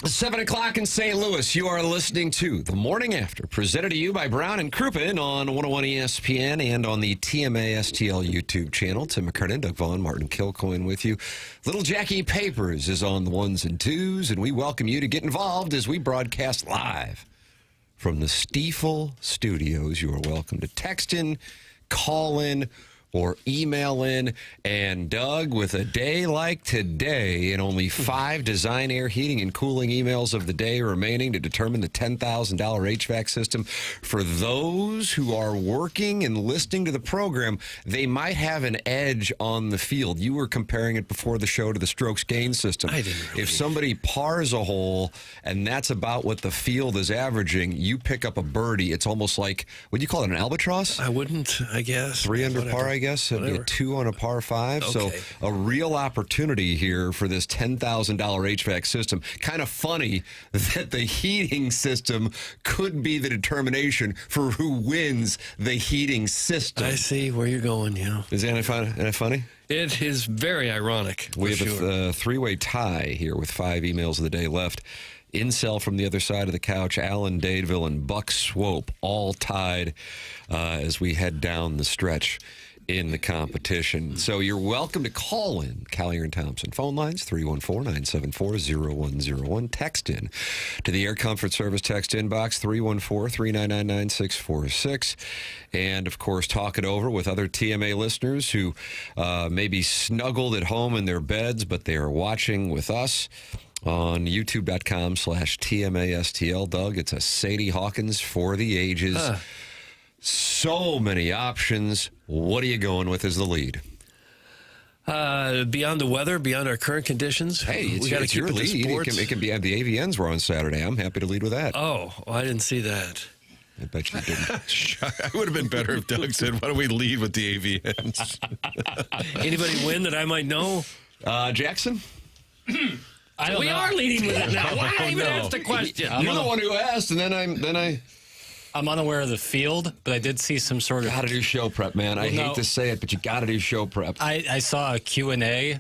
7 o'clock in St. Louis. You are listening to The Morning After, presented to you by Brown and Crouppen on 101 ESPN and on the TMA STL YouTube channel. Tim McKernan, Doug Vaughn, Martin Kilcoyne with you. Little Jackie Papers is on the ones and twos, and we welcome you to get involved as we broadcast live from the Stiefel Studios. You are welcome to text in, call in, or email in. And Doug, with a day like today and only 5 design, air, heating, and cooling emails of the day remaining to determine the $10,000 HVAC system, for those who are working and listening to the program, they might have an edge on the field. You were comparing it before the show to the strokes gain system. I didn't really. If somebody pars a hole and that's about what the field is averaging, you pick up a birdie. It's almost like, would you call it an albatross? I wouldn't, I guess. 3 under par, I guess. It'd be a 2 on a par 5. Okay. So a real opportunity here for this $10,000 HVAC system. Kind of funny that the heating system could be the determination for who wins the heating system. I see where you're going, Is that funny? It is very ironic. We have a 3-way tie here with 5 emails of the day left. Incel from the other side of the couch, Alan Dadeville, and Buck Swope all tied as we head down the stretch in the competition. So you're welcome to call in. Collier and Thompson phone lines, 314-974-0101. Text in to the Air Comfort Service text inbox, 314-399-9646. And, of course, talk it over with other TMA listeners who may be snuggled at home in their beds, but they are watching with us on youtube.com/TMASTL. Doug, it's a Sadie Hawkins for the ages. So many options. What are you going with as the lead? Beyond the weather, beyond our current conditions. Hey, we got to keep your it to lead. sports. It can be. The AVNs were on Saturday. I'm happy to lead with that. Oh, well, I didn't see that. I bet you didn't. It would have been better if Doug said, why don't we lead with the AVNs? Anybody win that I might know? Jackson? I don't know. Are leading with it now. Why I even ask the question? You're the one who asked, and then I'm unaware of the field, but I did see some sort of... Got to do show prep, man. I hate to say it, but you got to do show prep. I saw a Q&A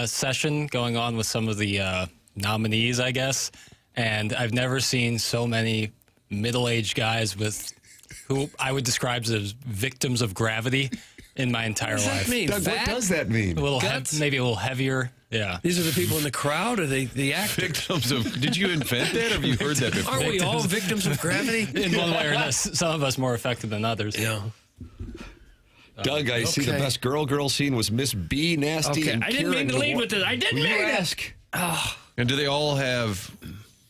session going on with some of the nominees, I guess, and I've never seen so many middle-aged guys who I would describe as victims of gravity in my entire life. What does that mean? Doug, what does that mean? A little maybe a little heavier. Yeah. These are the people in the crowd, or the actors? Victims of... Did you invent that, or have you heard that before? Aren't we all victims of gravity? In one way or another. Some of us more affected than others. Yeah. Doug, I see the best girl scene was Miss B, Nasty, Okay, and I didn't mean to lead with this. I didn't mean to ask. And do they all have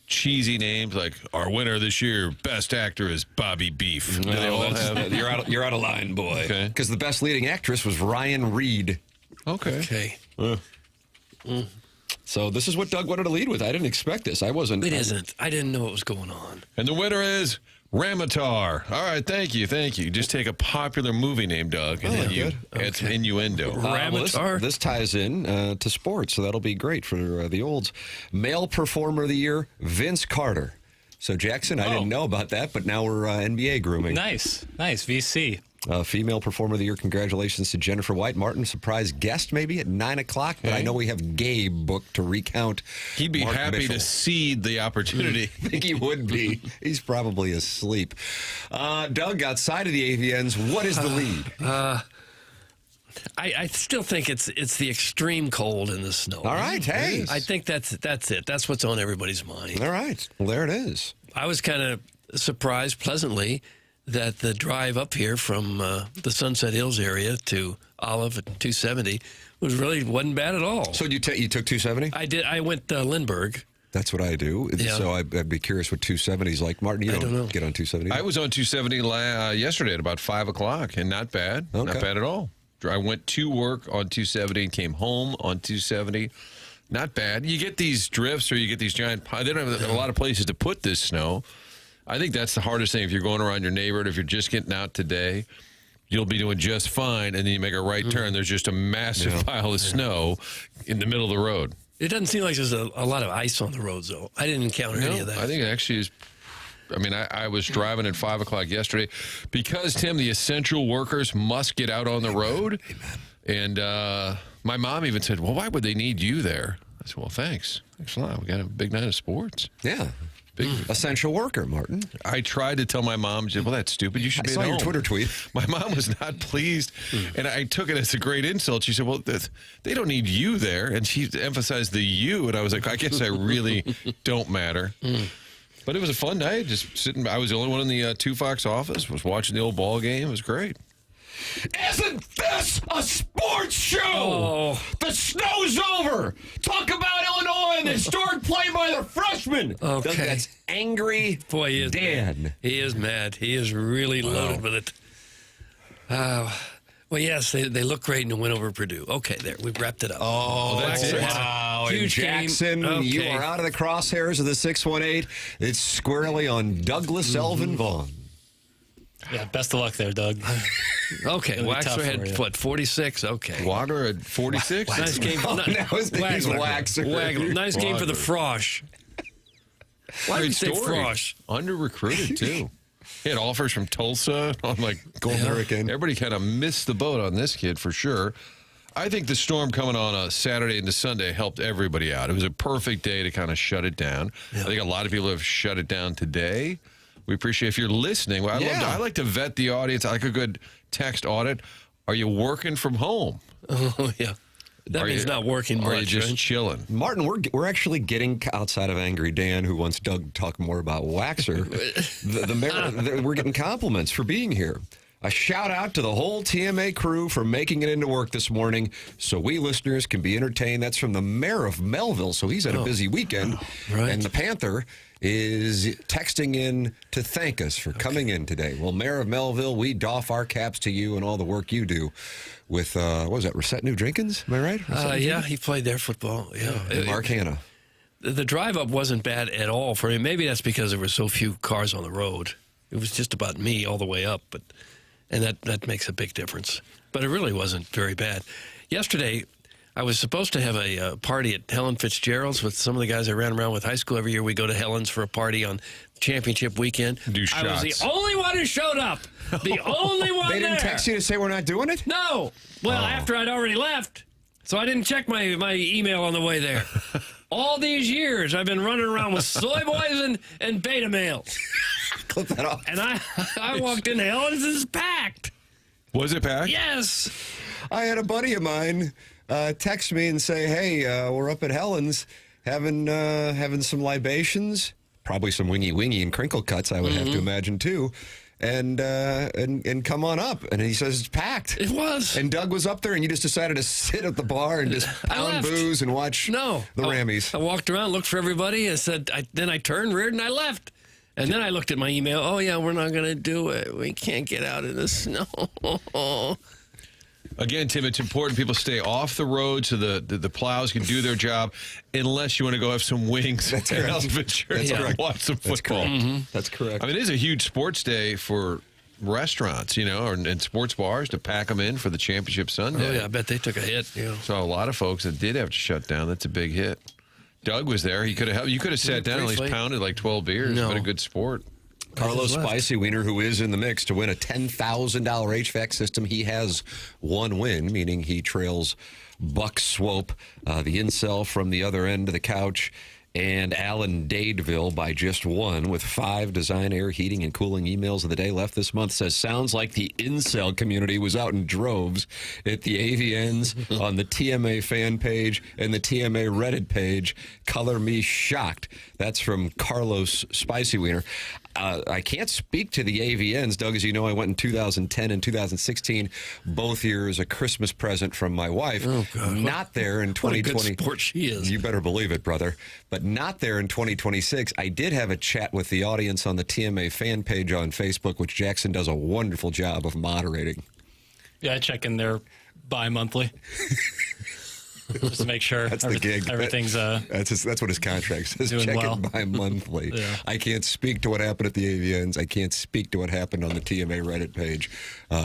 cheesy names like, our winner this year, best actor is Bobby Beef? Do they all have... You're out of line, boy. Okay. Because the best leading actress was Ryan Reed. Okay. So this is what Doug wanted to lead with. I didn't expect this. I wasn't. It isn't. I didn't know what was going on. And the winner is Ramatar. All right, thank you. Just take a popular movie name, Doug, and then you add some innuendo. Ramatar? This ties in to sports, so that'll be great for the olds. Male Performer of the Year, Vince Carter. So, Jackson, I didn't know about that, but now we're NBA grooming. Nice, VC. Female Performer of the Year, congratulations to Jennifer White. Martin, surprise guest maybe at 9 o'clock, but I know we have Gabe booked to recount. He'd be Mark happy Mitchell. to cede the opportunity. I think he would be. He's probably asleep. Doug, outside of the AVNs, what is the lead? I still think it's the extreme cold and the snow. All right, hey. I think that's it. That's what's on everybody's mind. All right, well, there it is. I was kind of surprised pleasantly that the drive up here from the Sunset Hills area to Olive at 270 wasn't bad at all. So you took 270? I did. I went Lindbergh. That's what I do. Yeah. So I'd be curious what 270 is like. Martin, you don't know. Get on 270? I was on 270 yesterday at about 5 o'clock, and not bad. Okay. Not bad at all. I went to work on 270 and came home on 270. Not bad. You get these drifts or you get these giant piles. They don't have a lot of places to put this snow. I think that's the hardest thing. If you're going around your neighborhood, if you're just getting out today, you'll be doing just fine, and then you make a right turn. There's just a massive pile of snow in the middle of the road. It doesn't seem like there's a lot of ice on the roads, though. I didn't encounter any of that. I think it actually is. I mean, I was driving at 5 o'clock yesterday because, Tim, the essential workers must get out on the road. And my mom even said, well, why would they need you there? I said, well, thanks. Thanks a lot. We got a big night of sports. Yeah. Big Essential worker, Martin. I tried to tell my mom, she said, well, that's stupid. You should I be saw at your home. Twitter tweet. My mom was not pleased, and I took it as a great insult. She said, well, they don't need you there. And she emphasized the you, and I was like, I guess I really don't matter. But it was a fun night, just sitting. I was the only one in the 2 Fox office, was watching the old ball game. It was great. Isn't this a sports show? Oh. The snow's over. Talk about Illinois and the historic play by the freshmen. Okay. That's angry Boy, he is Dan. mad. He is mad. He is really loaded with it. Well, yes, they look great in the win over Purdue. Okay, there. We've wrapped it up. Oh, that's it. Wow. And Huge game. Jackson, you Okay. are out of the crosshairs of the 618. It's squarely on Douglas Elvin Vaughn. Yeah, best of luck there, Doug. Okay, It'll be tough Waxer for had, you. what, 46? Okay. Water at 46? Nice game. Oh, now his name's Waxer. Wagler. Nice game for the Wagler. Frosh. Why did Great you say story. Frosh? Under-recruited, too. He had offers from Tulsa. I'm like, Golden Hurricane. Everybody kind of missed the boat on this kid for sure. I think the storm coming on a Saturday into Sunday helped everybody out. It was a perfect day to kind of shut it down. I think a lot of people have shut it down today. We appreciate if you're listening. Well, I like to vet the audience. I like a good text audit. Are you working from home? Oh, yeah. That means not working Or are you much, just right? chilling? Martin, we're actually getting outside of Angry Dan, who wants Doug to talk more about Waxer. We're getting compliments for being here. A shout out to the whole TMA crew for making it into work this morning so we listeners can be entertained. That's from the mayor of Melville, so he's had a busy weekend. Right. And the Panther is texting in to thank us for coming in today. Well, Mayor of Melville, we doff our caps to you and all the work you do with, what was that, Reset New Jenkins? Am I right? Yeah, he played their football. Yeah. And Mark Hanna. The drive up wasn't bad at all for him. Maybe that's because there were so few cars on the road. It was just about me all the way up, and that makes a big difference. But it really wasn't very bad. Yesterday, I was supposed to have a party at Helen Fitzgerald's with some of the guys I ran around with high school. Every year we go to Helen's for a party on championship weekend. Do I was shots. the only one who showed up. The only one They didn't there. text you to say we're not doing it? No. Well, after I'd already left. So I didn't check my email on the way there. All these years, I've been running around with soy boys and beta males. Clip that off. And I walked in, Helen's is packed. Was it packed? Yes. I had a buddy of mine text me and say, "Hey, we're up at Helen's having some libations, probably some wingy and crinkle cuts. I would have to imagine too, and come on up." And he says it's packed. It was. And Doug was up there, and you just decided to sit at the bar and just I pound left. booze and watch the Rammies. I walked around, looked for everybody, and said, then I turned, reared, and I left. And then I looked at my email. Oh, yeah, we're not going to do it. We can't get out in the snow. Again, Tim, it's important people stay off the road so the plows can do their job, unless you want to go have some wings. That's correct. That's correct. Watch some football. That's correct. I mean, it is a huge sports day for restaurants, and sports bars to pack them in for the championship Sunday. Oh, yeah, I bet they took a hit. Yeah. So a lot of folks that did have to shut down. That's a big hit. Doug was there. You could have sat down and at least briefly. pounded like 12 beers. No. But a good sport. Carlos left. Spicy Wiener, who is in the mix to win a $10,000 HVAC system. He has one win, meaning he trails Buck Swope, the incel from the other end of the couch, and Alan Dadeville by just one, with 5 design, air, heating, and cooling emails of the day left this month. Says, sounds like the incel community was out in droves at the AVNs on the TMA fan page and the TMA Reddit page. Color me shocked. That's from Carlos Spicy Wiener. I can't speak to the AVNs, Doug. As you know, I went in 2010 and 2016, both years a Christmas present from my wife. Oh, God. Not there in 2020. What a good sport she is. You better believe it, brother. But not there in 2026. I did have a chat with the audience on the TMA fan page on Facebook, which Jackson does a wonderful job of moderating. Yeah, I check in there bi-monthly. Just to make sure That's the gig. everything's That's what his contract says. Doing Check well. it bi-monthly. Yeah. I can't speak to what happened at the AVNs. I can't speak to what happened on the TMA Reddit page.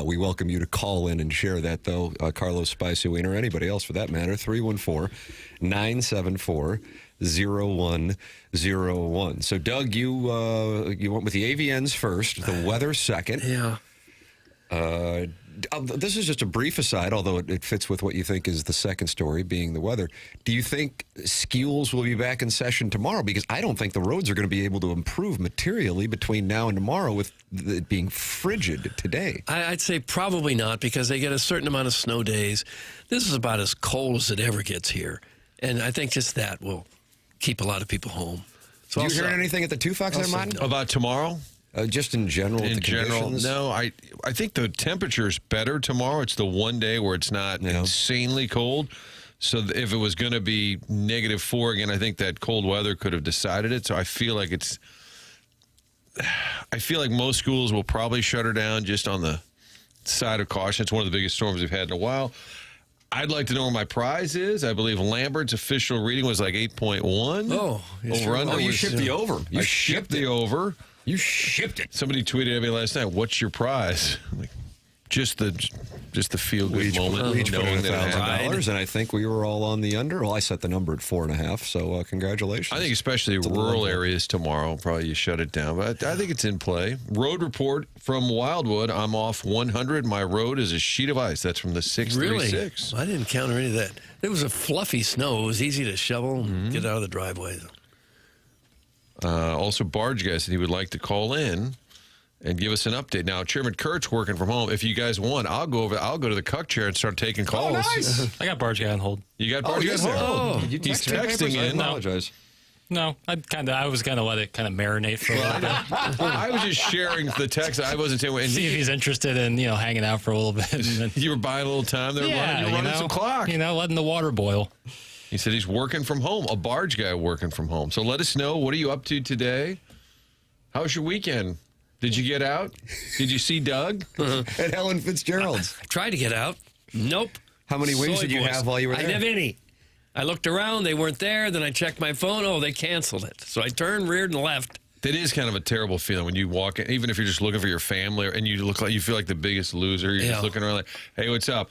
We welcome you to call in and share that, though. Carlos Spicy Wiener, or anybody else for that matter, 314-974-0101. So, Doug, you went with the AVNs first, the weather second. Yeah. This is just a brief aside, although it fits with what you think is the second story, being the weather. Do you think schools will be back in session tomorrow? Because I don't think the roads are going to be able to improve materially between now and tomorrow with it being frigid today. I'd say probably not, because they get a certain amount of snow days. This is about as cold as it ever gets here. And I think just that will keep a lot of people home. So Do you hear anything at the Two Fox there, Martin? About tomorrow? Just in general, In the general, conditions? no. I think the temperature's better tomorrow. It's the one day where it's not insanely cold. So if it was going to be -4 again, I think that cold weather could have decided it. So I feel like most schools will probably shut her down just on the side of caution. It's one of the biggest storms we've had in a while. I'd like to know where my prize is. I believe Lambert's official reading was like 8.1. Oh, over-under you was, shipped the over. I shipped the over. You shipped it. Somebody tweeted at me last night, "What's your prize?" I'm like, just the feel good moment, We each put in knowing that it happened. $1,000, and I think we were all on the under. Well, I set the number at 4.5, so congratulations. I think especially rural areas tomorrow, probably you shut it down. But I think it's in play. Road report from Wildwood. I'm off 100. My road is a sheet of ice. That's from the 636. Really? I didn't encounter any of that. It was a fluffy snow. It was easy to shovel and get out of the driveway. Also, Barge Guy said he would like to call in and give us an update. Now, Chairman Kurt's working from home. If you guys want, I'll go to the cuck chair and start taking calls. Oh, nice. I got Barge Guy on hold. You got Barge Guy on hold? You He's texted texting papers? I in. apologize. No, I was gonna let it kind of marinate for a little bit. I was just sharing the text. I wasn't saying. And See if he's interested in hanging out for a little bit. And then, you were buying a little time there. yeah, you were running some clock. letting the water boil. He said he's working from home. A Barge Guy working from home. So let us know. What are you up to today? How was your weekend? Did you get out? Did you see Doug? At Helen Fitzgerald's. I tried to get out. Nope. How many wings Soy did you boys. have while you were there? I didn't have any. I looked around. They weren't there. Then I checked my phone. Oh, they canceled it. So I turned, reared, and left. That is kind of a terrible feeling when you walk in, even if you're just looking for your family and you feel like the biggest loser. You're just looking around like, hey, what's up?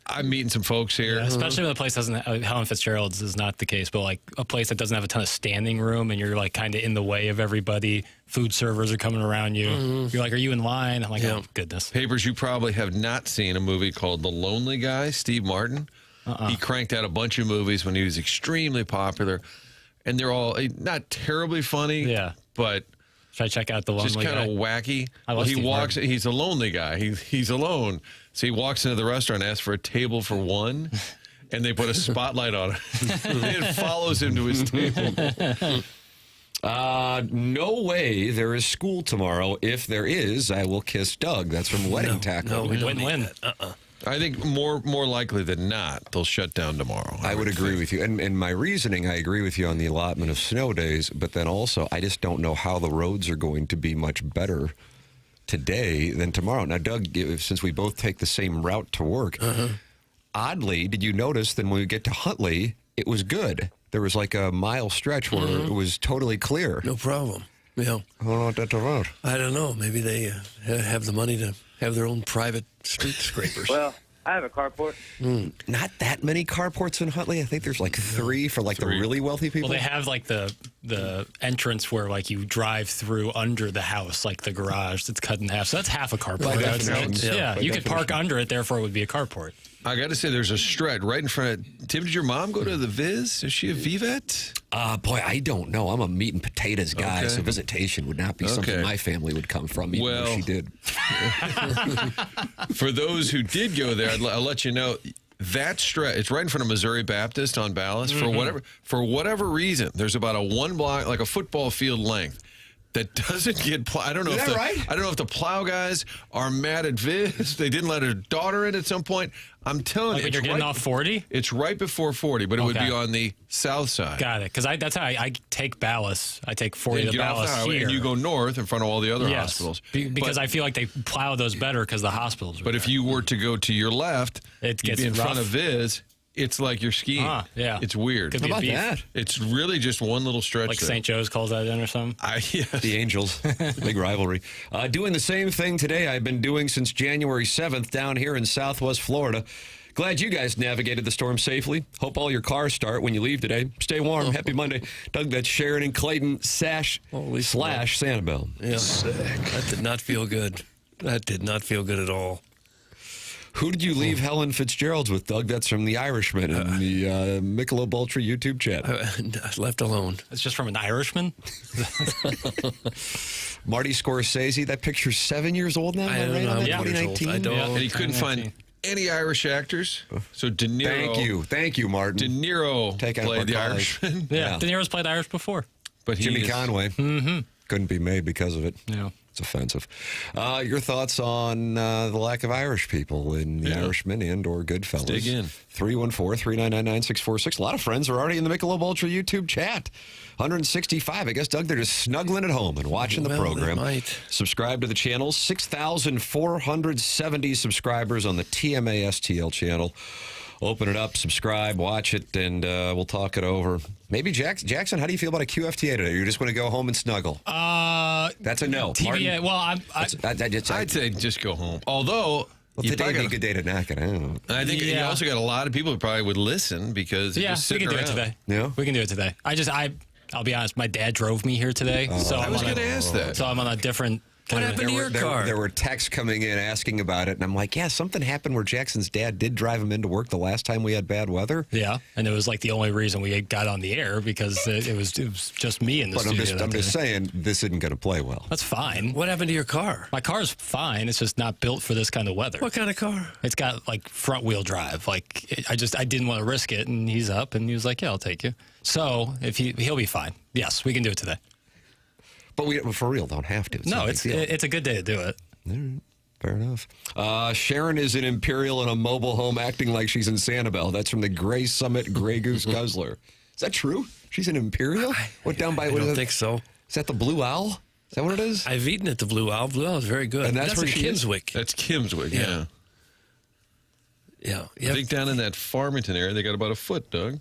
I'm meeting some folks here. Yeah, especially when the place doesn't. Helen Fitzgerald's is not the case, but like a place that doesn't have a ton of standing room, and you're like kind of in the way of everybody. Food servers are coming around you. You're like, are you in line? I'm like, oh goodness. Papers, you probably have not seen a movie called The Lonely Guy. Steve Martin. He cranked out a bunch of movies when he was extremely popular, and they're all not terribly funny. Yeah, but. Should I check out The Lonely Guy? Just kind of wacky. He walks. He's a lonely guy. He's alone. So he walks into the restaurant, asks for a table for one, and they put a spotlight on it. It follows him to his table. No way there is school tomorrow. If there is, I will kiss Doug. That's from Wedding Tackle. No, we don't Win-win. need that. I think more likely than not, they'll shut down tomorrow. I would agree with you. And my reasoning, I agree with you on the allotment of snow days, but then also I just don't know how the roads are going to be much better today than tomorrow. Now, Doug, since we both take the same route to work, oddly, did you notice that when we get to Huntley, it was good? There was like a mile stretch where it was totally clear. No problem. Yeah. I don't know what that's about. I don't know. Maybe they have the money to have their own private street scrapers. Well, I have a carport. Not that many carports in Huntley. I think there's like 3 for like the really wealthy people. Well, they have like the entrance where like you drive through under the house, like the garage that's cut in half. So that's half a carport. By I would say. definition. Yeah, By you could park definition. under it, therefore it would be a carport. I got to say, there's a stretch right in front of. Tim, did your mom go to the Viz? Is she a VVET? Boy, I don't know. I'm a meat and potatoes guy, Okay. so visitation would not be something my family would come from, even though she did. For those who did go there, I'll let you know that stretch. It's right in front of Missouri Baptist on Ballast. For whatever reason, there's about a 1 block, like a football field length, that doesn't get plowed. I don't know Is if that right? I don't know if the plow guys are mad at Viz. They didn't let her daughter in at some point. I'm telling Like you, when you're getting off 40? It's right before 40, but it would Okay. be on the south side. Got it. Because that's how I take Ballast. I take 40 You to get off the Ballast highway here. and you go north in front of all the other hospitals. Because But- I feel like they plow those better because the hospitals. But if you were to go to your left, It you'd gets be in front rough. of Viz. It's like you're skiing. Yeah. It's weird. Could How be about beef. that? It's really just one little stretch. Like there. St. Joe's calls that in or something. Yes. The Angels, big rivalry. Doing the same thing today I've been doing since January 7th down here in Southwest Florida. Glad you guys navigated the storm safely. Hope all your cars start when you leave today. Stay warm. Happy Monday. Doug, that's Sharon and Clayton Holy /Sanibel. Yeah. That did not feel good. That did not feel good at all. Who did you leave Helen Fitzgerald's with, Doug? That's from The Irishman in the Michelob Ultra YouTube chat. Left alone. It's just from an Irishman. Marty Scorsese, that picture's 7 years old now? I don't right know on how that, many years old. 2019? I don't. And he couldn't find any Irish actors. So De Niro. Thank you, Martin. De Niro Take out played the Macaulay. Irishman. Yeah, De Niro's played Irish before. But Jimmy Conway. Couldn't be made because of it. Yeah. It's offensive. Your thoughts on the lack of Irish people in The Irishman and or Goodfellas? Dig in. 314-399-9646. A lot of friends are already in the Michelob Ultra YouTube chat. 165. I guess, Doug, they're just snuggling at home and watching the program. They might. Subscribe to the channel. 6,470 subscribers on the TMA STL channel. Open it up, subscribe, watch it, and we'll talk it over. Maybe Jackson, how do you feel about a QFTA today? You just want to go home and snuggle? That's a no. TVA. Martin? Well, I'd say just go home. Although, today would be a good day to knock it out. I think you also got a lot of people who probably would listen because you're just we sitting can do around. it today. Yeah? We can do it today. I'll be honest, my dad drove me here today. So I was going to ask that. So I'm on a different What happened to your car? There were texts coming in asking about it, and I'm like, yeah, something happened where Jackson's dad did drive him into work the last time we had bad weather. Yeah, and it was like the only reason we got on the air because it was just me in the But studio. I'm just saying, this isn't going to play well. That's fine. What happened to your car? My car's fine. It's just not built for this kind of weather. What kind of car? It's got like front wheel drive. Like I didn't want to risk it, and he's up, and he was like, "Yeah, I'll take you." So if he'll be fine. Yes, we can do it today. But we, for real, don't have to. No, not a big deal. it's a good day to do it. All right, fair enough. Sharon is in Imperial in a mobile home acting like she's in Sanibel. That's from the Gray Summit Gray Goose Guzzler. Is that true? She's in Imperial? What down by? I don't think so. Is that the Blue Owl? Is that what it is? I've eaten at the Blue Owl. Blue Owl is very good. And that's where in she is? Kinswick. That's Kimswick, yeah. Yeah. I think down in that Farmington area, they got about a foot, Doug.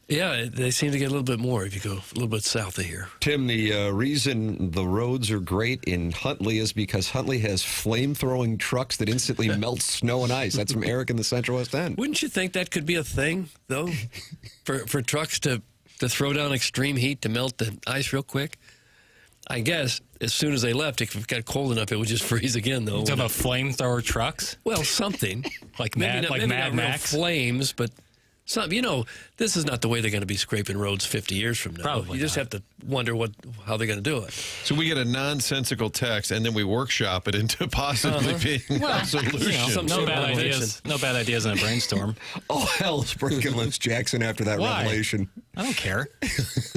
Yeah, they seem to get a little bit more if you go a little bit south of here. Tim, the reason the roads are great in Huntley is because Huntley has flame-throwing trucks that instantly melt snow and ice. That's from Eric in the Central West End. Wouldn't you think that could be a thing, though, for trucks to throw down extreme heat to melt the ice real quick? I guess as soon as they left, if it got cold enough, it would just freeze again, though. You talking about flamethrower trucks? Well, something. Like maybe Mad not real Max? flames, but some. You know, this is not the way they're going to be scraping roads 50 years from now. Probably You just not. have to wonder how they're going to do it. So we get a nonsensical text, and then we workshop it into possibly being a solution. You know, Some no sort of bad innovation. ideas. No bad ideas in a brainstorm. All hell's breaking loose, Jackson, after that Why? revelation. I don't care.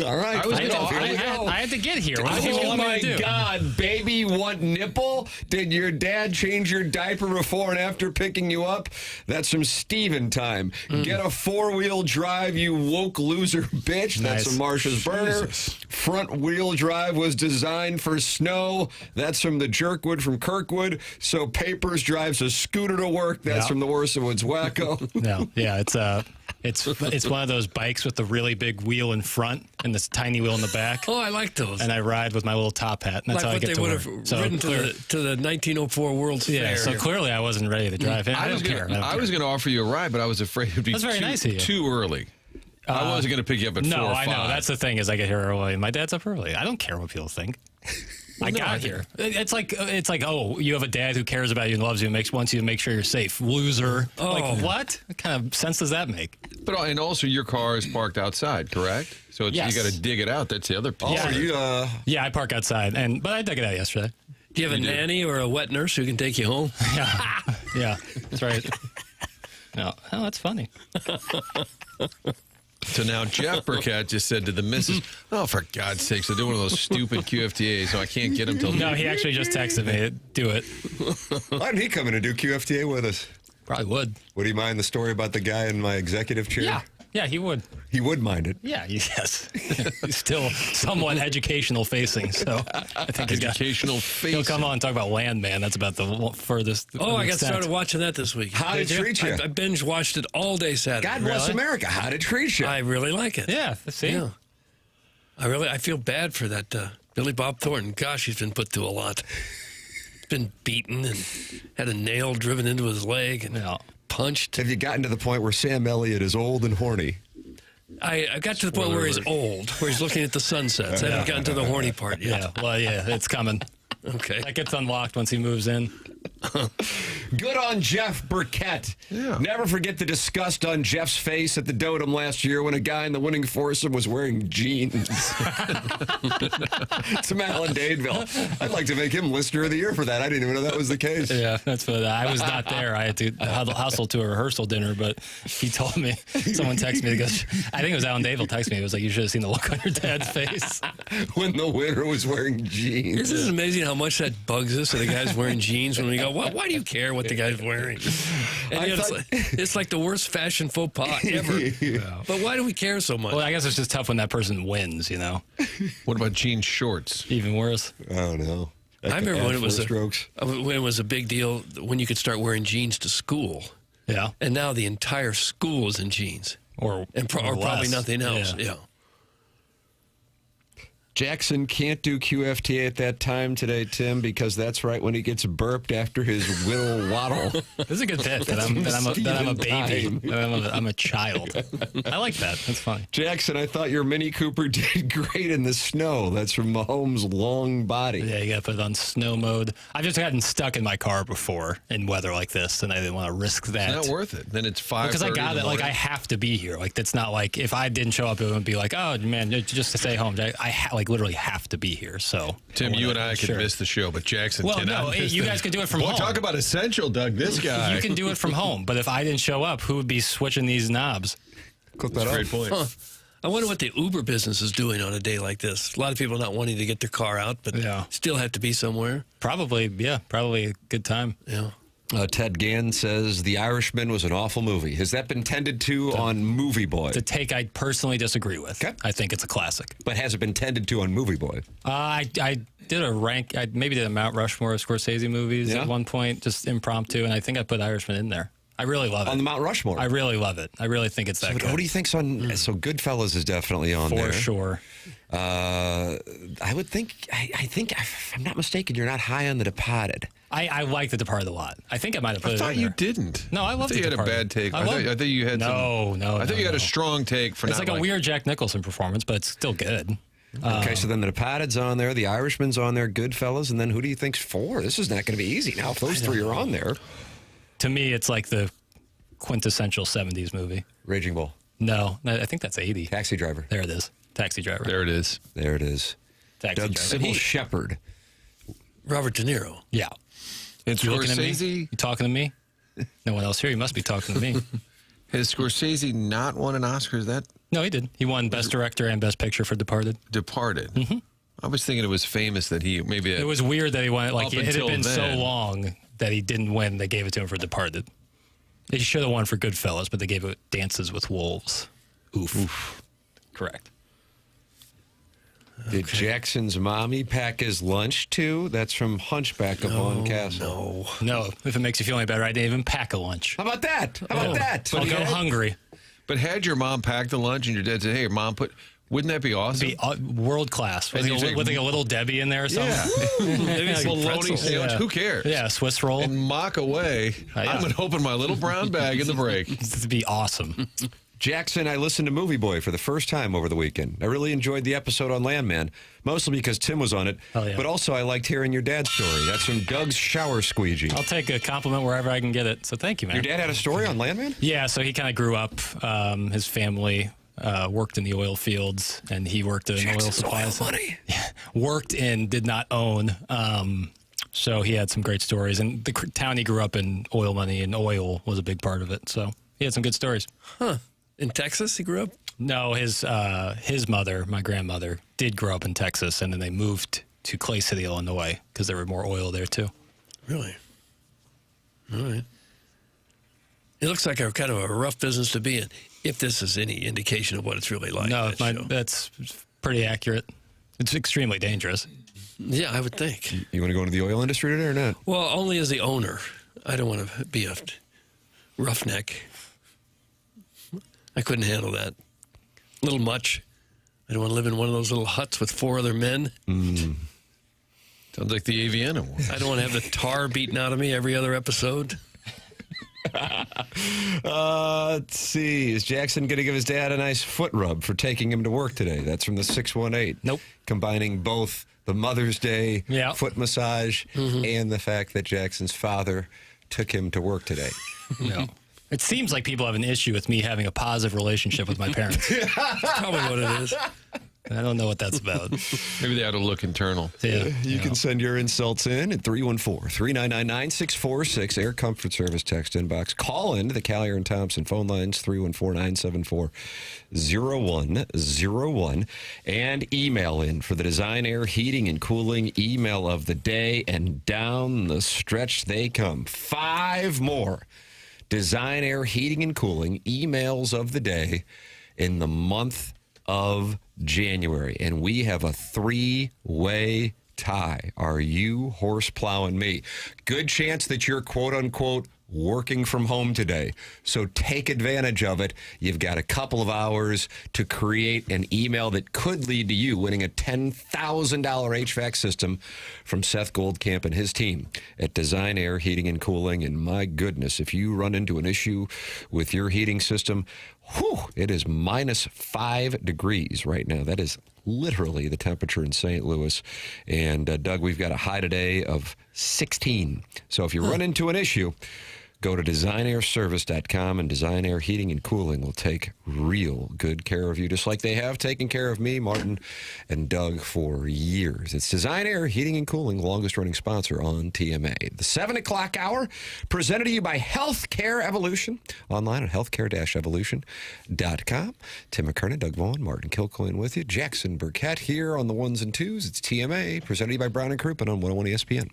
All right. I had to get here. What do you Oh want me my to do? God, baby, you want nipple? Did your dad change your diaper before and after picking you up? That's from Steven time. Get a four-wheel drive, you woke loser bitch. That's Nice. from Marsha's burner. Front-wheel drive was designed for snow. That's from the Jerkwood from Kirkwood. So Papers drives a scooter to work. That's Yeah. from the Worst of Woods Wacko. No, yeah, it's one of those bikes with the really big wheel in front and this tiny wheel in the back. Oh, I like those. And I ride with my little top hat. And that's like how I what get they to would work. have So ridden clear- to the 1904 World's yeah, Fair. so clearly I wasn't ready to drive in. I don't care. I was going to offer you a ride, but I was afraid it would be That's very nice of you. too early. I wasn't going to pick you up at 4 No, or 5. I know. That's the thing is I get here early. My dad's up early. I don't care what people think. I got here. It's like, oh, you have a dad who cares about you and loves you and wants you to make sure you're safe. Loser. Oh. Like, what? What kind of sense does that make? But and also your car is parked outside, correct? So it's, Yes. you got to dig it out. That's the other piece. Oh, you, Yeah, I park outside, but I dug it out yesterday. Do you have a nanny or a wet nurse who can take you home? Yeah, that's right. No, oh, that's funny. So now Jeff Burkett just said to the missus, oh, for God's sakes, they're doing one of those stupid QFTAs, so I can't get him till No, he actually just texted me, do it. why didn't he come in and do QFTA with us? Probably would. Would he mind the story about the guy in my executive chair? Yeah, he would. He would mind it. Yeah, yes. He's still somewhat educational facing, so I think educational he'll face. come on and talk about Land Man. That's about the furthest. Oh, I got extent. started watching that this week. How did it treat you? I binge watched it all day Saturday. God bless Really? America. How did it treat you? I really like it. Yeah, see? Yeah. I feel bad for that Billy Bob Thornton. Gosh, he's been put through a lot. Been beaten and had a nail driven into his leg and Yeah. punched. Have you gotten to the point where Sam Elliott is old and horny? I got to the point where he's old, where he's looking at the sunsets. I haven't gotten to the horny part yet. Yeah, well, yeah, it's coming. Okay. That gets unlocked once he moves in. Good on Jeff Burkett. Yeah. Never forget the disgust on Jeff's face at the Dotem last year when a guy in the winning foursome was wearing jeans. Some Alan Dadeville. I'd like to make him Listener of the Year for that. I didn't even know that was the case. Yeah, that's what I was not there. I had to hustle to a rehearsal dinner, but he told me, someone texted me, because I think it was Alan Dadeville texted me. It was like, you should have seen the look on your dad's face. When the winner was wearing jeans. Isn't it amazing how much that bugs us that a guy's wearing jeans when we go, why do you care what the guy's wearing? And it's like the worst fashion faux pas ever. Yeah. But why do we care so much? Well, I guess it's just tough when that person wins, you know? What about jean shorts? Even worse. I don't know. I remember when it was a big deal when you could start wearing jeans to school. Yeah. And now the entire school is in jeans. Or probably less. nothing else. Yeah. Jackson can't do QFTA at that time today, Tim, because that's right when he gets burped after his whittle waddle. This is a good bit that I'm a baby. I'm a child. I like that. That's funny. Jackson, I thought your Mini Cooper did great in the snow. That's from Mahomes' long body. Yeah, you got to put it on snow mode. I've just gotten stuck in my car before in weather like this, and I didn't want to risk that. It's not worth it. Then it's 5:30 because I got it. Like, I have to be here. Like, that's not like if I didn't show up, it would be like, oh man, just to stay home. I literally have to be here. So Tim, you and I could miss the show, but Jackson well, cannot. no, you guys could do it from Boy, home. talk about essential, Doug. This guy. You can do it from home, but if I didn't show up, who would be switching these knobs? Clip that Great up. point. Huh. I wonder what the Uber business is doing on a day like this. A lot of people not wanting to get their car out, but still have to be somewhere. Probably a good time. Yeah. Ted Gann says The Irishman was an awful movie. Has that been tended to on Movie Boy? It's a take I personally disagree with. Okay. I think it's a classic. But has it been tended to on Movie Boy? I did a rank. I maybe did a Mount Rushmore of Scorsese movies at one point, just impromptu, and I think I put Irishman in there. I really love it. On the Mount Rushmore? I really love it. I really think it's that good. What do you think's on? So Goodfellas is definitely on there. For sure. I would think, I think, if I'm not mistaken, you're not high on The Departed. I like The Departed a lot. I think I might have put it in there. I thought you didn't. No, I love The Departed. You had a bad take. I thought you had No. I thought you had a strong take for It's not like a weird Jack Nicholson performance, but it's still good. Okay, so then The Departed's on there, The Irishman's on there, Goodfellas, and then who do you think's four? This is not going to be easy now if those three are on there. To me, it's like the quintessential 70s movie. Raging Bull. No, I think that's 80. Taxi Driver. There it is. Taxi Driver. There it is. There it is. Taxi Doug Driver. Sybil Shepherd. Robert De Niro. Yeah. And You looking at me? Scorsese, You talking to me? No one else here. You must be talking to me. has Scorsese not won an Oscar? Is that No, he did. He won Best Director and Best Picture for Departed. Departed? Mm-hmm. I was thinking it was famous that he maybe. It was weird that he won it. Like, Up it had until been so then. long that he didn't win. They gave it to him for Departed. He should have won for Goodfellas, but they gave it Dances with Wolves. Oof. Correct. Did Jackson's mommy pack his lunch too? That's from Hunchback of Vaughan Castle. No, if it makes you feel any better, I didn't even pack a lunch. How about that? How about that? I'll go hungry. But had your mom packed the lunch and your dad said, "Hey, Mom, wouldn't that be awesome?" Be world class. With And you like a little Debbie in there or something. Yeah. Maybe some Bologna pretzels. sandwich. Yeah. Who cares? Yeah, Swiss roll. And mock away. Yeah. I'm going to open my little brown bag in the break. It'd be awesome. Jackson, I listened to Movie Boy for the first time over the weekend. I really enjoyed the episode on Landman, mostly because Tim was on it, but also I liked hearing your dad's story. That's from Doug's shower squeegee. I'll take a compliment wherever I can get it. So thank you, man. Your dad had a story on Landman? Yeah, so he kind of grew up. His family worked in the oil fields, and he worked in oil supplies. Money. Worked in, did not own. So he had some great stories. And the town he grew up in, oil money, and oil was a big part of it. So he had some good stories. Huh. In Texas, he grew up? No, his mother, my grandmother, did grow up in Texas, and then they moved to Clay City, Illinois, because there were more oil there, too. Really? All right. It looks like a kind of a rough business to be in, if this is any indication of what it's really like. No, that show. that's pretty accurate. It's extremely dangerous. Yeah, I would think. You want to go into the oil industry today or not? Well, only as the owner. I don't want to be a roughneck. I couldn't handle that. A little much. I don't want to live in one of those little huts with 4 other men. Sounds like the Aviana one. I don't want to have the tar beaten out of me every other episode. Let's see. Is Jackson going to give his dad a nice foot rub for taking him to work today? That's from the 618. Nope. Combining both the Mother's Day Yeah. foot massage and the fact that Jackson's father took him to work today. No. It seems like people have an issue with me having a positive relationship with my parents. Probably what it is. I don't know what that's about. Maybe they ought to look internal. Yeah. You can send your insults in at 314-399-9646, Air Comfort Service text inbox. Call into the Callier and Thompson phone lines, 314-974-0101. And email in for the Design Air Heating and Cooling email of the day. And down the stretch they come. 5 more Design Air Heating and Cooling emails of the day in the month of January, and we have a 3-way tie. Are you horse plowing me? Good chance that you're quote unquote working from home today, so take advantage of it. You've got a couple of hours to create an email that could lead to you winning a $10,000 HVAC system from Seth Goldcamp and his team at Design Air Heating and Cooling. And my goodness, if you run into an issue with your heating system, it is -5 degrees right now. That is literally the temperature in St. Louis. And Doug, we've got a high today of 16. So if you run into an issue, go to designairservice.com, and Design Air Heating and Cooling will take real good care of you, just like they have taken care of me, Martin, and Doug for years. It's Design Air Heating and Cooling, longest-running sponsor on TMA. The 7 o'clock hour, presented to you by Healthcare Evolution, online at healthcare-evolution.com. Tim McKernan, Doug Vaughn, Martin Kilcoyne with you. Jackson Burkett here on the ones and twos. It's TMA, presented to you by Brown and Crouppen on 101 ESPN.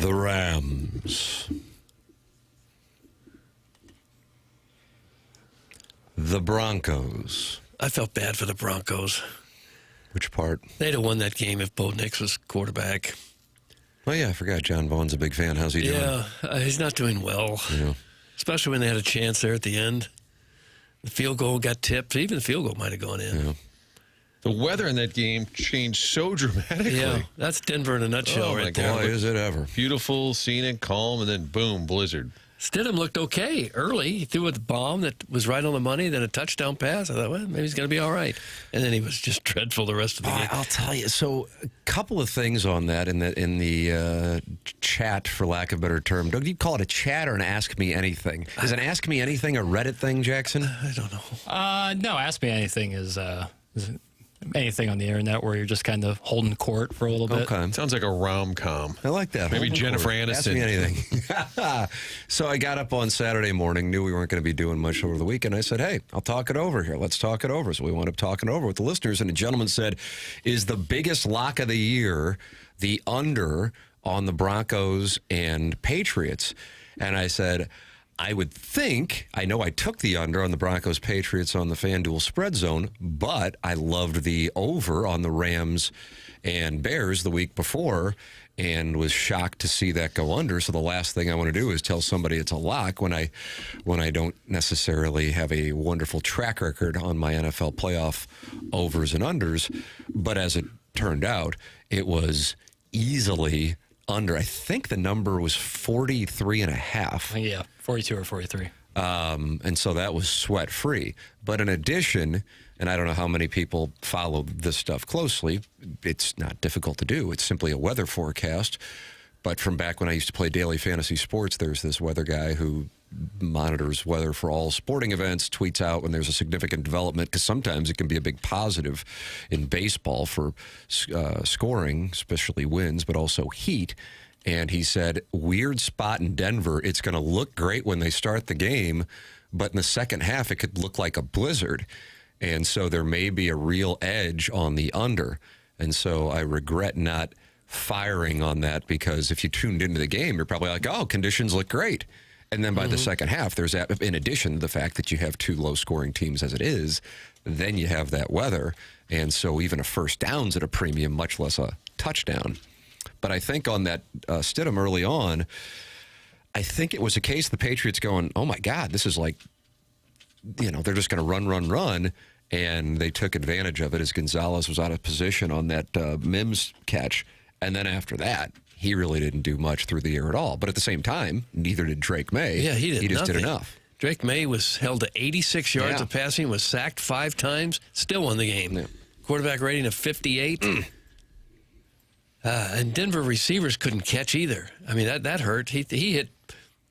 The Rams. The Broncos. I felt bad for the Broncos. Which part? They'd have won that game if Bo Nix was quarterback. Oh, yeah, I forgot. John Vaughn's a big fan. How's he doing? Yeah, he's not doing well. Yeah. Especially when they had a chance there at the end. The field goal got tipped. Even the field goal might have gone in. Yeah. The weather in that game changed so dramatically. Yeah, that's Denver in a nutshell Oh, my right there. Boy, is it ever. Beautiful, scenic, calm, and then boom, blizzard. Stidham looked okay early. He threw a bomb that was right on the money, then a touchdown pass. I thought, well, maybe he's going to be all right. And then he was just dreadful the rest of the game. I'll tell you. So, a couple of things on that in the chat, for lack of a better term. Doug, do you call it a chat or an Ask Me Anything? Is an Ask Me Anything a Reddit thing, Jackson? I don't know. No, Ask Me Anything is anything on the internet where you're just kind of holding court for a little bit. Okay. Sounds like a rom-com. I like that. Maybe Hold Jennifer on. Ask Aniston. me anything. So I got up on Saturday morning, knew we weren't going to be doing much over the weekend. I said, hey, I'll talk it over here. Let's talk it over. So we wound up talking over with the listeners, and a gentleman said, is the biggest lock of the year the under on the Broncos and Patriots? And I said, I would think, I know I took the under on the Broncos Patriots on the FanDuel spread zone, but I loved the over on the Rams and Bears the week before and was shocked to see that go under. So the last thing I want to do is tell somebody it's a lock when I don't necessarily have a wonderful track record on my NFL playoff overs and unders. But as it turned out, it was easily under. I think the number was 43.5. Yeah, 42 or 43. And so that was sweat free. But in addition, and I don't know how many people follow this stuff closely, it's not difficult to do. It's simply a weather forecast. But from back when I used to play daily fantasy sports, there's this weather guy who monitors weather for all sporting events, tweets out when there's a significant development, because sometimes it can be a big positive in baseball for scoring, especially wins, but also heat. And he said, weird spot in Denver. It's going to look great when they start the game, but in the second half, it could look like a blizzard. And so there may be a real edge on the under. And so I regret not firing on that, because if you tuned into the game, you're probably like, oh, conditions look great. And then by the second half, there's that, in addition to the fact that you have two low-scoring teams as it is, then you have that weather. And so even a first down's at a premium, much less a touchdown. But I think on that Stidham early on, I think it was a case of the Patriots going, oh, my God, this is like, they're just going to run. And they took advantage of it as Gonzalez was out of position on that Mims catch. And then after that, he really didn't do much through the air at all. But at the same time, neither did Drake May. Yeah, he just nothing. did enough. Drake May was held to 86 yards of passing, was sacked 5 times, still won the game. Yeah. Quarterback rating of 58. And Denver receivers couldn't catch either. I mean, that hurt. He hit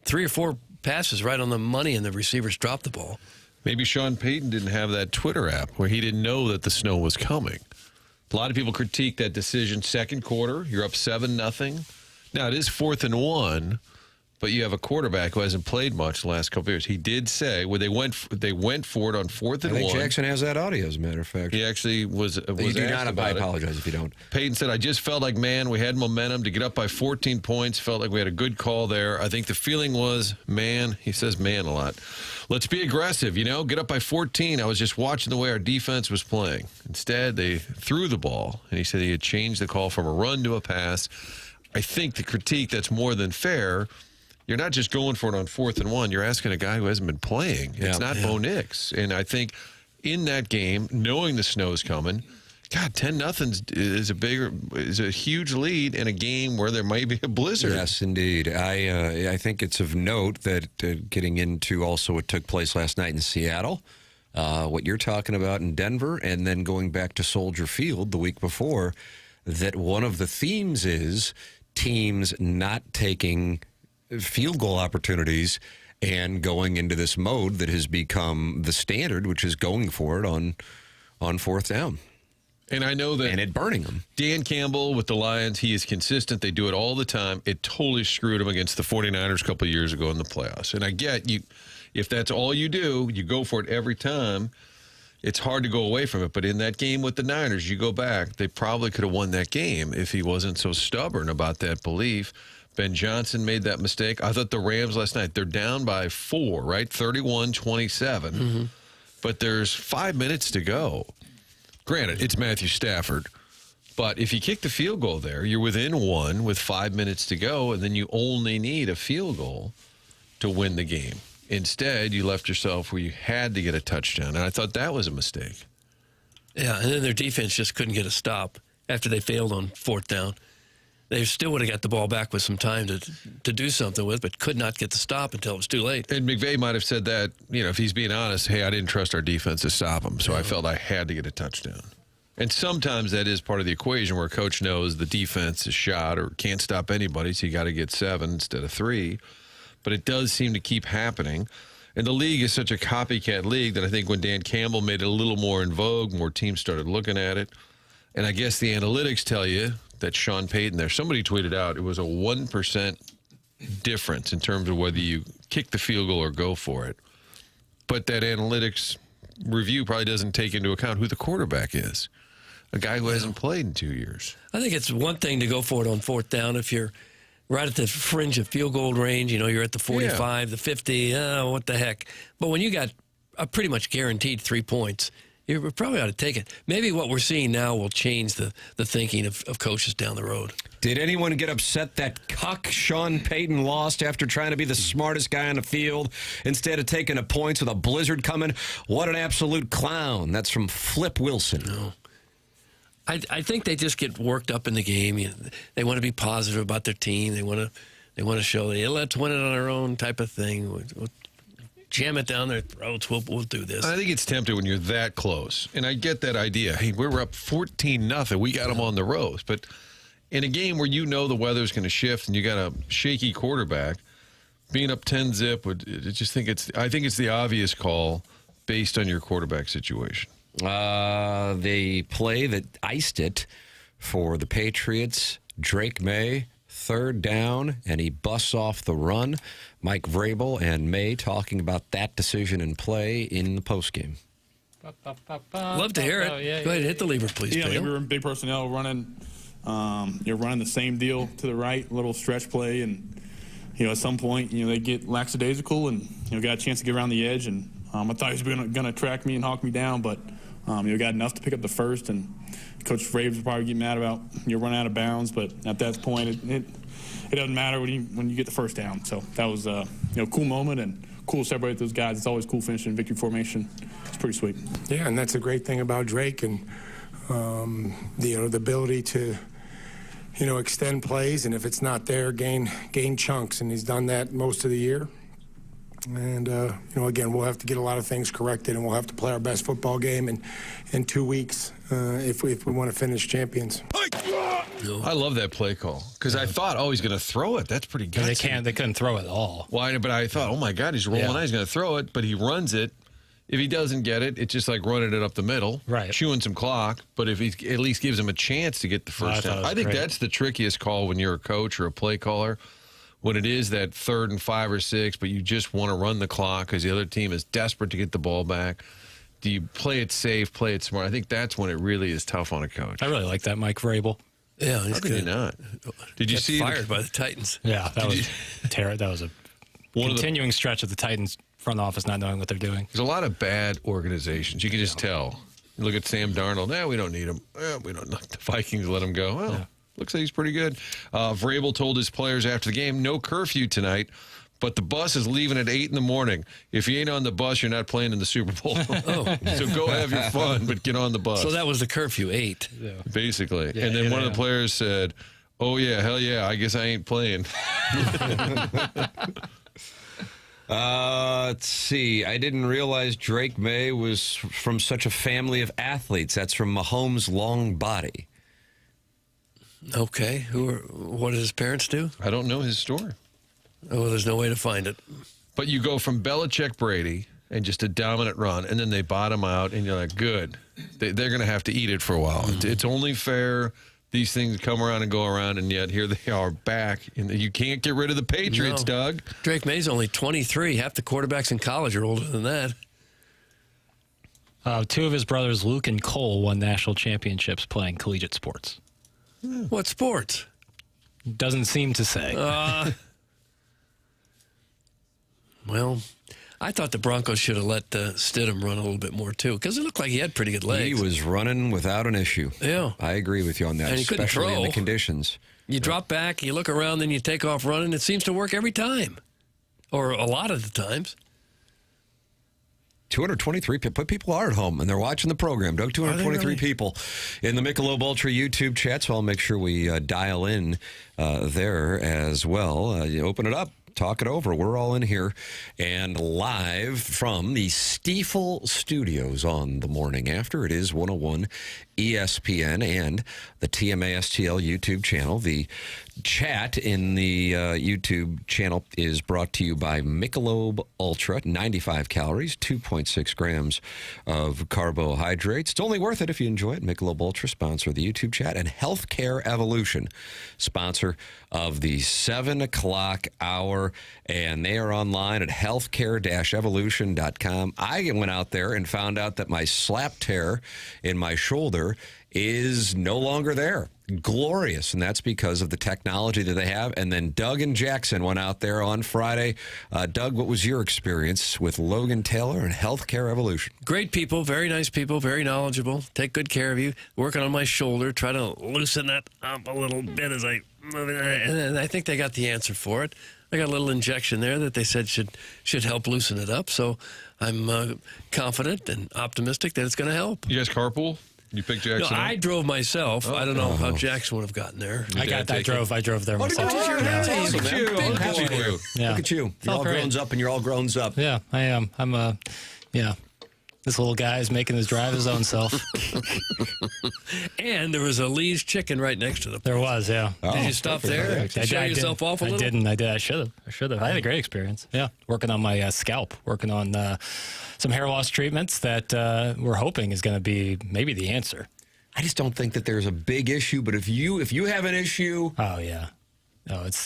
3 or 4 passes right on the money, and the receivers dropped the ball. Maybe Sean Payton didn't have that Twitter app where he didn't know that the snow was coming. A lot of people critique that decision. Second quarter, you're up 7-0. Now, it is 4th and 1, but you have a quarterback who hasn't played much the last couple of years. He did say they went for it on 4th and 1. I think Jackson has that audio, as a matter of fact. He actually was You do asked not. about I it. apologize if you don't. Payton said, I just felt like, man, we had momentum to get up by 14 points. Felt like we had a good call there. I think the feeling was, man, he says man a lot. Let's be aggressive, get up by 14. I was just watching the way our defense was playing. Instead, they threw the ball, and he said he had changed the call from a run to a pass. I think the critique that's more than fair, you're not just going for it on 4th and 1. You're asking a guy who hasn't been playing. It's not Bo Nix. And I think in that game, knowing the snow's coming, God, 10-0 is a huge lead in a game where there might be a blizzard. Yes, indeed. I think it's of note that getting into also what took place last night in Seattle, what you're talking about in Denver, and then going back to Soldier Field the week before, that one of the themes is teams not taking field goal opportunities and going into this mode that has become the standard, which is going for it on 4th down. And I know that. And it burning them. Dan Campbell with the Lions, he is consistent. They do it all the time. It totally screwed him against the 49ers a couple of years ago in the playoffs. And I get you, if that's all you do, you go for it every time. It's hard to go away from it. But in that game with the Niners, you go back, they probably could have won that game if he wasn't so stubborn about that belief. Ben Johnson made that mistake. I thought the Rams last night, they're down by 4, right? 31-27. But there's 5 minutes to go. Granted, it's Matthew Stafford. But if you kick the field goal there, you're within 1 with 5 minutes to go, and then you only need a field goal to win the game. Instead, you left yourself where you had to get a touchdown, and I thought that was a mistake. Yeah, and then their defense just couldn't get a stop after they failed on 4th down. They still would have got the ball back with some time to do something with, but could not get the stop until it was too late. And McVay might have said that, if he's being honest, hey, I didn't trust our defense to stop him, so I felt I had to get a touchdown. And sometimes that is part of the equation where a coach knows the defense is shot or can't stop anybody, so you got to get 7 instead of 3. But it does seem to keep happening. And the league is such a copycat league that I think when Dan Campbell made it a little more in vogue, more teams started looking at it. And I guess the analytics tell you that Sean Payton there, somebody tweeted out it was a 1% difference in terms of whether you kick the field goal or go for it. But that analytics review probably doesn't take into account who the quarterback is. A guy who hasn't played in 2 years. I think it's one thing to go for it on 4th down if you're right at the fringe of field goal range. You're at the 45, the 50, what the heck. But when you got a pretty much guaranteed 3 points, you probably ought to take it. Maybe what we're seeing now will change the thinking of coaches down the road. Did anyone get upset that cuck Sean Payton lost after trying to be the smartest guy on the field instead of taking the points with a blizzard coming? What an absolute clown. That's from Flip Wilson. No. I think they just get worked up in the game. They want to be positive about their team. They want to show let's win it on our own type of thing. We'll jam it down their throats. We'll do this. I think it's tempting when you're that close. And I get that idea. Hey, we were up 14-0. We got them on the ropes. But in a game where the weather's going to shift and you got a shaky quarterback, being up 10-zip, I think it's the obvious call based on your quarterback situation. The play that iced it for the Patriots, Drake May, 3rd down, and he busts off the run. Mike Vrabel and May talking about that decision and play in the postgame. Love to hear it. Go ahead, hit the lever, please. Yeah, Dale. we were in big personnel running. You're running the same deal to the right, little stretch play, and at some point, they get lackadaisical and got a chance to get around the edge. And I thought he was going to track me and hawk me down, but got enough to pick up the first. And Coach Braves would probably get mad about running out of bounds, but at that point, it doesn't matter when you get the first down. So that was a cool moment and cool to separate those guys. It's always cool finishing in victory formation. It's pretty sweet. Yeah, and that's a great thing about Drake and the ability to extend plays, and if it's not there, gain chunks, and he's done that most of the year. And again, we'll have to get a lot of things corrected, and we'll have to play our best football game in 2 weeks if we want to finish champions. I love that play call because I thought, he's going to throw it. That's pretty good. They couldn't throw it at all. Well, but I thought, oh my God, he's rolling out. He's going to throw it, but he runs it. If he doesn't get it, it's just like running it up the middle, right? Chewing some clock. But if he at least gives him a chance to get the first down, I think that's the trickiest call when you're a coach or a play caller. When it is that 3rd and 5 or 6, but you just want to run the clock because the other team is desperate to get the ball back. Do you play it safe, play it smart? I think that's when it really is tough on a coach. I really like that Mike Vrabel. Yeah, he's good. How could you not? Did you see fired by the Titans? Yeah, that was terrible. That was a continuing stretch of the Titans front office not knowing what they're doing. There's a lot of bad organizations. You can just tell. You look at Sam Darnold. We don't need him. We don't. The Vikings let him go. Well, looks like he's pretty good. Vrabel told his players after the game, no curfew tonight, but the bus is leaving at 8 in the morning. If you ain't on the bus, you're not playing in the Super Bowl. So go have your fun, but get on the bus. So that was the curfew, 8. Yeah. Basically. Yeah, and then one of the players said, oh, yeah, hell yeah, I guess I ain't playing. Let's see. I didn't realize Drake May was from such a family of athletes. That's from Mahomes' long body. Okay. What did his parents do? I don't know his story. Oh, there's no way to find it. But you go from Belichick Brady and just a dominant run, and then they bottom out, and you're like, good. They're going to have to eat it for a while. Mm-hmm. It's only fair these things come around and go around, and yet here they are back. And you can't get rid of the Patriots, Doug. Drake May's only 23. Half the quarterbacks in college are older than that. 2 of his brothers, Luke and Cole, won national championships playing collegiate sports. What sports? Doesn't seem to say. Well, I thought the Broncos should have let Stidham run a little bit more, too, because it looked like he had pretty good legs. He was running without an issue. Yeah. I agree with you on that, And he couldn't especially in the throw. conditions. You drop back, you look around, then you take off running. It seems to work every time, or a lot of the times. 223 people. But people are at home and they're watching the program. Doug, 223 really? people in the Michelob Ultra YouTube chat. So I'll make sure we dial in there as well. You open it up. Talk it over. We're all in here and live from the Stiefel Studios on the morning after. It is 101 ESPN and the TMA STL YouTube channel. The chat in the YouTube channel is brought to you by Michelob Ultra, 95 calories, 2.6 grams of carbohydrates. It's only worth it if you enjoy it. Michelob Ultra, sponsor of the YouTube chat, and Healthcare Evolution, sponsor of the 7 o'clock hour, and they are online at healthcare-evolution.com. I went out there and found out that my slap tear in my shoulder is no longer there. Glorious, and that's because of the technology that they have. And then Doug and Jackson went out there on Friday. Doug, what was your experience with Logan Taylor and Healthcare Evolution? Great people, very nice people, very knowledgeable, take good care of you, working on my shoulder, try to loosen that up a little bit as I move it. And I think they got the answer for it. I got a little injection there that they said should help loosen it up. So I'm confident and optimistic that it's going to help. You guys carpool? You picked No, Jackson up? I drove myself. I don't know how Jackson would have gotten there. I drove there myself. Look at you. Big Happy for you. Yeah. Look at you. You're Felt all great. grown up and you're all grown up. Yeah, I am. This little guy is making his drive his own self. And there was a Lee's Chicken right next to the place. There was, yeah. Did you stop there? I Show yourself off a little? I didn't. I did. I should have. I had a great experience. Yeah, working on my scalp, working on some hair loss treatments that we're hoping is going to be maybe the answer. I just don't think that there's a big issue, but if you have an issue, Oh yeah, no, it's.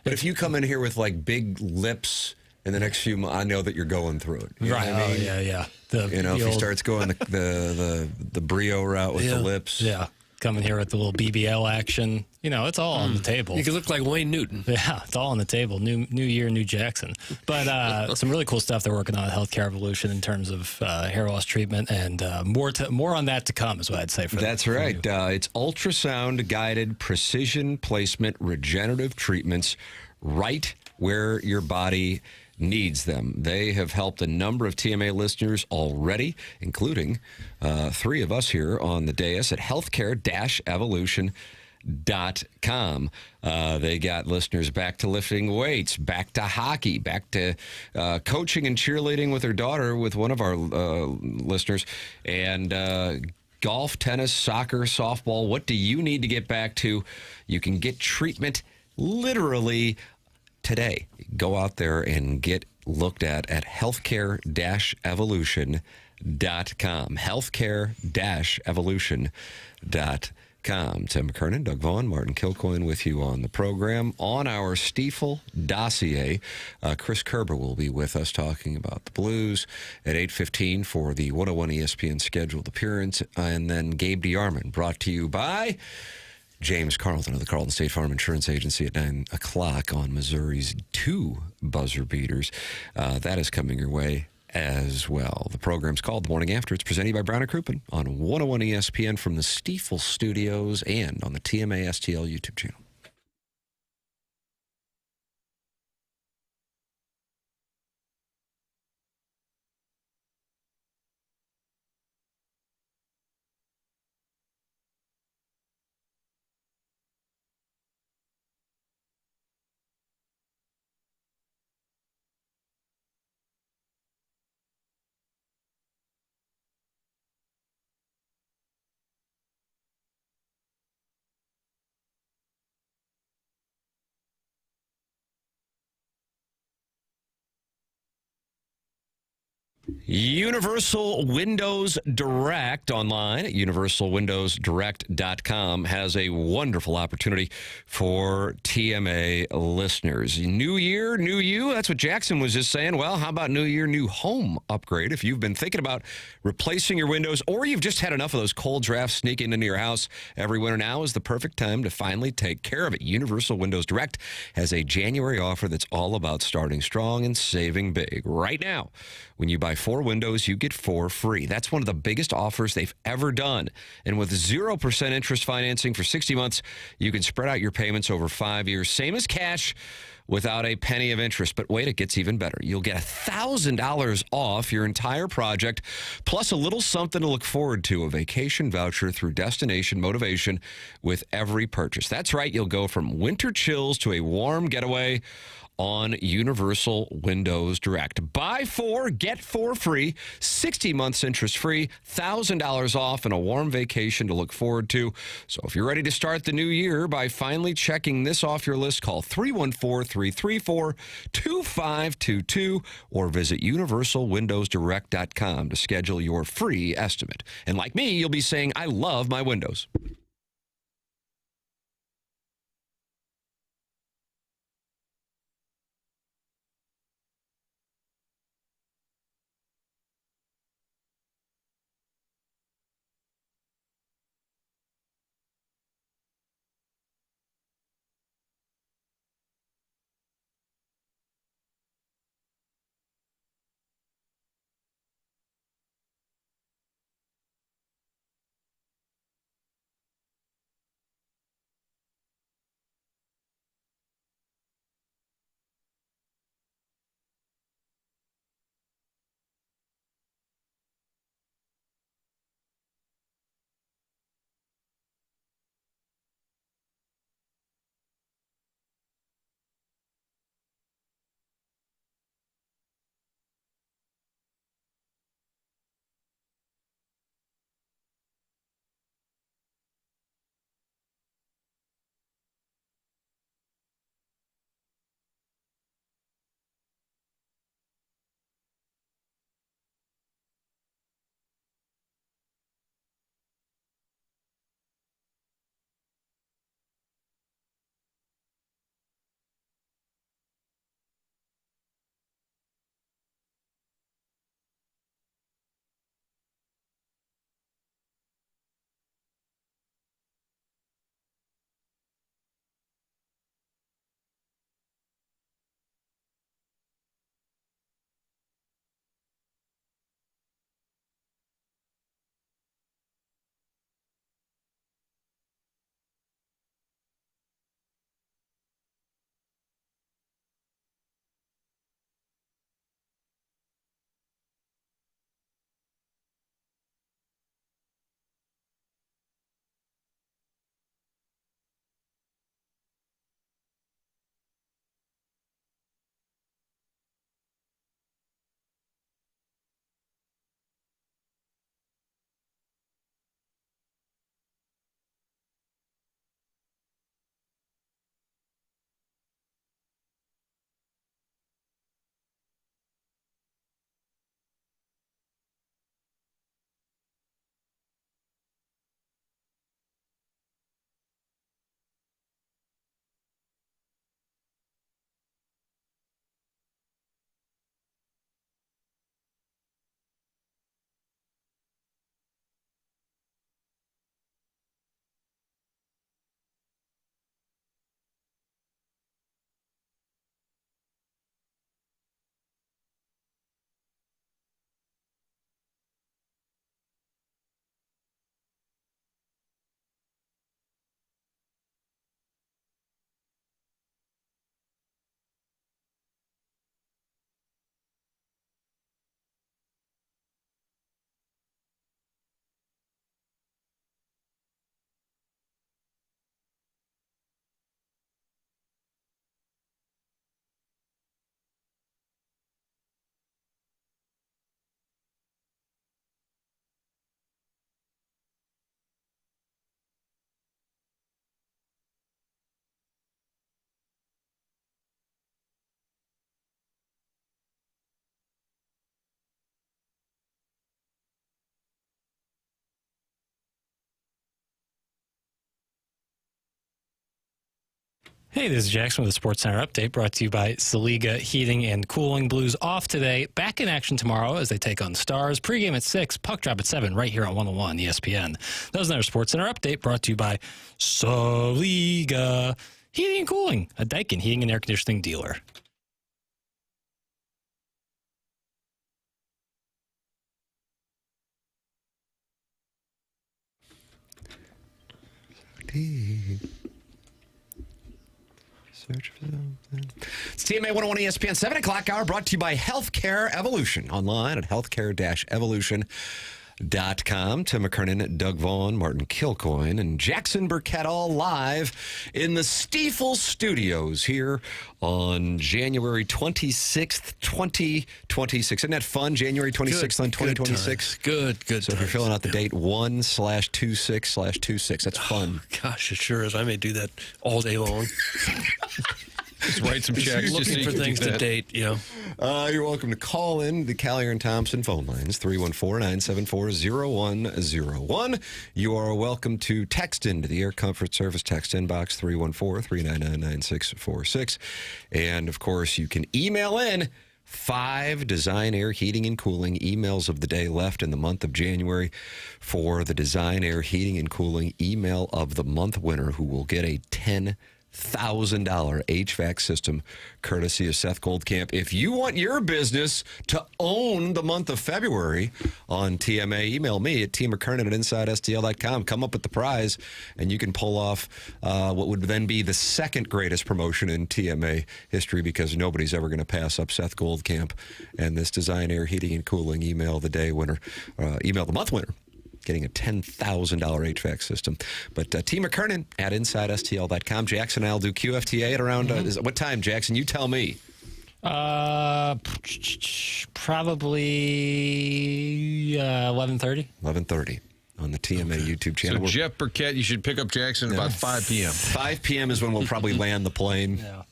but if you come in here with like big lips in the next few months, I know that you're going through it. You know Right. what I mean? Oh yeah. If he starts going the brio route with the lips. Yeah, coming here with the little BBL action. It's all on the table. You could look like Wayne Newton. Yeah, it's all on the table. New year, new Jackson. But some really cool stuff they're working on at Healthcare Evolution in terms of hair loss treatment, and more on that to come is what I'd say for That's for right. you. It's ultrasound-guided precision placement regenerative treatments right where your body needs them. They have helped a number of TMA listeners already, including 3 of us here on the dais at healthcare-evolution.com. They got listeners back to lifting weights, back to hockey, back to coaching and cheerleading with their daughter with one of our listeners, and golf, tennis, soccer, softball. What do you need to get back to? You can get treatment literally today. Go out there and get looked at healthcare-evolution.com. Healthcare-evolution.com. Tim McKernan, Doug Vaughn, Martin Kilcoyne with you on the program. On our Stiefel dossier, Chris Kerber will be with us talking about the Blues at 8:15 for the 101 ESPN scheduled appearance. And then Gabe DeArmond, brought to you by James Carlton of the Carlton State Farm Insurance Agency at 9 o'clock on Missouri's 2 buzzer beaters. That is coming your way as well. The program's called The Morning After. It's presented by Brown & Crouppen on 101 ESPN from the Stiefel Studios and on the TMA STL YouTube channel. Universal Windows Direct online at universalwindowsdirect.com has a wonderful opportunity for TMA listeners. New year, new you. That's what Jackson was just saying. Well, how about new year, new home upgrade? If you've been thinking about replacing your windows or you've just had enough of those cold drafts sneaking into your house every winter, now is the perfect time to finally take care of it. Universal Windows Direct has a January offer that's all about starting strong and saving big. Right now, when you buy 4 windows, you get 4 free. That's one of the biggest offers they've ever done. And with 0% interest financing for 60 months, you can spread out your payments over 5 years. Same as cash without a penny of interest. But wait, it gets even better. You'll get $1,000 off your entire project, plus a little something to look forward to, a vacation voucher through Destination Motivation with every purchase. That's right. You'll go from winter chills to a warm getaway on Universal Windows Direct. Buy 4, get 4 free, 60 months interest free, $1,000 off, and a warm vacation to look forward to. So if you're ready to start the new year by finally checking this off your list, call 314-334-2522 or visit universalwindowsdirect.com to schedule your free estimate. And like me, you'll be saying, I love my windows. Hey, this is Jackson with the Sports Center update brought to you by Saliga Heating and Cooling. Blues off today, back in action tomorrow as they take on Stars. Pregame at 6, puck drop at 7, right here on 101 ESPN. That was another Sports Center update brought to you by Saliga Heating and Cooling, a Daikin heating and air conditioning dealer. Search for something. It's TMA 101 ESPN 7 o'clock hour brought to you by Healthcare Evolution. Online at healthcare-evolution.com. Tim McKernan, Doug Vaughn, Martin Kilcoyne, and Jackson Burkett all live in the Stiefel studios here on January 26th, 2026. Isn't that fun? January 26th on 2026? Good. So if you're filling out the date 1/26/26, that's fun. Gosh, it sure is. I may do that all day long. Just write some checks. Looking for things to date, You're welcome to call in the Collier and Thompson phone lines, 314-974-0101. You are welcome to text into the Air Comfort Service text inbox, 314-399-9646. And, of course, you can email in 5 Design Air Heating and Cooling emails of the day left in the month of January for the Design Air Heating and Cooling email of the month winner, who will get a $10,000 HVAC system courtesy of Seth Goldcamp. If you want your business to own the month of February on TMA, email me at tmckernan@InsideSTL.com. Come up with the prize, and you can pull off what would then be the second greatest promotion in TMA history, because nobody's ever going to pass up Seth Goldcamp and this Design Air Heating and Cooling email the month winner, getting a $10,000 HVAC system. But T. McKernan at InsideSTL.com. Jackson and I'll do QFTA at around, what time, Jackson? You tell me. Probably 11:30. 11:30 on the TMA YouTube channel. So Jeff Burkett, you should pick up Jackson about 5 p.m. 5 p.m. is when we'll probably land the plane. Yeah.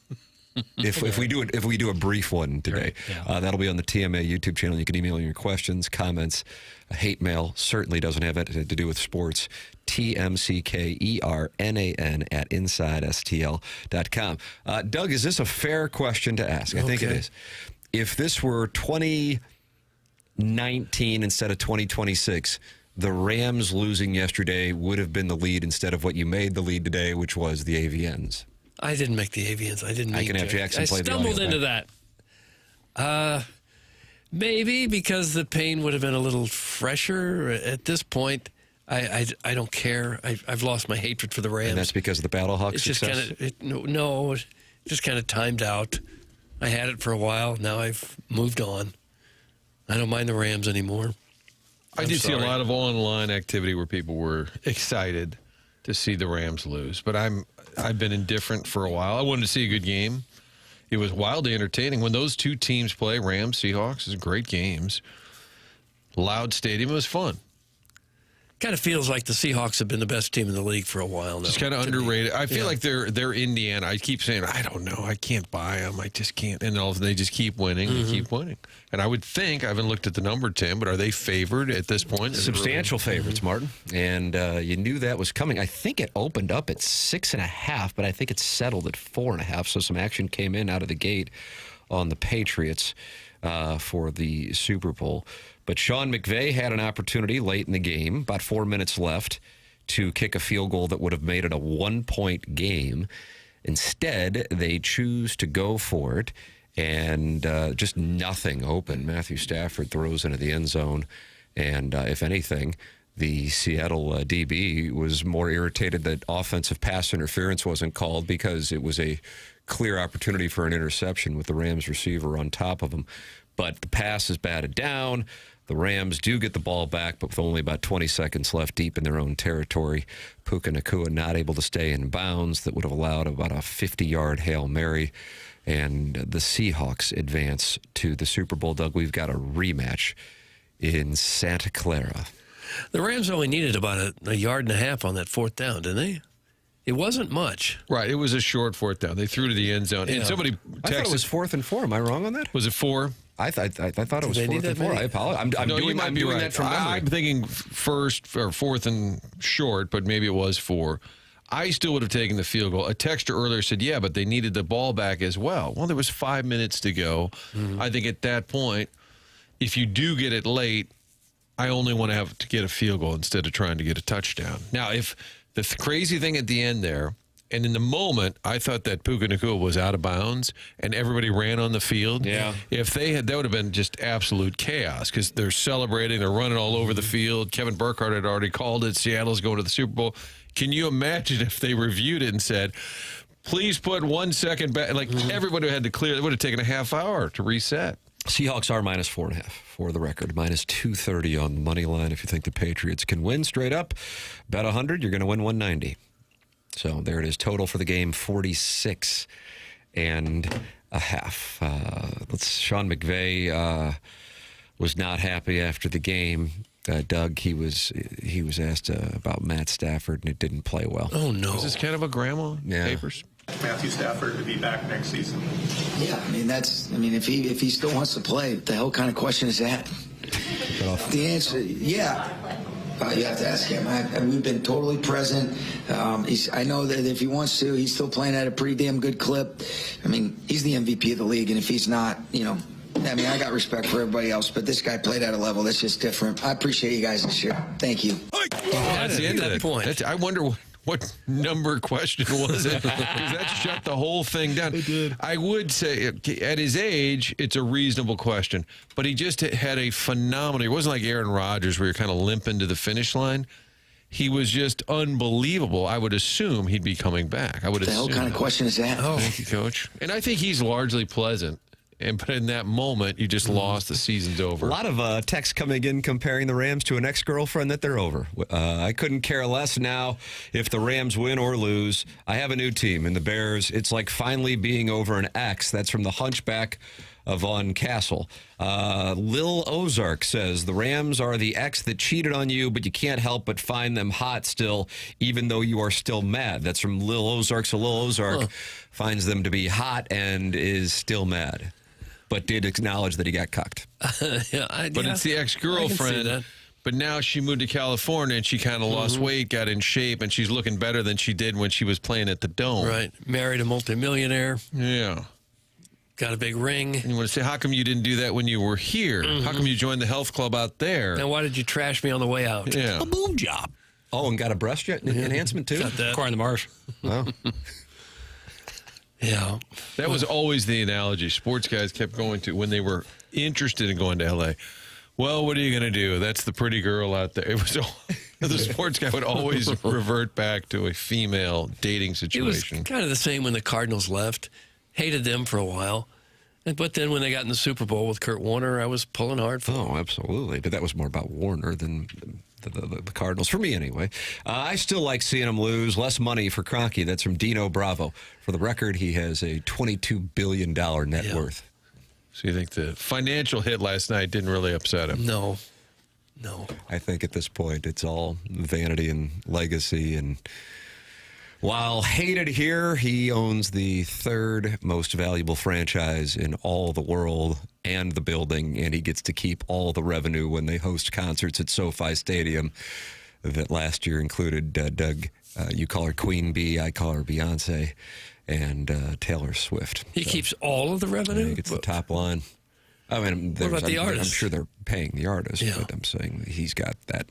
If we do a brief one today, that'll be on the TMA YouTube channel. You can email your questions, comments, hate mail. Certainly doesn't have anything to do with sports. TMCKERNAN at InsideSTL.com. Doug, is this a fair question to ask? I think it is. If this were 2019 instead of 2026, the Rams losing yesterday would have been the lead instead of what you made the lead today, which was the AVNs. I didn't make the Avians. I can have Jackson play the audio stumbled into that. Maybe because the pain would have been a little fresher at this point. I don't care. I've lost my hatred for the Rams. And that's because of the Battlehawks It's just success? it just kind of timed out. I had it for a while. Now I've moved on. I don't mind the Rams anymore. I did see a lot of online activity where people were excited to see the Rams lose, but I've been indifferent for a while. I wanted to see a good game. It was wildly entertaining. When those two teams play, Rams, Seahawks, is great games. Loud stadium. It was fun. Kind of feels like the Seahawks have been the best team in the league for a while now. It's kind of underrated. I feel like they're Indiana. I keep saying, I don't know. I can't buy them. I just can't. And all of they just keep winning and keep winning. And I would think, I haven't looked at the number, Tim, but are they favored at this point? Substantial favorites, Martin. And you knew that was coming. I think it opened up at 6.5, but I think it settled at 4.5. So some action came in out of the gate on the Patriots for the Super Bowl. But Sean McVay had an opportunity late in the game, about 4 minutes left, to kick a field goal that would have made it a 1-point game. Instead, they choose to go for it, and just nothing open. Matthew Stafford throws into the end zone, and if anything, the Seattle DB was more irritated that offensive pass interference wasn't called, because it was a clear opportunity for an interception with the Rams receiver on top of him. But the pass is batted down. The Rams do get the ball back, but with only about 20 seconds left deep in their own territory. Puka Nacua not able to stay in bounds. That would have allowed about a 50-yard Hail Mary. And the Seahawks advance to the Super Bowl. Doug, we've got a rematch in Santa Clara. The Rams only needed about a yard and a half on that fourth down, didn't they? It wasn't much. Right. It was a short fourth down. They threw to the end zone. And somebody texted. I thought it was 4th and 4. Am I wrong on that? Was it 4? I thought it was 4th and 4. I apologize. I'm doing right. that from memory. I'm thinking 4th and short, but maybe it was 4. I still would have taken the field goal. A texter earlier said, yeah, but they needed the ball back as well. Well, there was 5 minutes to go. I think at that point, if you do get it late, I only want to have to get a field goal instead of trying to get a touchdown. Now, if the crazy thing at the end there, and in the moment, I thought that Puka Nacua was out of bounds and everybody ran on the field. Yeah. If they had, that would have been just absolute chaos because they're celebrating, they're running all over the field. Kevin Burkhardt had already called it. Seattle's going to the Super Bowl. Can you imagine if they reviewed it and said, please put 1 second back? Like everybody had to clear. It would have taken a half hour to reset. Seahawks are -4.5 for the record. -230 on the money line. If you think the Patriots can win straight up, bet 100, you're going to win 190. So there it is. Total for the game, 46.5. Sean McVay was not happy after the game. Doug, he was asked about Matt Stafford, and it didn't play well. Oh, no. Is this kind of a grandma papers? Matthew Stafford to be back next season. Yeah, if he still wants to play, what the hell kind of question is that? The answer, yeah. You have to ask him. We've been totally present. I know that if he wants to, he's still playing at a pretty damn good clip. He's the MVP of the league, and if he's not, I got respect for everybody else, but this guy played at a level that's just different. I appreciate you guys this year. Thank you. That's the end of that point. I wonder what number question was it? Because that shut the whole thing down. It did. I would say at his age, it's a reasonable question, but he just had a phenomenal. It wasn't like Aaron Rodgers where you're kind of limping to the finish line. He was just unbelievable. I would assume he'd be coming back. I would assume. What the hell kind of question is that? Oh, thank you, Coach. And I think he's largely pleasant. But in that moment, you just lost. The season's over. A lot of texts coming in comparing the Rams to an ex-girlfriend that they're over. I couldn't care less now if the Rams win or lose. I have a new team in the Bears. It's like finally being over an ex. That's from the Hunchback of Vaughn Castle. Lil Ozark says, the Rams are the ex that cheated on you, but you can't help but find them hot still, even though you are still mad. That's from Lil Ozark. So Lil Ozark finds them to be hot and is still mad, but did acknowledge that he got cucked. But it's the ex-girlfriend. But now she moved to California, and she kind of lost weight, got in shape, and she's looking better than she did when she was playing at the Dome. Right. Married a multimillionaire. Yeah. Got a big ring. And you want to say, how come you didn't do that when you were here? How come you joined the health club out there? And why did you trash me on the way out? Yeah. A boob job. Oh, and got a breast enhancement, too? Got that. According to Marsh. Wow. Yeah. That was always the analogy sports guys kept going to when they were interested in going to L.A. Well, what are you going to do? That's the pretty girl out there. It was the sports guy would always revert back to a female dating situation. It was kind of the same when the Cardinals left. Hated them for a while. But then when they got in the Super Bowl with Kurt Warner, I was pulling hard for them. Oh, absolutely. But that was more about Warner than the Cardinals, for me anyway. I still like seeing him lose. Less money for Kroenke. That's from Dino Bravo. For the record, he has a $22 billion net worth. So you think the financial hit last night didn't really upset him? No. I think at this point it's all vanity and legacy. And while hated here, he owns the third most valuable franchise in all the world and the building, and he gets to keep all the revenue when they host concerts at SoFi Stadium that last year included Doug, you call her Queen Bee, I call her Beyonce, and Taylor Swift. He keeps all of the revenue? He gets the top line. I mean, what about the artist? I'm sure they're paying the artist, but I'm saying he's got that.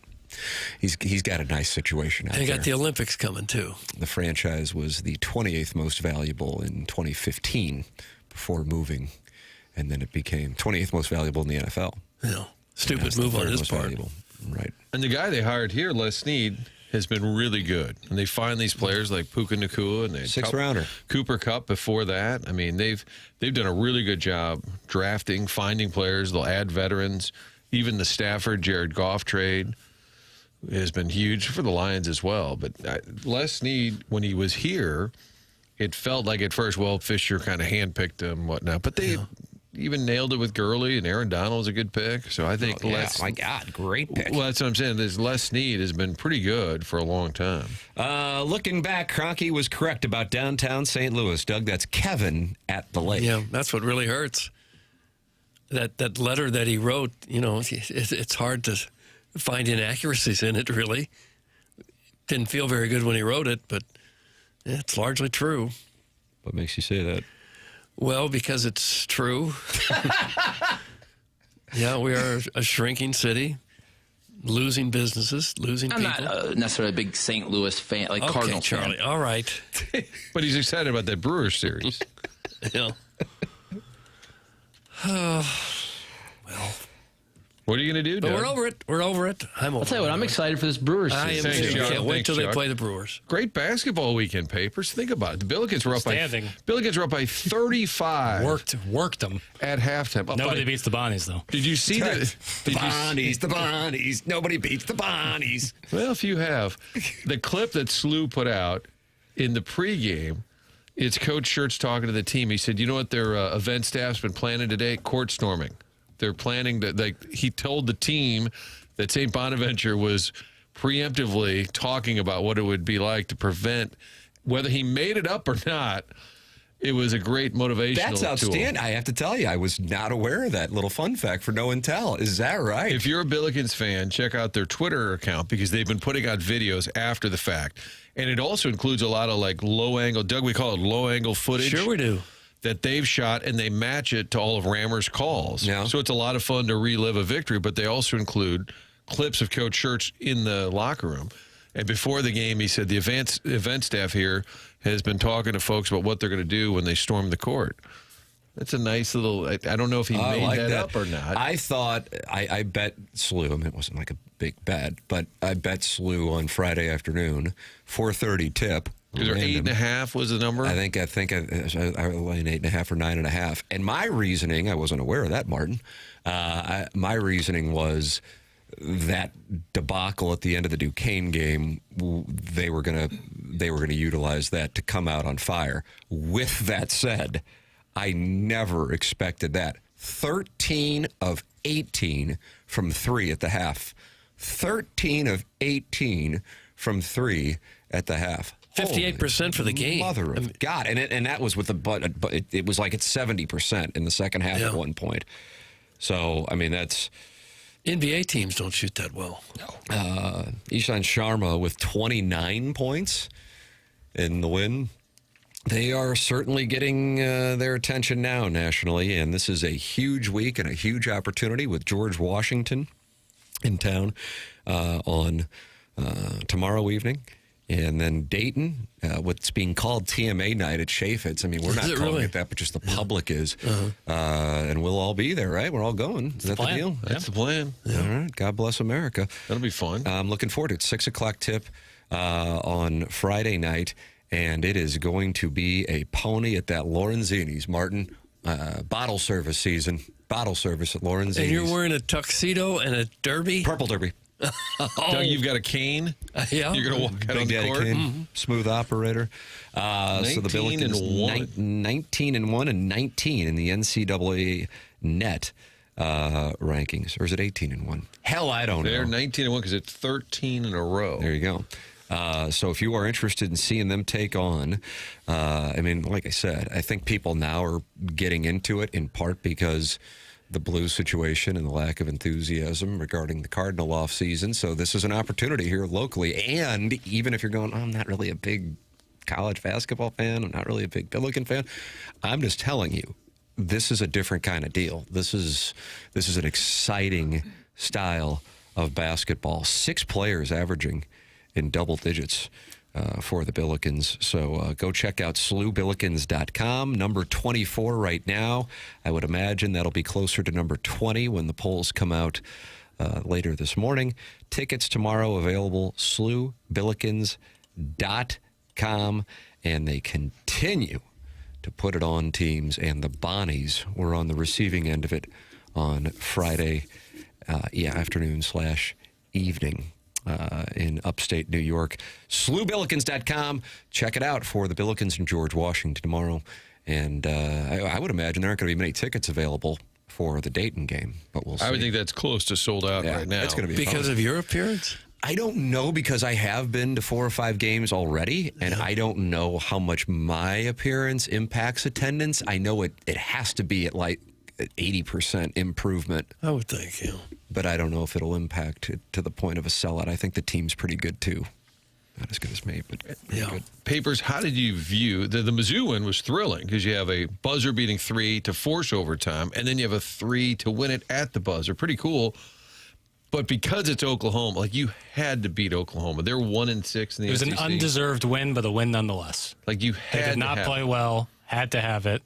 He's got a nice situation out there. And he got the Olympics coming, too. The franchise was the 28th most valuable in 2015 before moving, and then it became 28th most valuable in the NFL. Yeah. Stupid move on his part. Valuable. Right. And the guy they hired here, Les Snead, has been really good. And they find these players like Puka Nacua and Sixth rounder. Cooper Kupp before that. I mean, they've done a really good job drafting, finding players. They'll add veterans. Even the Stafford, Jared Goff trade has been huge for the Lions as well. But Les Snead, when he was here, it felt like at first, well, Fisher kind of handpicked him and whatnot. But they even nailed it with Gurley, and Aaron Donald was a good pick. So I think my God, great pick. Well, that's what I'm saying. This Les Snead has been pretty good for a long time. Looking back, Kroenke was correct about downtown St. Louis. Doug, that's Kevin at the lake. Yeah, that's what really hurts. That letter that he wrote, it's hard to find inaccuracies in it, really. Didn't feel very good when he wrote it, but It's largely true. What makes you say that? Well, because it's true. Yeah, we are a shrinking city, losing businesses, losing I'm people. not necessarily a big St. Louis fan, like Okay, Cardinal Charlie. fan. All right. But he's excited about that Brewers series. Yeah. Well, What are you going to do, but Doug? we're over it. We're over it. I'm over I'll tell you what, I'm excited for this Brewers I series. am Thanks, too. Chuck. Can't wait Thanks, till they Chuck. play the Brewers. Great basketball weekend, Papers. Think about it. The Billikens were up Standing. Billikens were up by 35 Worked them. at halftime. Up Nobody by- beats the Bonnies, though. Did you see that? The Bonnies, the Bonnies. Nobody beats the Bonnies. Well, if you have the clip that SLU put out in the pregame, it's Coach Schertz talking to the team. He said, "You know what their event staff's been planning today? Court storming. They're planning to." Like he told the team that St. Bonaventure was preemptively talking about what it would be like to prevent, whether he made it up or not. It was a great motivational That's tool. outstanding. I have to tell you, I was not aware of that little fun fact for no and tell. Is that right? If you're a Billikens fan, check out their Twitter account because they've been putting out videos after the fact. And it also includes a lot of like low angle, Doug, we call it low angle footage. Sure we do. That they've shot and they match it to all of Rammer's calls. Yeah. So it's a lot of fun to relive a victory, but they also include clips of Coach Schertz in the locker room. And before the game, he said the event staff here has been talking to folks about what they're going to do when they storm the court. That's a nice little, I don't know if he made like that up or not. I thought, I bet SLU, I mean, it wasn't like a big bet, but I bet SLU on Friday afternoon, 4:30 tip. Because random. 8.5 was the number? I think I laying 8.5 or 9.5. And my reasoning, I wasn't aware of that, Martin. My reasoning was that debacle at the end of the Duquesne game. They were gonna utilize that to come out on fire. With that said, I never expected that. 13 of 18 from 3 at the half. 13 of 18 from 3 at the half. 58% for the game. Mother of God. And that was with the but it was like it's 70% in the second half at one point. So, I mean, that's NBA teams don't shoot that well. Ishan Sharma with 29 points in the win. They are certainly getting their attention now nationally, and this is a huge week and a huge opportunity with George Washington in town on tomorrow evening. And then Dayton, what's being called TMA night at Chaffetz. I mean, we're not Is it calling really? it that, but just the public is. And we'll all be there, right? We're all going. Is that the plan. deal? That's the plan. All right. God bless America. That'll be fun. I'm looking forward to it. 6 o'clock tip on Friday night, and it is going to be a pony at that Lorenzini's, Martin. Bottle service season. Bottle service at Lorenzini's. And you're wearing a tuxedo and a derby? Purple derby. Doug, you've got a cane. Yeah. You're going to walk out on Big the Daddy court. Kane, smooth operator. So the 19 and Billikens 19-1 and 19 in the NCAA net rankings, or is it 18-1? Hell, I don't They're know. 19-1 because it's 13 in a row. There you go. So if you are interested in seeing them take on, I mean, like I said, I think people now are getting into it in part because the Blues situation and the lack of enthusiasm regarding the Cardinal offseason. So this is an opportunity here locally. And even if you're going, I'm not really a big college basketball fan, I'm not really a big Billiken fan, I'm just telling you, this is a different kind of deal. This is an exciting style of basketball. 6 players averaging in double digits for the Billikens. So go check out SLUBillikens.com. Number 24 right now. I would imagine that'll be closer to number 20 when the polls come out later this morning. Tickets tomorrow available, SLUBillikens.com. And they continue to put it on teams. And the Bonnies were on the receiving end of it on Friday afternoon/evening. In upstate New York. SLUBillikens.com. Check it out for the Billikens and George Washington tomorrow. And I would imagine there aren't going to be many tickets available for the Dayton game, but we'll see. I would think that's close to sold out right now. It's going to be Because fun. of your appearance? I don't know, because I have been to 4 or 5 games already, and I don't know how much my appearance impacts attendance. I know it has to be at like 80% improvement. I would think, yeah. But I don't know if it'll impact it to the point of a sellout. I think the team's pretty good, too. Not as good as me, but Yeah. good. Papers, how did you view the Mizzou win? Was thrilling because you have a buzzer-beating 3 to force overtime, and then you have a 3 to win it at the buzzer. Pretty cool. But because it's Oklahoma, like you had to beat Oklahoma. They're 1-6 in the It was an SEC. undeserved win, but a win nonetheless. Like you They had did not to have play it. well, had to have it,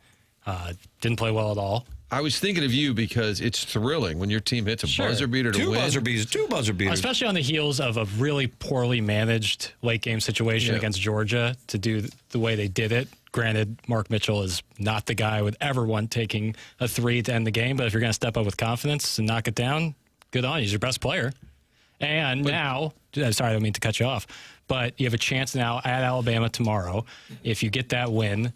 didn't play well at all. I was thinking of you because it's thrilling when your team hits a Sure. buzzer beater to Two win. buzzer beaters. Especially on the heels of a really poorly managed late game situation Yeah. against Georgia to do the way they did it. Granted, Mark Mitchell is not the guy I would ever want taking a 3 to end the game, but if you're going to step up with confidence and knock it down, good on you. He's your best player. And now, sorry, I don't mean to cut you off, but you have a chance now at Alabama tomorrow. If you get that win,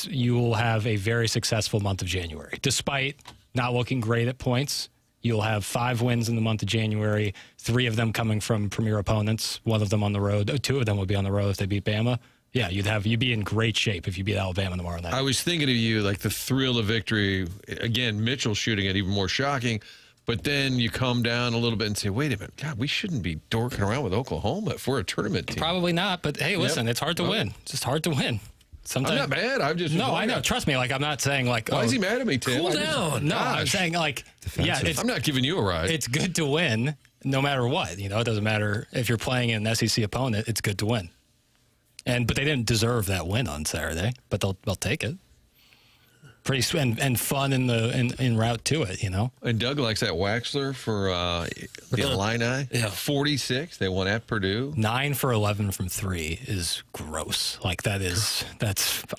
you will have a very successful month of January. Despite not looking great at points, you'll have 5 wins in the month of January, 3 of them coming from premier opponents, 1 of them on the road. 2 of them would be on the road if they beat Bama. Yeah, you'd be in great shape if you beat Alabama tomorrow night. I was thinking of you, like the thrill of victory. Again, Mitchell shooting it even more shocking. But then you come down a little bit and say, wait a minute, God, we shouldn't be dorking around with Oklahoma if we're a tournament team. Probably not, but hey, listen, it's hard to win. It's just hard to win. Sometimes, I'm not mad. I'm just No, I know. Trust me. Like, I'm not saying like. Why is he mad at me, Tim? Cool I just- down. No, I'm Gosh. saying like, Defensive. I'm not giving you a ride. it's good to win no matter what. You know, it doesn't matter if you're playing an SEC opponent. It's good to win. But they didn't deserve that win on Saturday. But they'll take it. Pretty and fun in route to it. You know. And Doug likes that Waxler for the Illini. Yeah. 46. They won at Purdue. 9 for 11 from 3 is gross. Like that's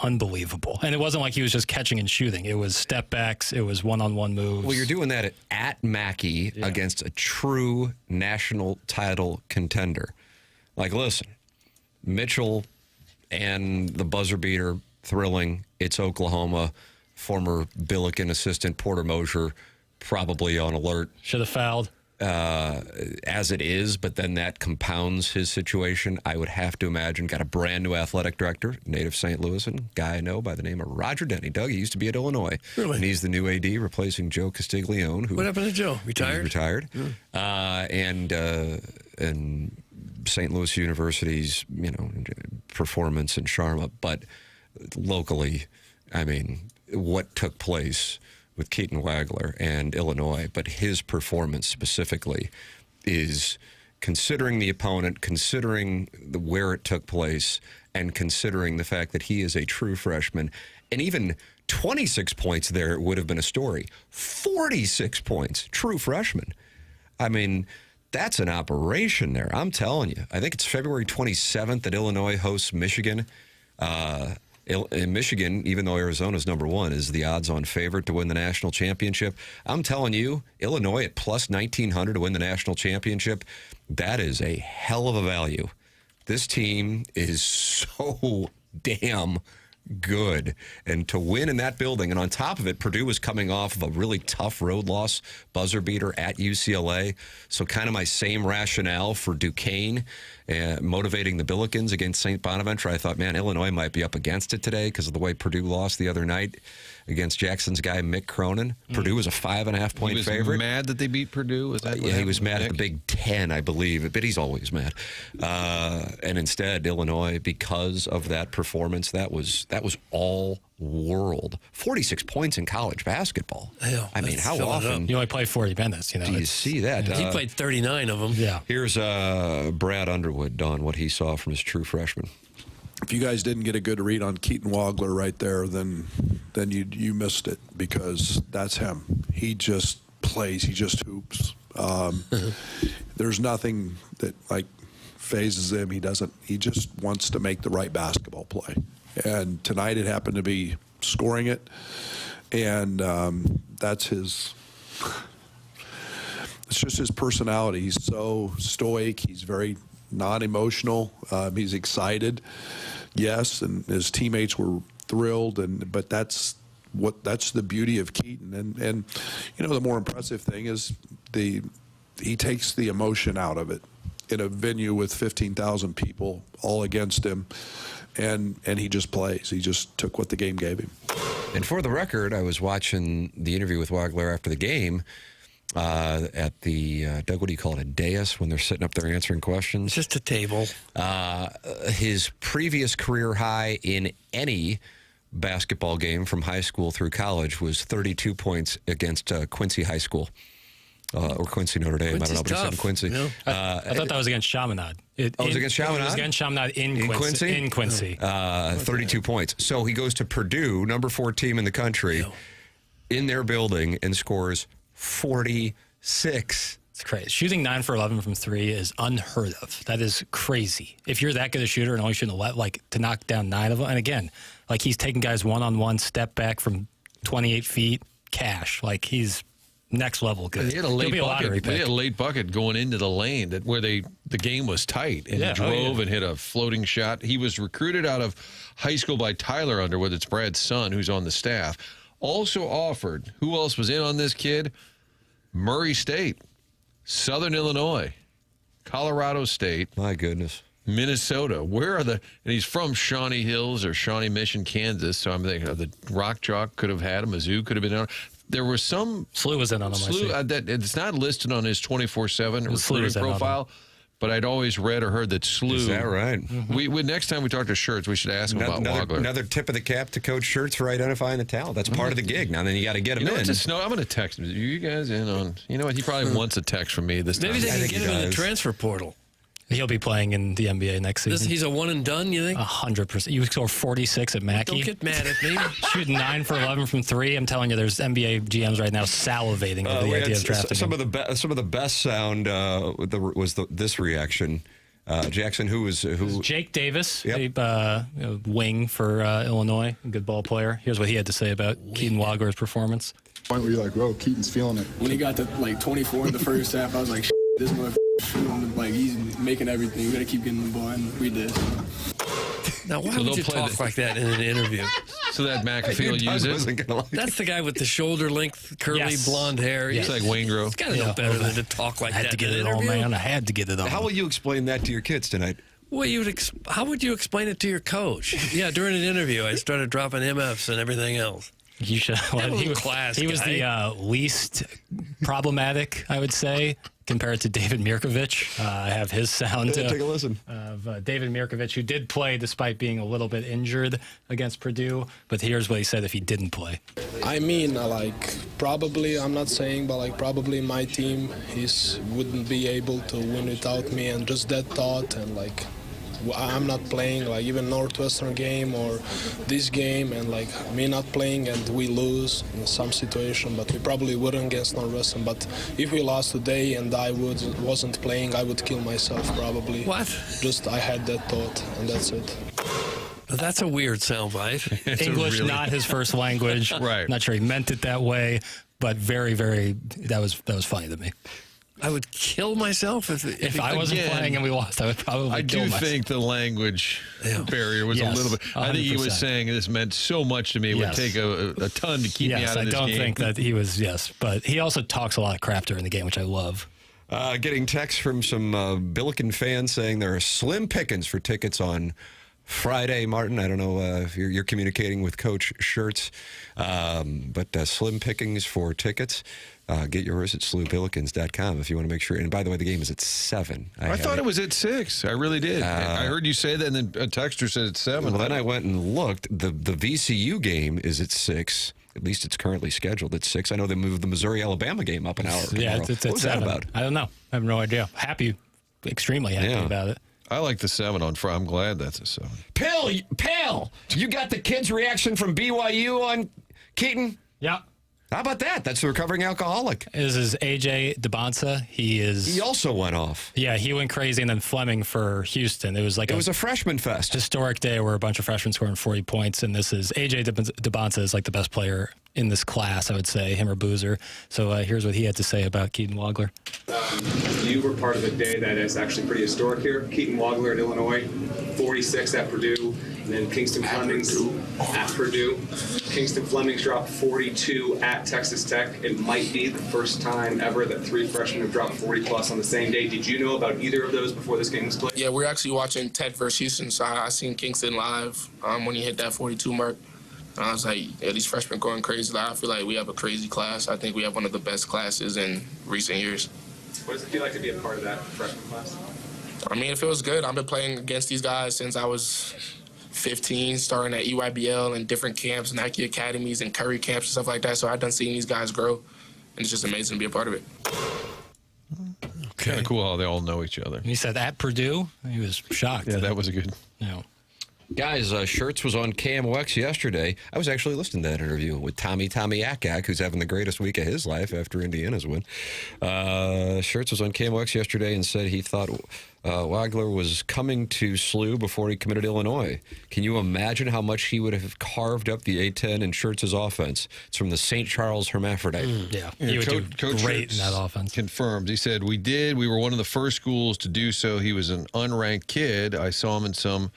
unbelievable. And it wasn't like he was just catching and shooting. It was step backs. It was one-on-one moves. Well, you're doing that at Mackey against a true national title contender. Like, listen, Mitchell and the buzzer beater, thrilling. It's Oklahoma. Former Billiken assistant Porter Mosier probably on alert Should have fouled. as it is, but then that compounds his situation. I would have to imagine got a brand new athletic director, native St. Louis, and guy I know by the name of Roger Denny. Doug, he used to be at Illinois. Really? And he's the new AD replacing Joe Castiglione. Who What happened to Joe? He's Retired? retired. And St. Louis University's, performance and charm. But locally, I mean, what took place with Keaton Wagler and Illinois, but his performance specifically is, considering the opponent, considering where it took place, and considering the fact that he is a true freshman, and even 26 points there would have been a story. 46 points, true freshman. I mean, that's an operation there. I'm telling you. I think it's February 27th that Illinois hosts Michigan. In Michigan, even though Arizona's number 1, is the odds-on favorite to win the national championship. I'm telling you, Illinois at plus 1,900 to win the national championship, that is a hell of a value. This team is so damn good. And to win in that building, and on top of it, Purdue was coming off of a really tough road loss, buzzer beater at UCLA. So kind of my same rationale for Duquesne, motivating the Billikens against St. Bonaventure. I thought, man, Illinois might be up against it today because of the way Purdue lost the other night against Jackson's guy, McKernan. Purdue was a 5.5-point favorite. He was mad that they beat Purdue? Was that what Yeah, he was happened, mad at the Nick? Big Ten, I believe, but he's always mad. And instead, Illinois, because of that performance, that was all world. 46 points in college basketball. Yeah, I mean, let's how fill it often up. You only play 40 minutes. do you see that? He played 39 of them. Yeah. Here's Brad Underwood on what he saw from his true freshman. If you guys didn't get a good read on Keaton Wagler right there, then you missed it, because that's him. He just plays. He just hoops. There's nothing that phases him. He doesn't. He just wants to make the right basketball play. And tonight it happened to be scoring it, and that's his. It's just his personality. He's so stoic. He's very non-emotional. He's excited, yes, and his teammates were thrilled. But that's the beauty of Keaton. And the more impressive thing is he takes the emotion out of it in a venue with 15,000 people all against him, and he just plays. He just took what the game gave him. And for the record, I was watching the interview with Wagler after the game, at the, Doug, what do you call it, a dais when they're sitting up there answering questions? Just a table. His previous career high in any basketball game from high school through college was 32 points against Quincy High School. Or Quincy Notre Dame. Quincy's I don't know, but he said tough. Quincy. Yeah. I thought that was against Chaminade. It was against Chaminade? It was against Chaminade in Quincy? In Quincy. 32 points. So he goes to Purdue, number 4 team in the country, in their building, and scores 46. It's crazy. Shooting 9 for 11 from 3 is unheard of. That is crazy. If you're that good a shooter and only shooting to knock down 9 of them, and again, like he's taking guys one-on-one, step back from 28 feet, cash. Like he's next level good. And he had a late bucket going into the lane where the game was tight, and he drove and hit a floating shot. He was recruited out of high school by Tyler Underwood. It's Brad's son, who's on the staff. Also offered, who else was in on this kid? Murray State, Southern Illinois, Colorado State. My goodness. Minnesota. Where are and he's from Shawnee Hills or Shawnee Mission, Kansas. So I'm thinking the Rock Chalk could have had him. Mizzou could have been on. There was some SLU was in on him. That it's not listed on his 24/7 recruiting profile, but I'd always read or heard that SLU. Is that right? Mm-hmm. We next time we talk to Shirts, we should ask him about Wagler. Another tip of the cap to Coach Shirts for identifying the talent. That's part of the gig. Now then, you got to get him in. I'm going to text him. You guys in on? You know what? He probably wants a text from me this time. Maybe they can get him in the transfer portal. He'll be playing in the NBA next season. He's a one and done, you think? 100%. You score 46 at Mackey. Don't get mad at me. Shooting 9 for 11 from 3. I'm telling you, there's NBA GMs right now salivating over the idea of drafting some of the best sound was this reaction. Jackson, who? Jake Davis, yep. Wing for Illinois, a good ball player. Here's what he had to say about Keaton Wagler's performance. Point where you're like, bro, Keaton's feeling it. When he got to 24 in the first half, I was like, this motherfucker shooting, he's making everything. We got to keep getting the ball, and we did. Now, why would you talk like that in an interview? So that McAfee will use it? That's the guy with the shoulder-length, curly blonde hair. He's like Wayne Grove. He's got to know better than to talk like that. I had to get it on, man. I had to get it on. How will you explain that to your kids tonight? Well, how would you explain it to your coach? Yeah, during an interview, I started dropping MFs and everything else. You should. He was the least problematic, I would say, compared to David Mirkovic. I have his sound. Take a listen. Of David Mirkovic, who did play despite being a little bit injured against Purdue. But here's what he said if he didn't play. I mean, probably, I'm not saying, but probably my team wouldn't be able to win without me. And just that thought and I'm not playing, even Northwestern game or this game, and me not playing and we lose in some situation, but we probably wouldn't against Northwestern. But if we lost today and I wasn't playing, I would kill myself probably. What? Just I had that thought, and that's it. That's a weird soundbite. English not his first language. Right. Not sure he meant it that way, but very, very. That was funny to me. I would kill myself if I wasn't playing and we lost. I would probably kill myself. I do think the language barrier was a little bit. 100%. I think he was saying this meant so much to me. It would take a ton to keep me out of this game. I don't think that he was. But he also talks a lot of crap during the game, which I love. Getting texts from some Billiken fans saying there are slim pickings for tickets on Friday, Martin. I don't know if you're communicating with Coach Shirts, but slim pickings for tickets. Get yours at SLUBillikens.com if you want to make sure. And by the way, the game is at 7. I thought it was at 6. I really did. I heard you say that, and then a texter said it's 7. Well, then I went and looked. The VCU game is at 6. At least it's currently scheduled at 6. I know they moved the Missouri-Alabama game up an hour. Yeah, it's what was 7. that about? I don't know. I have no idea. Extremely happy about it. I like the 7 on Friday. I'm glad that's a 7. Pal, you got the kids' reaction from BYU on Keaton? Yeah. How about that? That's the recovering alcoholic. This is AJ DeBonsa. He also went off. Yeah, he went crazy, and then Fleming for Houston. It was a freshman fest. Historic day where a bunch of freshmen scoring 40 points, and this is AJ DeBonsa is the best player in this class, I would say, him or Boozer. So here's what he had to say about Keaton Wagler. You were part of a day that is actually pretty historic here. Keaton Wagler at Illinois, 46 at Purdue, and then Kingston Fleming's at Purdue. Kingston Fleming's dropped 42 at Texas Tech. It might be the first time ever that 3 freshmen have dropped 40-plus on the same day. Did you know about either of those before this game was played? Yeah, we're actually watching Tech versus Houston, so I seen Kingston live when he hit that 42 mark. I was like, yeah, these freshmen going crazy. Like, I feel like we have a crazy class. I think we have one of the best classes in recent years. What does it feel like to be a part of that freshman class? I mean, it feels good. I've been playing against these guys since I was 15, starting at EYBL and different camps, Nike Academies and Curry camps and stuff like that. So I've done seeing these guys grow, and it's just amazing to be a part of it. Kind of cool how they all know each other. He said at Purdue, he was shocked. Yeah, that was a good. Guys, Shirts was on KMOX yesterday. I was actually listening to that interview with Tommy Akak, who's having the greatest week of his life after Indiana's win. Shirts was on KMOX yesterday and said he thought Wagler was coming to SLU before he committed to Illinois. Can you imagine how much he would have carved up the A-10 in Shirts' offense? It's from the St. Charles Hermaphrodite. Yeah, he would do great in that offense. Confirmed. He said, we were one of the first schools to do so. He was an unranked kid. I saw him in some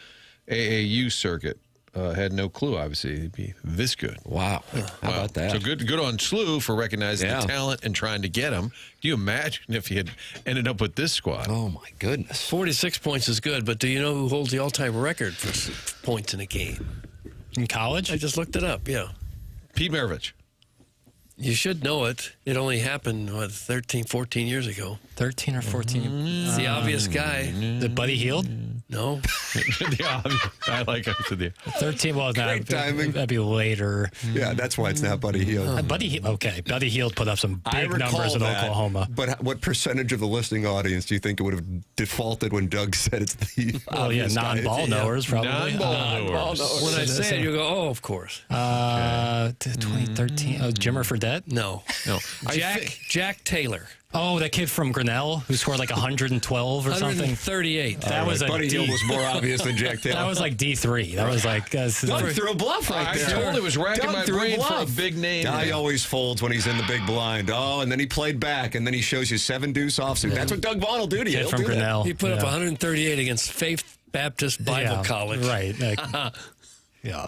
AAU circuit. Had no clue, obviously, he'd be this good. Wow. How about that? So good on SLU for recognizing the talent and trying to get him. Do you imagine if he had ended up with this squad? Oh, my goodness. 46 points is good, but do you know who holds the all-time record for points in a game? In college? I just looked it up, yeah. Pete Maravich. You should know it. It only happened, 13, 14 years ago. 13 or 14. It's the obvious guy. The Buddy Hield? No. I like him to the 13. Well, that'd be later. Yeah, that's why it's not Buddy Hield. Buddy Hield put up some big numbers in Oklahoma. But what percentage of the listening audience do you think it would have defaulted when Doug said it's the non-ball knowers, probably. Non-ball knowers. When I say it, you go, oh, of course. 2013. Oh, Jimmer Fredette? No. Jack Taylor. Oh, that kid from Grinnell who scored like 112 or something. 138. That was Buddy Hield was more obvious than Jack Taylor. That was like D3. That was like Doug threw a bluff right there. I told it was racking my brain for a big name. He always folds when he's in the big blind. Oh, and then he played back, and then he shows you 7-deuce offsuit. That's what Doug Vaughn will do to you. Kid from Grinnell. He put up 138 against Faith Baptist Bible College. Right. Yeah.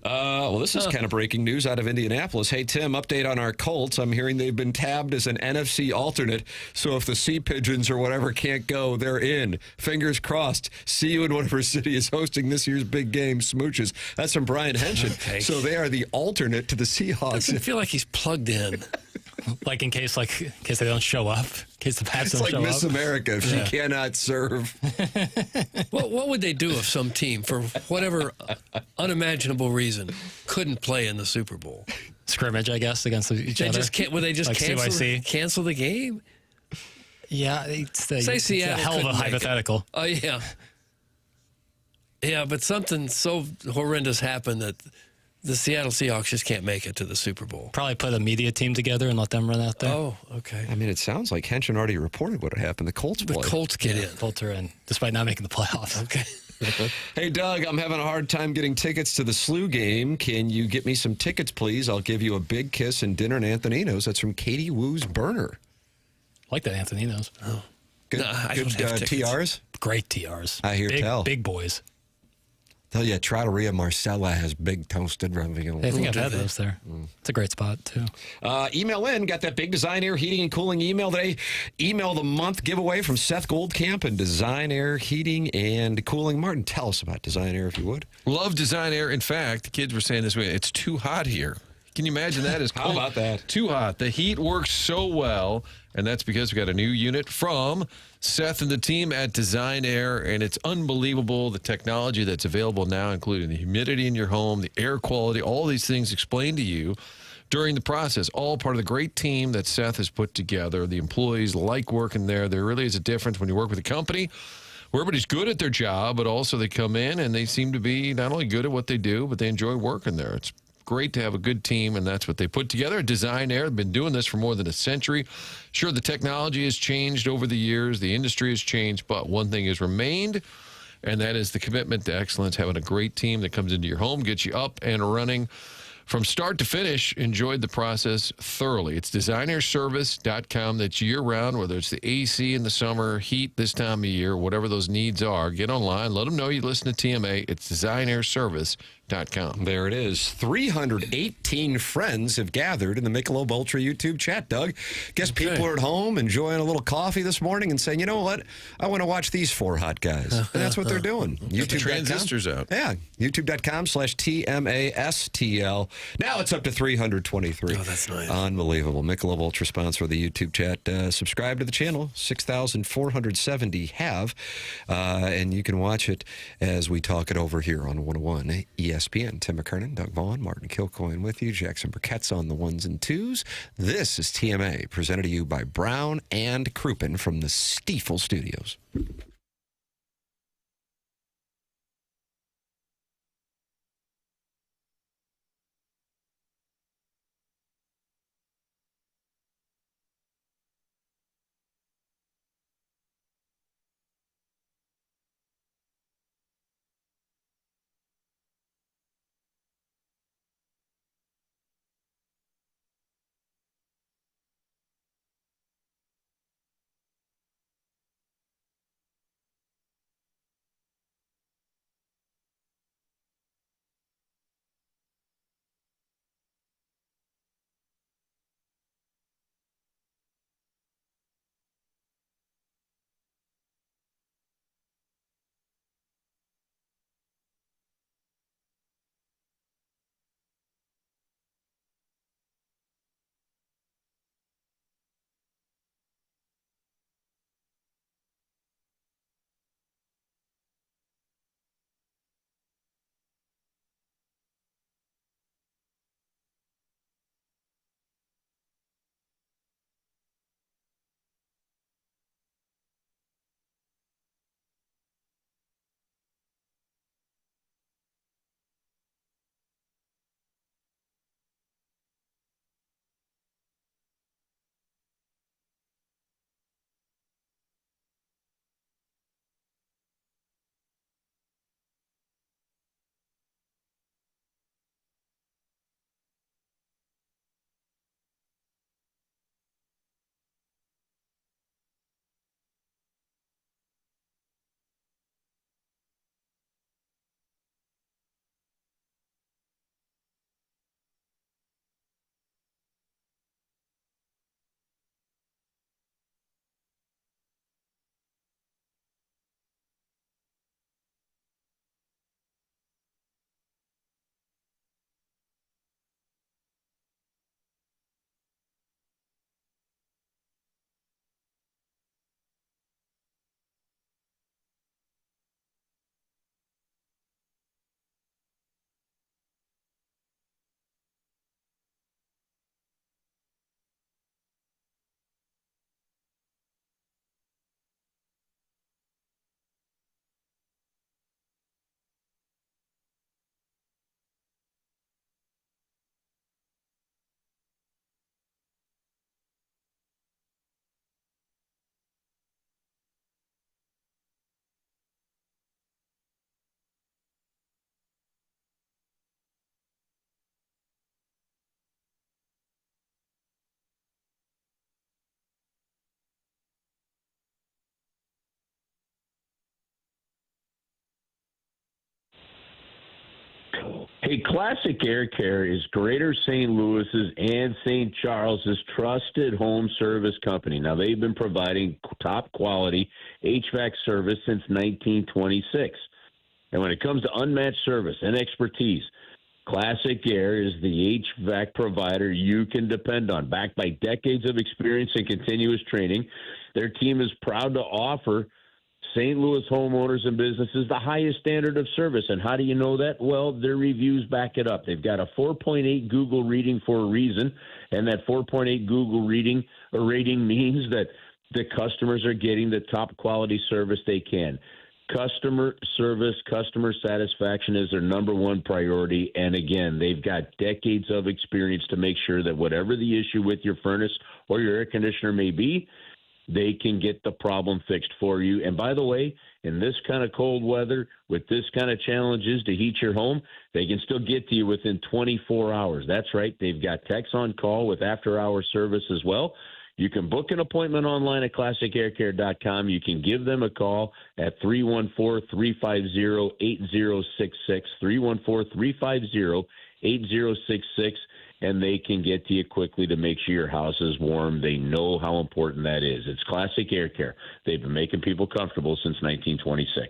Well, this is kind of breaking news out of Indianapolis. Hey, Tim, update on our Colts. I'm hearing they've been tabbed as an NFC alternate, so if the Sea Pigeons or whatever can't go, they're in. Fingers crossed. See you in whatever city is hosting this year's big game, Smooches. That's from Brian Henshin. Okay. So they are the alternate to the Seahawks. Doesn't feel like he's plugged in. Like in case they don't show up, in case the Pats don't show up. It's like Miss America if she cannot serve. What would they do if some team, for whatever unimaginable reason, couldn't play in the Super Bowl? Scrimmage, I guess, against each other. Would they just like cancel the game? Yeah, it's Seattle a hell of a hypothetical. Oh, yeah. Yeah, but something so horrendous happened that the Seattle Seahawks just can't make it to the Super Bowl. Probably put a media team together and let them run out there. Oh, okay. I mean, it sounds like Henshin already reported what had happened. The Colts play. The Colts get in. Colts are in, despite not making the playoffs. Okay. Hey, Doug, I'm having a hard time getting tickets to the SLU game. Can you get me some tickets, please? I'll give you a big kiss and dinner at Anthonino's. That's from Katie Woo's burner. I like that Anthonino's. Oh. Good TRs? Great TRs. I hear tell. Big boys. Tell you, Trattoria Marcella has big toasted raviolis. I think I've had those there. It's a great spot, too. Email in. Got that big Design Air Heating and Cooling email today. Email the month giveaway from Seth Goldcamp and Design Air Heating and Cooling. Martin, tell us about Design Air, if you would. Love Design Air. In fact, the kids were saying this way, it's too hot here. Can you imagine that? It's cold. How about that? Too hot. The heat works so well, and that's because we got a new unit from Seth and the team at Design Air, and it's unbelievable, the technology that's available now, including the humidity in your home, the air quality, all these things explained to you during the process, all part of the great team that Seth has put together. The employees like working there. There really is a difference when you work with a company where everybody's good at their job, but also they come in and they seem to be not only good at what they do, but they enjoy working there. It's great to have a good team, and that's what they put together. Design Air, they've been doing this for more than a century. Sure, the technology has changed over the years. The industry has changed, but one thing has remained, and that is the commitment to excellence, having a great team that comes into your home, gets you up and running From start to finish, enjoyed the process thoroughly. It's designerservice.com. That's year-round, whether it's the AC in the summer, heat this time of year, whatever those needs are. Get online. Let them know you listen to TMA. It's designerservice.com. There it is. 318 friends have gathered in the Michelob Ultra YouTube chat, Doug. Guess people are at home enjoying a little coffee this morning and saying, you know what? I want to watch these four hot guys. And that's what they're doing. Get the transistors out. Yeah. YouTube.com/TMASTL. Now it's up to 323. Oh, that's nice. Unbelievable. Michelob Ultra sponsor of the YouTube chat. Subscribe to the channel. 6,470 have. And you can watch it as we talk it over here on 101 ESPN. Tim McKernan, Doug Vaughn, Martin Kilcoyne with you. Jackson Burkett's on the ones and twos. This is TMA, presented to you by Brown and Crouppen from the Stiefel Studios. Hey, Classic Air Care is Greater St. Louis's and St. Charles's trusted home service company. Now, they've been providing top quality HVAC service since 1926. And when it comes to unmatched service and expertise, Classic Air is the HVAC provider you can depend on. Backed by decades of experience and continuous training, their team is proud to offer St. Louis homeowners and businesses the highest standard of service. And how do you know that? Well, their reviews back it up. They've got a 4.8 Google rating for a reason, and that 4.8 Google rating means that the customers are getting the top quality service they can. Customer service, customer satisfaction is their number one priority. And again, they've got decades of experience to make sure that whatever the issue with your furnace or your air conditioner may be, they can get the problem fixed for you. And by the way, in this kind of cold weather, with this kind of challenges to heat your home, they can still get to you within 24 hours. That's right. They've got techs on call with after-hour service as well. You can book an appointment online at classicaircare.com. You can give them a call at 314-350-8066, 314-350-8066, and they can get to you quickly to make sure your house is warm. They know how important that is. It's Classic Air Care. They've been making people comfortable since 1926.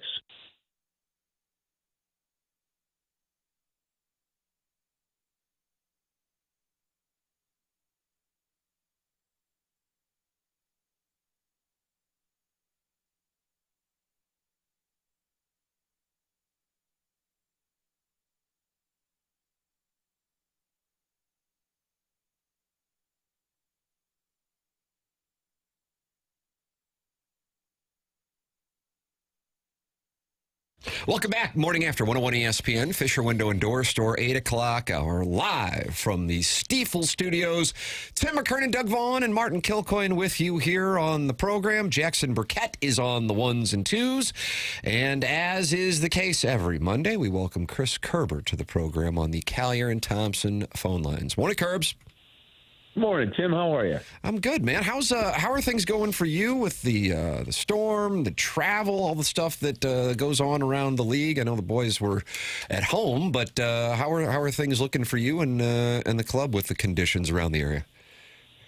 Welcome back. Morning After 101 ESPN, Fisher Window and Door Store, 8 o'clock hour, live from the Stiefel Studios. Tim McKernan, Doug Vaughn, and Martin Kilcoyne with you here on the program. Jackson Burkett is on the ones and twos. And as is the case every Monday, we welcome Chris Kerber to the program on the Collier and Thompson phone lines. Morning, Kerbs. Morning, Tim. How are you? I'm good, man. How are things going for you with the storm, the travel, all the stuff that goes on around the league? I know the boys were at home, but how are things looking for you and the club with the conditions around the area?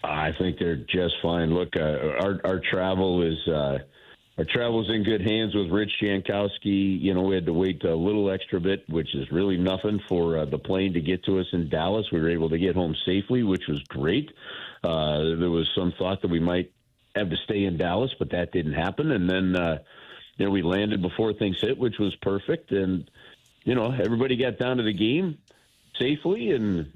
I think they're just fine. Look, our travel is. Our travel's in good hands with Rich Jankowski. You know, we had to wait a little extra bit, which is really nothing for the plane to get to us in Dallas. We were able to get home safely, which was great. There was some thought that we might have to stay in Dallas, but that didn't happen. And then, we landed before things hit, which was perfect. And, everybody got down to the game safely. And,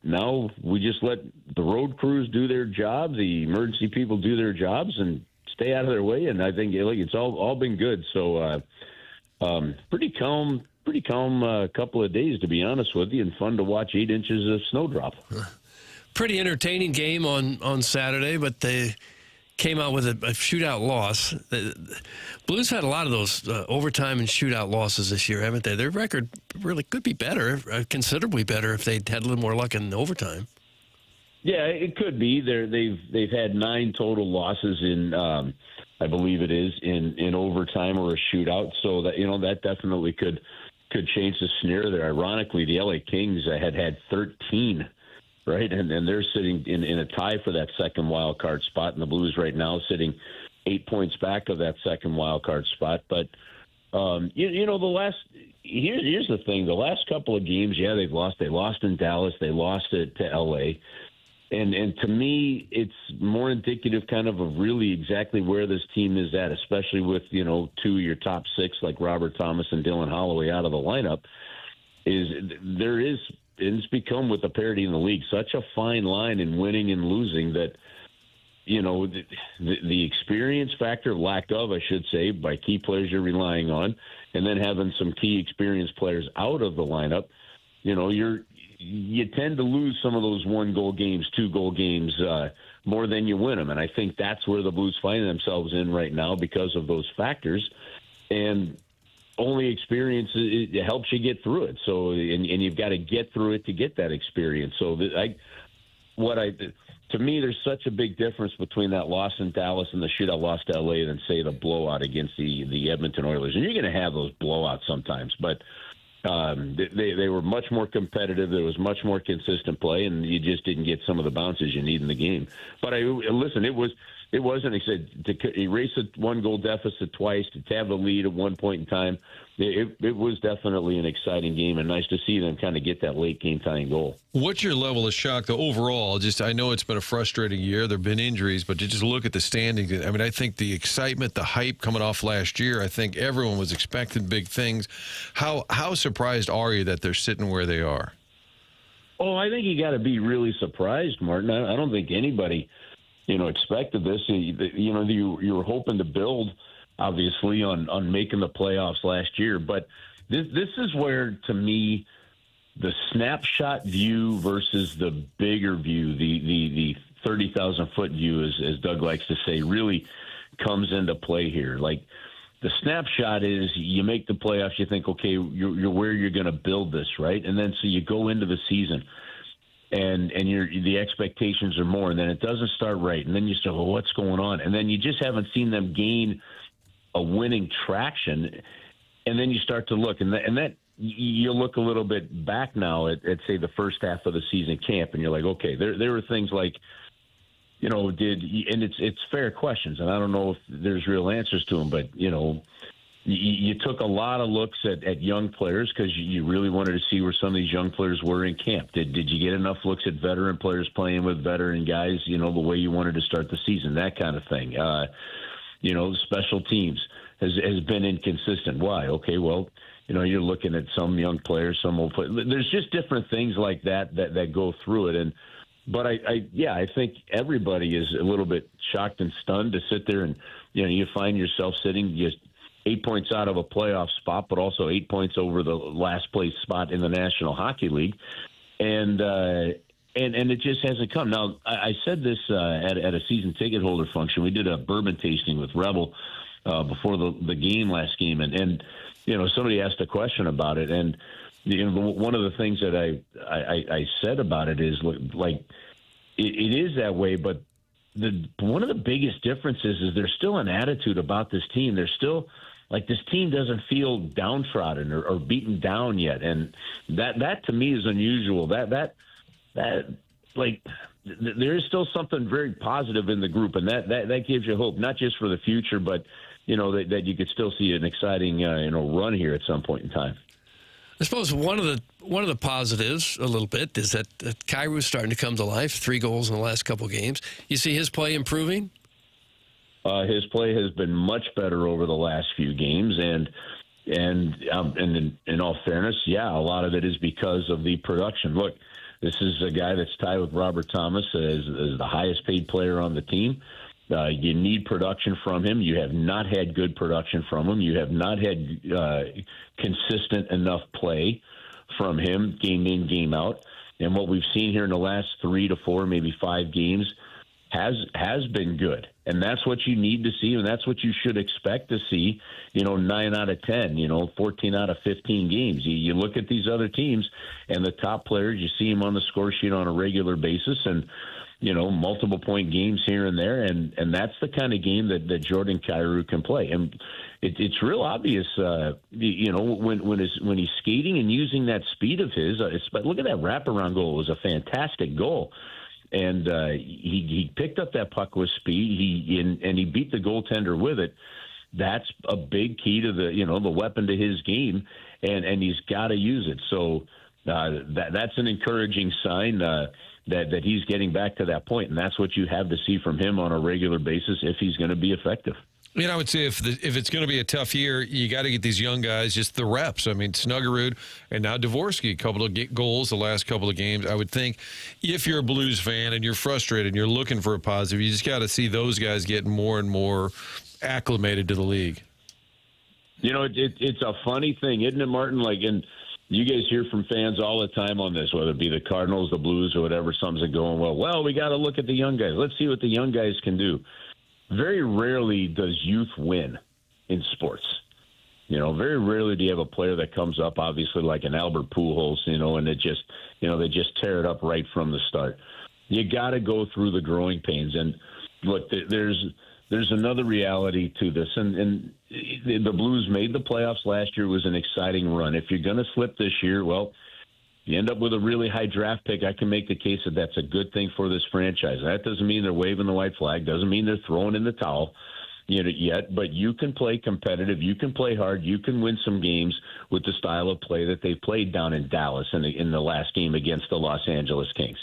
now we just let the road crews do their jobs, the emergency people do their jobs, and stay out of their way, and I think it's all been good. So pretty calm couple of days, to be honest with you, and fun to watch 8 inches of snowdrop. Pretty entertaining game on Saturday, but they came out with a shootout loss. The Blues had a lot of those overtime and shootout losses this year, haven't they? Their record really could be better, considerably better, if they'd had a little more luck in overtime. Yeah, it could be. They've had 9 total losses in, I believe it is, in overtime or a shootout. So that definitely could change the scenario there. Ironically, the LA Kings had 13, right, and they're sitting in a tie for that second wild card spot, and the Blues right now sitting 8 points back of that second wild card spot. But here's the thing: the last couple of games, they've lost. They lost in Dallas. They lost to LA. And to me, it's more indicative kind of really exactly where this team is at, especially with, 2 of your top 6 like Robert Thomas and Dylan Holloway out of the lineup, it's become, with the parity in the league, such a fine line in winning and losing that, the experience factor, lack of, I should say, by key players you're relying on, and then having some key experienced players out of the lineup, you tend to lose some of those 1-goal games, 2-goal games more than you win them. And I think that's where the Blues find themselves in right now because of those factors. And only experience, it helps you get through it. So, and you've got to get through it to get that experience. So to me, there's such a big difference between that loss in Dallas and the shootout loss to LA than, say, the blowout against the Edmonton Oilers. And you're going to have those blowouts sometimes, but they were much more competitive. There was much more consistent play, and you just didn't get some of the bounces you need in the game. But listen, it wasn't. He said to erase a 1-goal deficit twice, to have the lead at one point in time. It was definitely an exciting game, and nice to see them kind of get that late game tying goal. What's your level of shock, though, overall? I know it's been a frustrating year. There have been injuries, but you just look at the standings. I mean, I think the excitement, the hype coming off last year, I think everyone was expecting big things. How surprised are you that they're sitting where they are? Oh, I think you got to be really surprised, Martin. I don't think anybody, expected this. You were hoping to build, obviously, on making the playoffs last year. But this is where, to me, the snapshot view versus the bigger view, the 30,000-foot view, as Doug likes to say, really comes into play here. Like, the snapshot is you make the playoffs, you think, okay, you're where you're going to build this, right? And then so you go into the season, and the expectations are more, and then it doesn't start right, and then you start, well, what's going on? And then you just haven't seen them gain a winning traction, and then you start to look, and that you look a little bit back now at say the first half of the season camp, and you're like, okay, there were things like, you know, and it's fair questions, and I don't know if there's real answers to them, but, you know, you took a lot of looks at young players because you really wanted to see where some of these young players were in camp. Did you get enough looks at veteran players playing with veteran guys, you know, the way you wanted to start the season, that kind of thing. You know, special teams has been inconsistent. Why? Okay, well, you know, you're looking at some young players, some old players. There's just different things like that go through it. But I think everybody is a little bit shocked and stunned to sit there and, you know, you find yourself sitting just 8 points out of a playoff spot, but also 8 points over the last place spot in the National Hockey League. And it just hasn't come. Now, I said this at a season ticket holder function. We did a bourbon tasting with Rebel before the game last game. And, you know, somebody asked a question about it. And, you know, one of the things that I said about it is, like, it is that way, but one of the biggest differences is there's still an attitude about this team. There's still, like, this team doesn't feel downtrodden or beaten down yet. And that to me is unusual. That like, there is still something very positive in the group, and that gives you hope, not just for the future, but, you know, that you could still see an exciting, you know, run here at some point in time. I suppose one of the positives a little bit is that Kairou's starting to come to life. 3 goals in the last couple of games. You see his play improving? His play has been much better over the last few games, and in all fairness, yeah, a lot of it is because of the production. Look, this is a guy that's tied with Robert Thomas as the highest paid player on the team. You need production from him. You have not had good production from him. You have not had consistent enough play from him, game in, game out. And what we've seen here in the last 3 to 4, maybe 5 games has been good. And that's what you need to see, and that's what you should expect to see, you know, 9 out of 10, you know, 14 out of 15 games. You look at these other teams and the top players, you see them on the score sheet on a regular basis, and, you know, multiple point games here and there, and that's the kind of game that Jordan Kyrou can play. And it's real obvious, you know, when he's skating and using that speed of his. Look at that wraparound goal; it was a fantastic goal, and he picked up that puck with speed. He beat the goaltender with it. That's a big key to the weapon to his game, and he's got to use it. So that's an encouraging sign. That he's getting back to that point, and that's what you have to see from him on a regular basis if he's going to be effective. You know, I would say if it's going to be a tough year, you got to get these young guys just the reps. I mean, Snuggerud and now Dvorsky, a couple of goals the last couple of games. I would think if you're a Blues fan and you're frustrated and you're looking for a positive, you just got to see those guys get more and more acclimated to the league. You know, it's a funny thing, isn't it, Martin? Like, you guys hear from fans all the time on this, whether it be the Cardinals, the Blues, or whatever. Some's going, well, we got to look at the young guys. Let's see what the young guys can do. Very rarely does youth win in sports. You know, very rarely do you have a player that comes up, obviously, like an Albert Pujols, you know, and they just tear it up right from the start. You got to go through the growing pains. And look, there's another reality to this, and the Blues made the playoffs last year. It was an exciting run. If you're going to slip this year, well, you end up with a really high draft pick. I can make the case that that's a good thing for this franchise. That doesn't mean they're waving the white flag. Doesn't mean they're throwing in the towel yet. But you can play competitive. You can play hard. You can win some games with the style of play that they played down in Dallas in the last game against the Los Angeles Kings.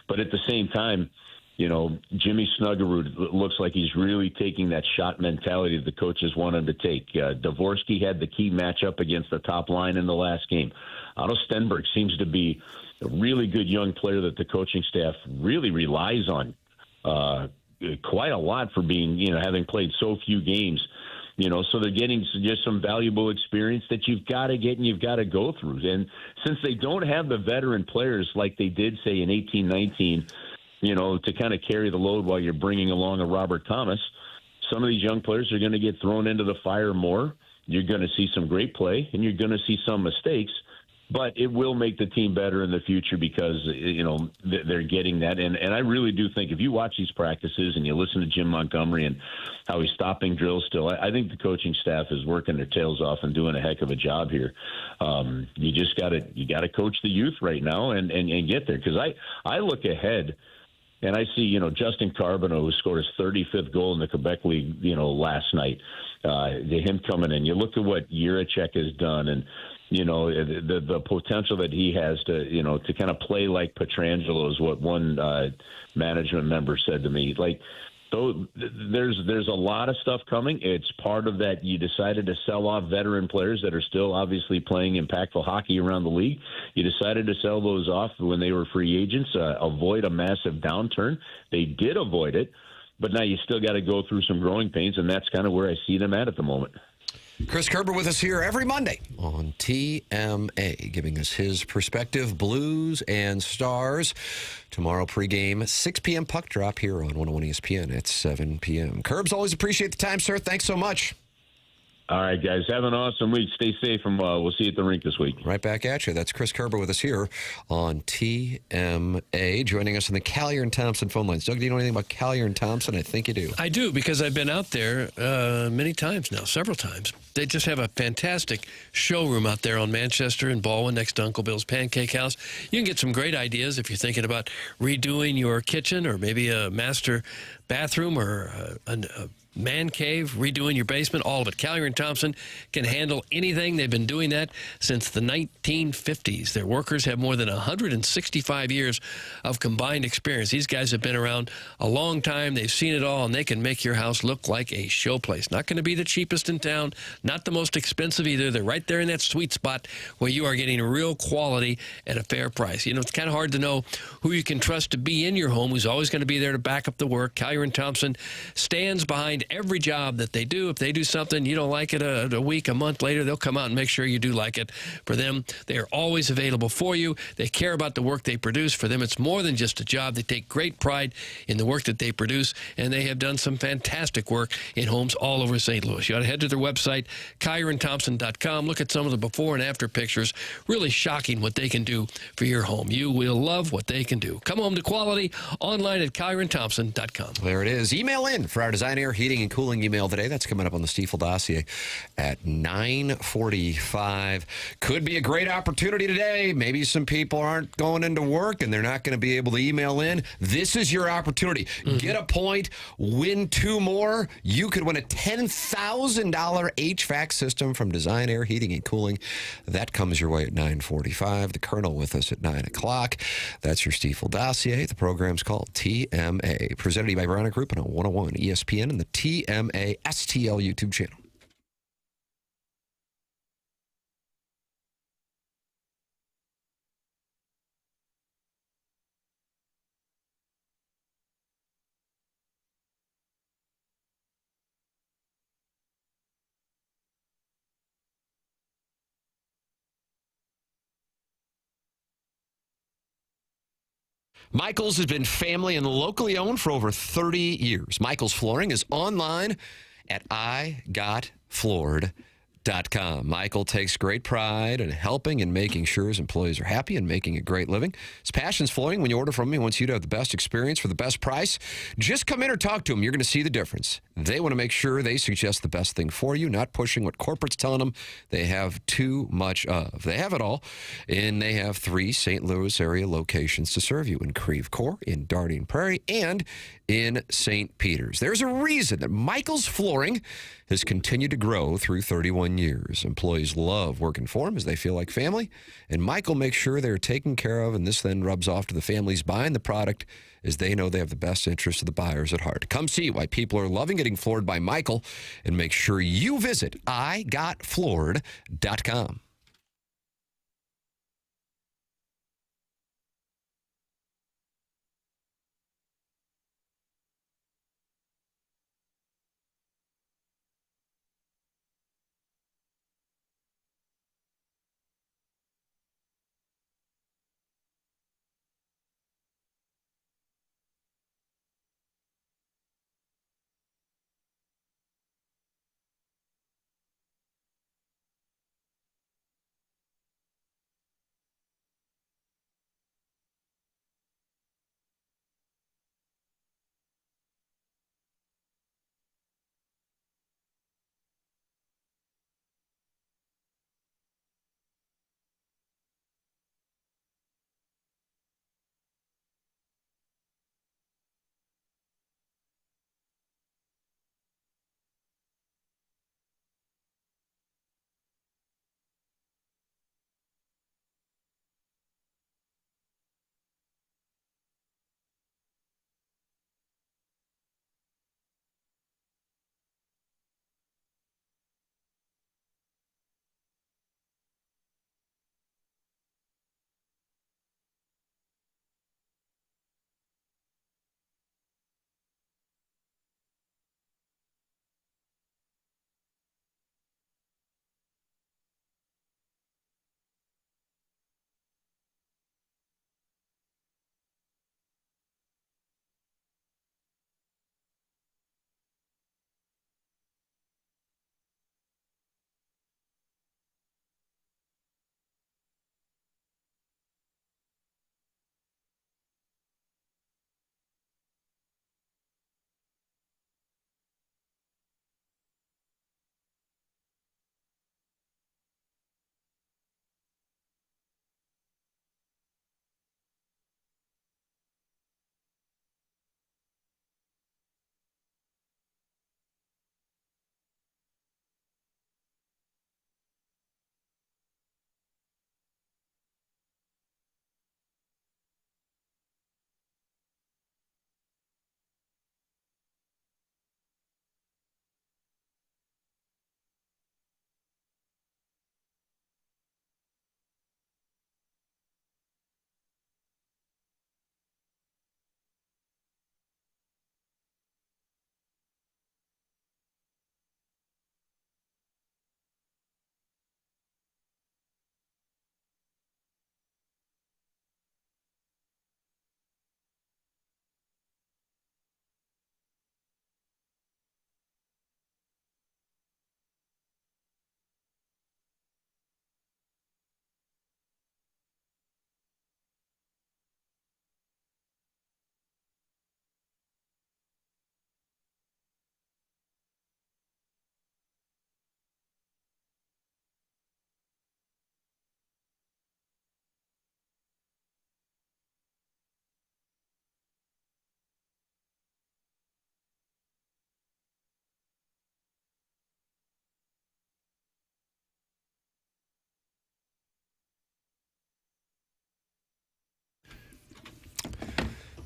But at the same time, you know, Jimmy Snuggerud looks like he's really taking that shot mentality that the coaches want him to take. Dvorsky had the key matchup against the top line in the last game. Otto Stenberg seems to be a really good young player that the coaching staff really relies on quite a lot for being, you know, having played so few games. You know, so they're getting just some valuable experience that you've got to get and you've got to go through. And since they don't have the veteran players like they did, say, in 18-19, to kind of carry the load while you're bringing along a Robert Thomas. Some of these young players are going to get thrown into the fire more. You're going to see some great play, and you're going to see some mistakes. But it will make the team better in the future because, they're getting that. And I really do think if you watch these practices and you listen to Jim Montgomery and how he's stopping drills still, I think the coaching staff is working their tails off and doing a heck of a job here. You just got to coach the youth right now and get there. Because I look ahead and I see, Justin Carbonneau, who scored his 35th goal in the Quebec League, last night, him coming in. You look at what Jiricek has done and, the potential that he has to kind of play like Pietrangelo is what one management member said to me. Like, so there's a lot of stuff coming. It's part of that. You decided to sell off veteran players that are still obviously playing impactful hockey around the league. You decided to sell those off when they were free agents, avoid a massive downturn. They did avoid it, but now you still got to go through some growing pains, and that's kind of where I see them at the moment. Chris Kerber with us here every Monday on TMA, giving us his perspective, Blues and Stars. Tomorrow pregame, 6 p.m. puck drop here on 101 ESPN at 7 p.m. Kerbs, always appreciate the time, sir. Thanks so much. All right, guys. Have an awesome week. Stay safe, and we'll see you at the rink this week. Right back at you. That's Chris Kerber with us here on TMA, joining us on the Callier and Thompson phone lines. Doug, do you know anything about Callier and Thompson? I think you do. I do, because I've been out there many times now, several times. They just have a fantastic showroom out there on Manchester and Baldwin next to Uncle Bill's Pancake House. You can get some great ideas if you're thinking about redoing your kitchen or maybe a master bathroom or a man cave, redoing your basement, all of it. Callier and Thompson can handle anything. They've been doing that since the 1950s. Their workers have more than 165 years of combined experience. These guys have been around a long time. They've seen it all, and they can make your house look like a showplace. Not going to be the cheapest in town, not the most expensive either. They're right there in that sweet spot where you are getting real quality at a fair price. It's kind of hard to know who you can trust to be in your home, who's always going to be there to back up the work. Callier and Thompson stands behind every job that they do. If they do something, you don't like it a week, a month later, they'll come out and make sure you do like it. For them, they are always available for you. They care about the work they produce. For them, it's more than just a job. They take great pride in the work that they produce, and they have done some fantastic work in homes all over St. Louis. You ought to head to their website, KyronThompson.com. Look at some of the before and after pictures. Really shocking what they can do for your home. You will love what they can do. Come home to quality online at KyronThompson.com. There it is. Email in for our Design Air Heating and Cooling email today. That's coming up on the Stiefel dossier at 9:45. Could be a great opportunity today. Maybe some people aren't going into work and they're not going to be able to email in. This is your opportunity. Get a point, win 2 more. You could win a $10,000 HVAC system from Design Air Heating and Cooling. That comes your way at 9:45. The Colonel with us at 9 o'clock. That's your Stiefel dossier. The program's called TMA. Presented to you by Brown & Group on 101 ESPN and the TMA STL YouTube channel. Michael's has been family and locally owned for over 30 years. Michael's Flooring is online at igotfloored.com. Michael takes great pride in helping and making sure his employees are happy and making a great living. His passion's flowing. When you order from him, he wants you to have the best experience for the best price. Just come in or talk to him. You're going to see the difference. They want to make sure they suggest the best thing for you, not pushing what corporate's telling them they have too much of. They have it all, and they have 3 St. Louis area locations to serve you in Creve Coeur, in Darting Prairie, and in St. Peters. There's a reason that Michael's Flooring has continued to grow through 31 years. Employees love working for him as they feel like family, and Michael makes sure they're taken care of, and this then rubs off to the families buying the product as they know they have the best interest of the buyers at heart. Come see why people are loving getting floored by Michael, and make sure you visit igotfloored.com.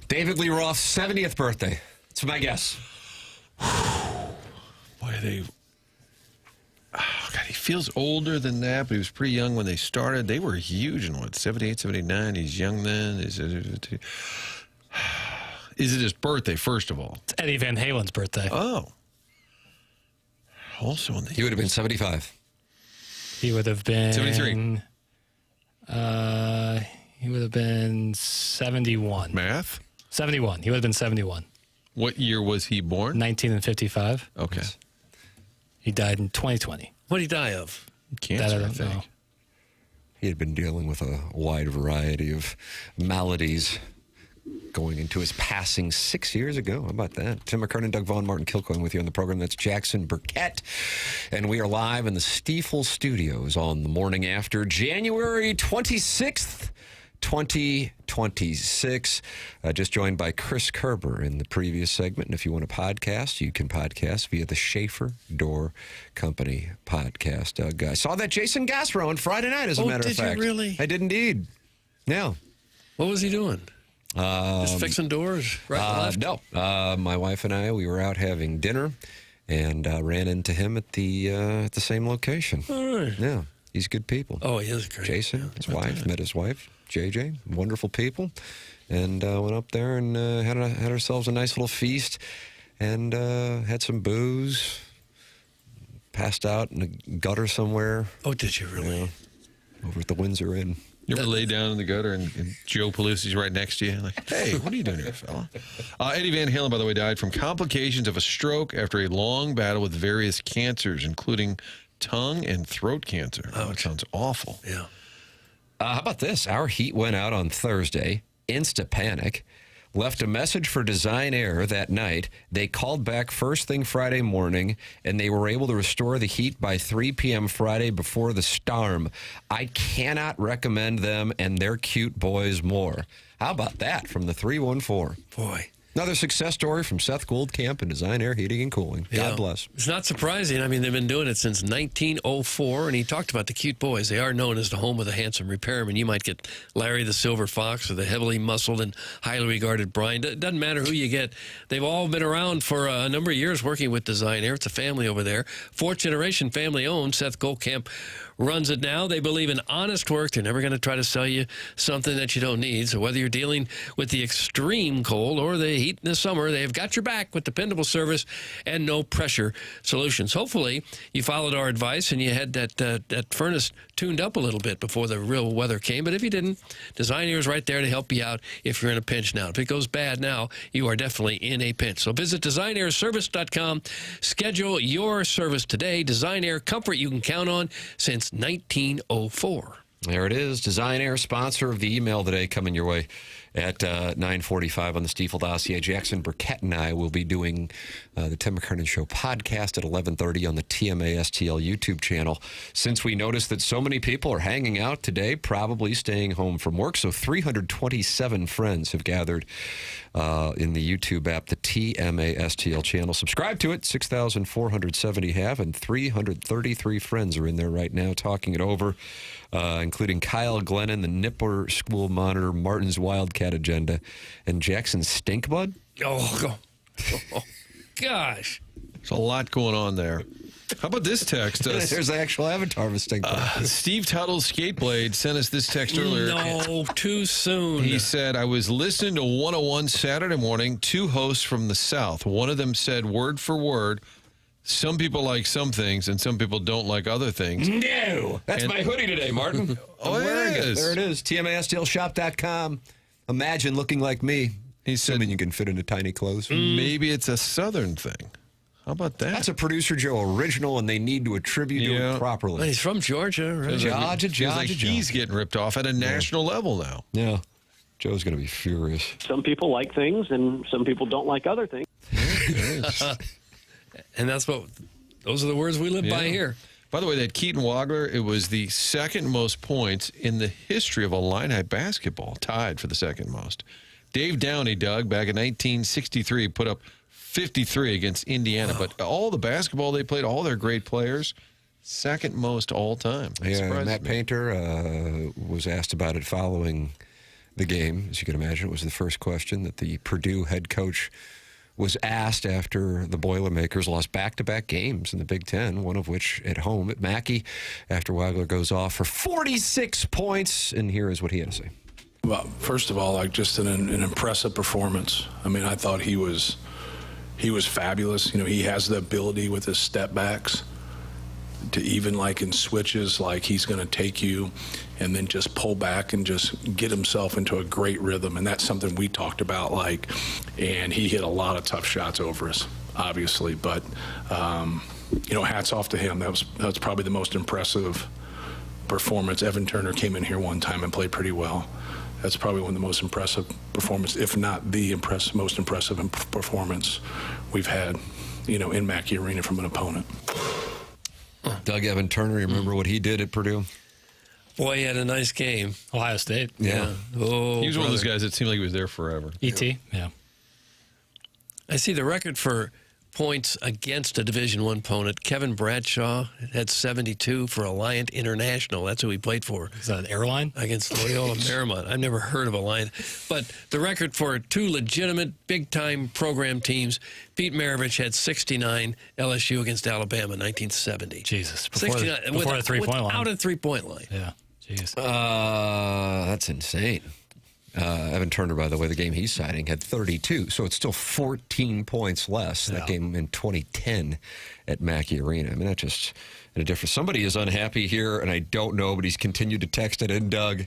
David Lee Roth's 70th birthday. That's my guess. Boy, God, he feels older than that, but he was pretty young when they started. They were huge in, 78, 79? He's young then. Is it his birthday, first of all? It's Eddie Van Halen's birthday. Oh. Also, he would have been 75. He would have been 73. He would have been 71. Math? 71. He would have been 71. What year was he born? 1955. Okay. He died in 2020. What did he die of? Cancer, I think. know. He had been dealing with a wide variety of maladies going into his passing 6 years ago. How about that? Tim McKernan, Doug Vaughn, Martin Kilcoyne with you on the program. That's Jackson Burkett. And we are live in the Stiefel Studios on the morning after January 26th, 2026. Just joined by Chris Kerber in the previous segment. And if you want to podcast, you can podcast via the Schaefer Door Company podcast. Doug, I saw that Jason Gassrow on Friday night, as a matter of fact. Did you really? I did indeed. Yeah. What was he doing? Just fixing doors right and left? No. My wife and I, we were out having dinner and ran into him at the same location. All right. Yeah. He's good people. Oh, he is great. Jason, his wife, met his wife, JJ, wonderful people, and went up there and had ourselves a nice little feast and had some booze, passed out in a gutter somewhere. Oh, did you really? Over at the Windsor Inn. You ever lay down in the gutter and Joe Pelusi's right next to you? Like, hey, what are you doing here, fella? Eddie Van Halen, by the way, died from complications of a stroke after a long battle with various cancers, including tongue and throat cancer. Oh, that sounds awful. Yeah. How about this? Our heat went out on Thursday. Insta panic. Left a message for Design Air that night. They called back first thing Friday morning, and they were able to restore the heat by 3 p.m. Friday before the storm. I cannot recommend them and their cute boys more. How about that from the 314? Boy. Another success story from Seth Goldcamp and Design Air Heating and Cooling. God bless. It's not surprising. I mean, they've been doing it since 1904, and he talked about the cute boys. They are known as the home of the handsome repairman. You might get Larry the Silver Fox or the heavily muscled and highly regarded Brian. It doesn't matter who you get. They've all been around for a number of years working with Design Air. It's a family over there. Fourth generation family owned. Seth Goldcamp runs it now. They believe in honest work. They're never going to try to sell you something that you don't need. So whether you're dealing with the extreme cold or the heat in the summer, they've got your back with dependable service and no pressure solutions. Hopefully, you followed our advice and you had that furnace tuned up a little bit before the real weather came. But if you didn't, Design Air is right there to help you out if you're in a pinch now. If it goes bad now, you are definitely in a pinch. So visit designairservice.com. Schedule your service today. Design Air, comfort you can count on since 1904. There it is. Design Air, sponsor of the email today, coming your way at 9:45 on the Stiefel dossier. Jackson Burkett and I will be doing the Tim McKernan Show podcast at 11:30 on the TMA STL YouTube channel. Since we noticed that so many people are hanging out today, probably staying home from work, so 327 friends have gathered in the YouTube app, the TMA STL channel. Subscribe to it. 6,470 have, and 333 friends are in there right now talking it over, including Kyle Glennon, the Nipper School Monitor, Martin's Wildcat Agenda, and Jackson's Stinkbud. Oh, gosh. There's a lot going on there. How about this text? There's the actual avatar of a Stinkbud. Steve Tuttle's Skateblade sent us this text earlier. No, too soon. He said, I was listening to 101 Saturday morning, two hosts from the South. One of them said word for word, some people like some things and some people don't like other things. No! That's my hoodie today, Martin. Oh, I'm wearing it is. There it is. TMASTLshop.com. Imagine looking like me. He said, assuming you can fit into tiny clothes. Maybe it's a Southern thing. How about that? That's a Producer Joe original, and they need to attribute to it properly. Well, he's from Georgia, right? Georgia. He's getting ripped off at a national level now. Yeah. Joe's going to be furious. Some people like things, and some people don't like other things. And those are the words we live by here. By the way, that Keaton Wagler, it was the second most points in the history of Illini basketball, tied for the second most. Dave Downey, Doug, back in 1963, put up 53 against Indiana. Wow. But all the basketball they played, all their great players, second most all time. Yeah, Matt Painter was asked about it following the game. As you can imagine, it was the first question that the Purdue head coach was asked after the Boilermakers lost back-to-back games in the Big Ten, one of which at home at Mackey, after Wagler goes off for 46 points. And here is what he had to say. Well, first of all, like just an impressive performance. I mean, I thought he was fabulous. You know, he has the ability with his step backs to even like in switches, like he's going to take you and then just pull back and just get himself into a great rhythm. And that's something we talked about, like, and he hit a lot of tough shots over us, obviously. But, you know, hats off to him. That was probably the most impressive performance. Evan Turner came in here one time and played pretty well. That's probably one of the most impressive performance, if not the most impressive performance we've had, you know, in Mackey Arena from an opponent. Doug, Evan Turner, remember what he did at Purdue? Boy, he had a nice game. Ohio State. Yeah. Oh, He was one of those guys that seemed like he was there forever. E.T., yeah. I see the record for points against a Division I opponent. Kevin Bradshaw had 72 for Alliant International. That's who he played for. Is that an airline? Against Loyola Marymount. I've never heard of Alliant. But the record for two legitimate big-time program teams, Pete Maravich had 69, LSU against Alabama, 1970. Jesus. Before the three-point line. Without a three-point line. Yeah. Jeez. That's insane. Evan Turner, by the way, the game he's citing, had 32, so it's still 14 points less. That game in 2010 at Mackey Arena. I mean, that's just a difference. Somebody is unhappy here, and I don't know, but he's continued to text it in, Doug.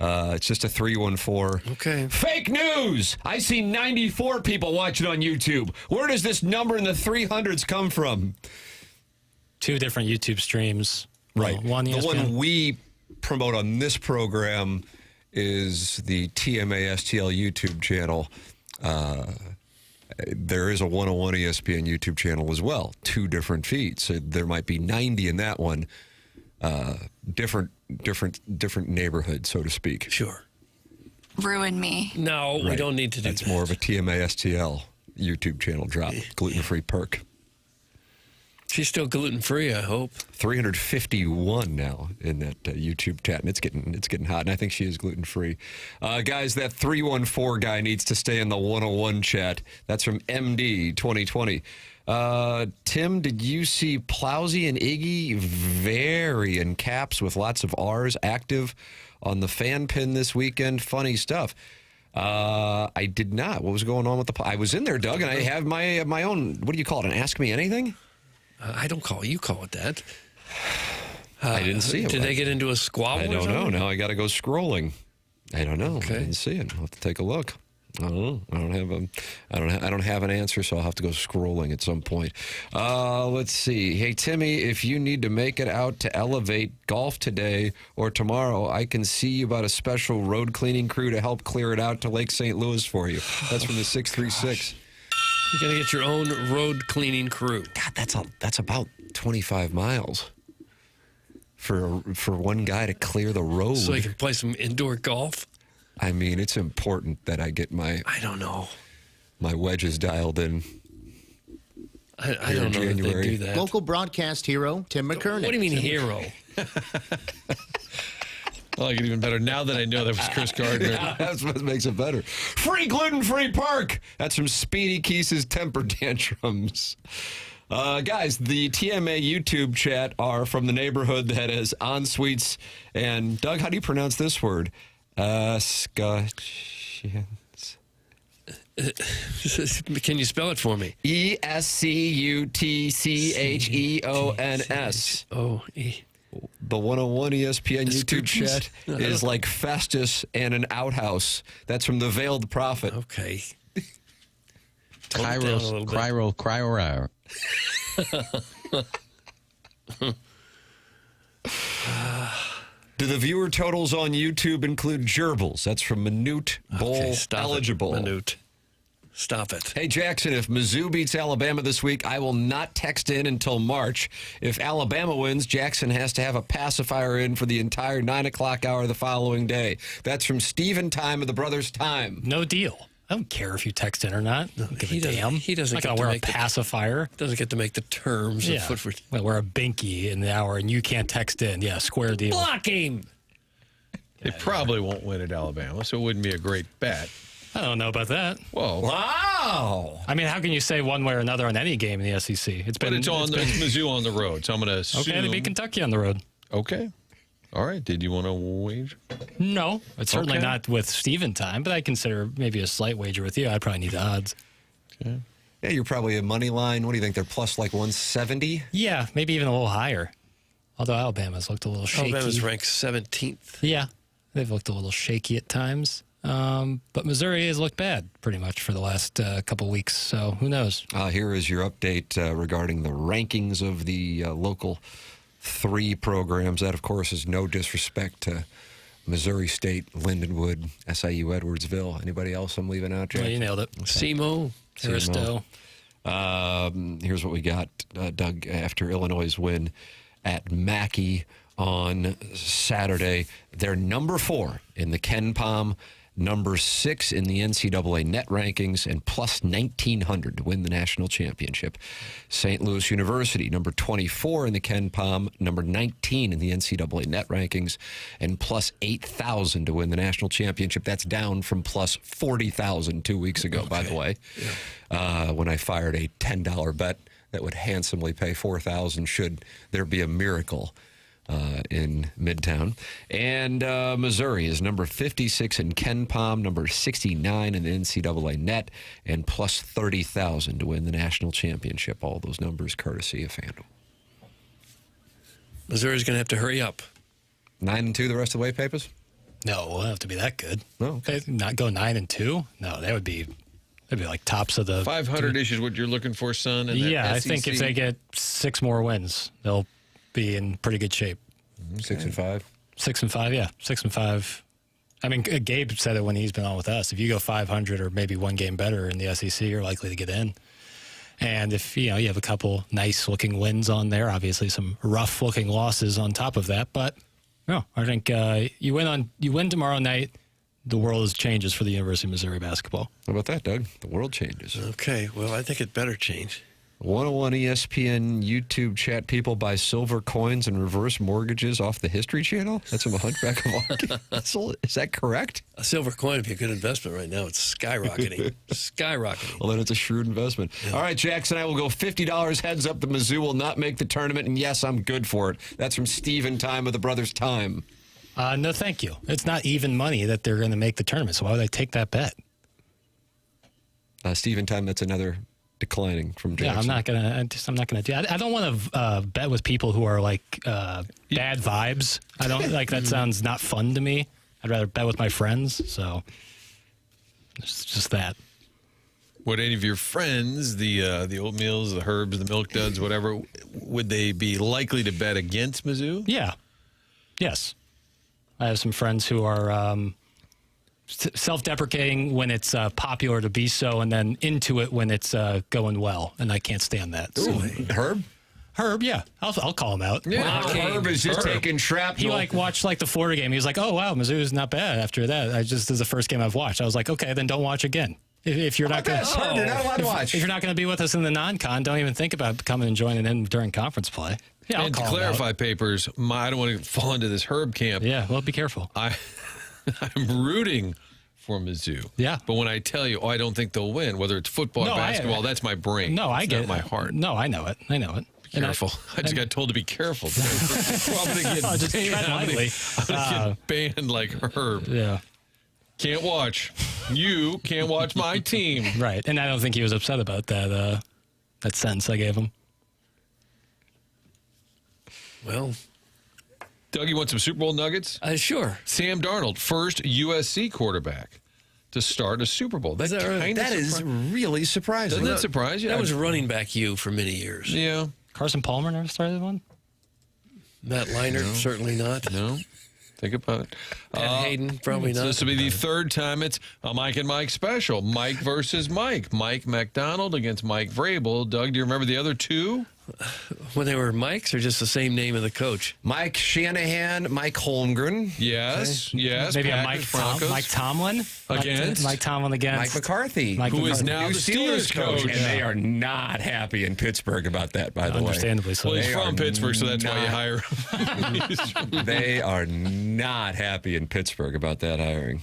It's just a 314. Okay. Fake news! I see 94 people watching on YouTube. Where does this number in the 300s come from? Two different YouTube streams. Right. One ESPN. The one we promote on this program is the TMA STL YouTube channel. There is a 101 ESPN YouTube channel as well. Two different feeds. So there might be 90 in that one. Different neighborhood, so to speak. Sure. Ruin me. No, we don't need to do That's that. more of a TMA STL YouTube channel drop. Gluten-free perk. She's still gluten-free, I hope. 351 now in that YouTube chat, and it's getting hot, and I think she is gluten-free. Guys, that 314 guy needs to stay in the 101 chat. That's from MD 2020. Tim, did you see Plowsy and Iggy very in caps with lots of R's active on the fan pin this weekend? Funny stuff. I did not. What was going on with the... I was in there, Doug, and I have my own... What do you call it? An Ask Me Anything? I don't call it. You call it that. I didn't see it. Did they get into a squabble? I don't know. Now I got to go scrolling. I don't know. Okay. I didn't see it. I'll have to take a look. I don't know. I don't have an answer, so I'll have to go scrolling at some point. Let's see. Hey, Timmy, if you need to make it out to Elevate Golf today or tomorrow, I can see you about a special road cleaning crew to help clear it out to Lake St. Louis for you. That's from the 636. You got to get your own road cleaning crew. God, that's about 25 miles for one guy to clear the road. So you can play some indoor golf? I mean, it's important that I get my... I don't know. My wedges dialed in. I don't know if they do that. Local broadcast hero, Tim McKernan. What do you mean hero? I like it even better now that I know that was Chris Gardner. Yeah, that's what makes it better. Free gluten-free park. That's from Speedy Keese's temper tantrums. Guys, the TMA YouTube chat are from the neighborhood that has en-suites. And, Doug, how do you pronounce this word? Escutcheons. Can you spell it for me? ESCUTCHEONS. O-E. The 101 ESPN YouTube chat is like Festus and an outhouse. That's from the Veiled Prophet. Okay. Cryo. Do the viewer totals on YouTube include gerbils? That's from Minute Bowl eligible. Minute. Stop it. Hey, Jackson, if Mizzou beats Alabama this week, I will not text in until March. If Alabama wins, Jackson has to have a pacifier in for the entire 9 o'clock hour the following day. That's from Stephen Time of the Brothers Time. No deal. I don't care if you text in or not. I don't give a damn. He doesn't I'm not going to wear a pacifier. Doesn't get to make the terms. Yeah. I wear a binky in the hour, and you can't text in. Yeah, square deal. Blocking. They probably won't win at Alabama, so it wouldn't be a great bet. I don't know about that. Whoa. Wow. I mean, how can you say one way or another on any game in the SEC? It's Mizzou on the road, so I'm going to assume. Okay, they beat Kentucky on the road. Okay. All right. Did you want to wager? No, it's certainly Okay. not with Steven time, but I consider maybe a slight wager with you. I'd probably need the odds. Okay. Yeah, you're probably a money line. What do you think? They're plus like 170? Yeah, maybe even a little higher. Although Alabama's looked a little shaky. Alabama's ranked 17th. Yeah, they've looked a little shaky at times. But Missouri has looked bad pretty much for the last couple weeks, so who knows? Here is your update regarding the rankings of the local 3 programs. That, of course, is no disrespect to Missouri State, Lindenwood, SIU Edwardsville. Anybody else I'm leaving out, Jack? Well, you nailed it. SEMO. Aristo. Here's what we got, Doug, after Illinois' win at Mackey on Saturday. They're number 4 in the Kenpom, number 6 in the NCAA net rankings, and plus 1,900 to win the national championship. St. Louis University, number 24 in the Kenpom, number 19 in the NCAA net rankings, and plus 8,000 to win the national championship. That's down from plus 40,000 2 weeks ago, by the way, when I fired a $10 bet that would handsomely pay 4,000 should there be a miracle in Midtown. And Missouri is number 56 in Kenpom, number 69 in the NCAA net, and plus 30,000 to win the national championship. All those numbers courtesy of FanDuel. Missouri's going to have to hurry up. 9-2 the rest of the way, Papers? No, we'll have to be that good. No, okay. Not go 9-2. No, that would be. That'd be like tops of the 500-ish is what you're looking for, son. Yeah, I think if they get 6 more wins, they'll be in pretty good shape. 6 and 5. 6 and 5, yeah, 6 and 5. I mean, Gabe said it when he's been on with us. If you go 500 or maybe one game better in the SEC, you're likely to get in. And if you have a couple nice-looking wins on there, obviously some rough-looking losses on top of that. But no, I think you win tomorrow night. The world changes for the University of Missouri basketball. How about that, Doug? The world changes. Okay, well, I think it better change. 101 ESPN YouTube chat. People buy silver coins and reverse mortgages off the History Channel. That's from a Hunchback of Arkansas. Is that correct? A silver coin would be a good investment right now. It's skyrocketing. Skyrocketing. Well, then it's a shrewd investment. Yeah. All right, Jackson, I will go $50 heads up. The Mizzou will not make the tournament, and yes, I'm good for it. That's from Steven Time of the Brothers Time. No, thank you. It's not even money that they're going to make the tournament, so why would I take that bet? Steven Time, that's another declining from Jackson. Yeah, I'm not gonna do. I don't want to bet with people who are like bad vibes. I don't like that. Sounds not fun to me. I'd rather bet with my friends. So it's just that. Would any of your friends, the Oatmeals, the Herbs, the Milk Duds, whatever, would they be likely to bet against Mizzou? Yeah. Yes. I have some friends who are self-deprecating when it's popular to be so, and then into it when it's going well, and I can't stand that. So. Herb? Herb, yeah. I'll call him out. Yeah, wow, Herb is just taking shrapnel. He watched the Florida game. He was like, "Oh wow, Mizzou's not bad." After that, this is the first game I've watched. I was like, "Okay, then don't watch again." If you're not going you're not allowed to watch. If you're not going to be with us in the non-con, don't even think about coming and joining in during conference play. Yeah, and to clarify, Papers, I don't want to fall into this Herb camp. Yeah, well, be careful. I'm rooting for Mizzou. Yeah. But when I tell you, I don't think they'll win, whether it's football or basketball, that's my brain. No, I get it. My heart. No, I know it. Be careful. I just got told to be careful. I'm going to get banned like Herb. Yeah. Can't watch. You can't watch my team. Right. And I don't think he was upset about that sentence I gave him. Well, Doug, you want some Super Bowl nuggets? Sure. Sam Darnold, first USC quarterback to start a Super Bowl. That is really surprising. Doesn't that surprise you? That was running back you for many years. Yeah. Carson Palmer never started one? Matt Leinart, certainly not. No. Think about it. Ed Hayden, probably not. This will be the third time it's a Mike and Mike special. Mike versus Mike. Mike McDonald against Mike Vrabel. Doug, do you remember the other two? when they were Mikes or just the same name of the coach? Mike Shanahan, Mike Holmgren. Yes, yes. Maybe a Packers, Mike Tomlin against Mike Tomlin against Mike McCarthy, who is now new the Steelers coach. and they are not happy in Pittsburgh about that, by the way. Understandably so. Well, he's They from are Pittsburgh, so that's why you not- hire him. They are not happy in Pittsburgh about that hiring.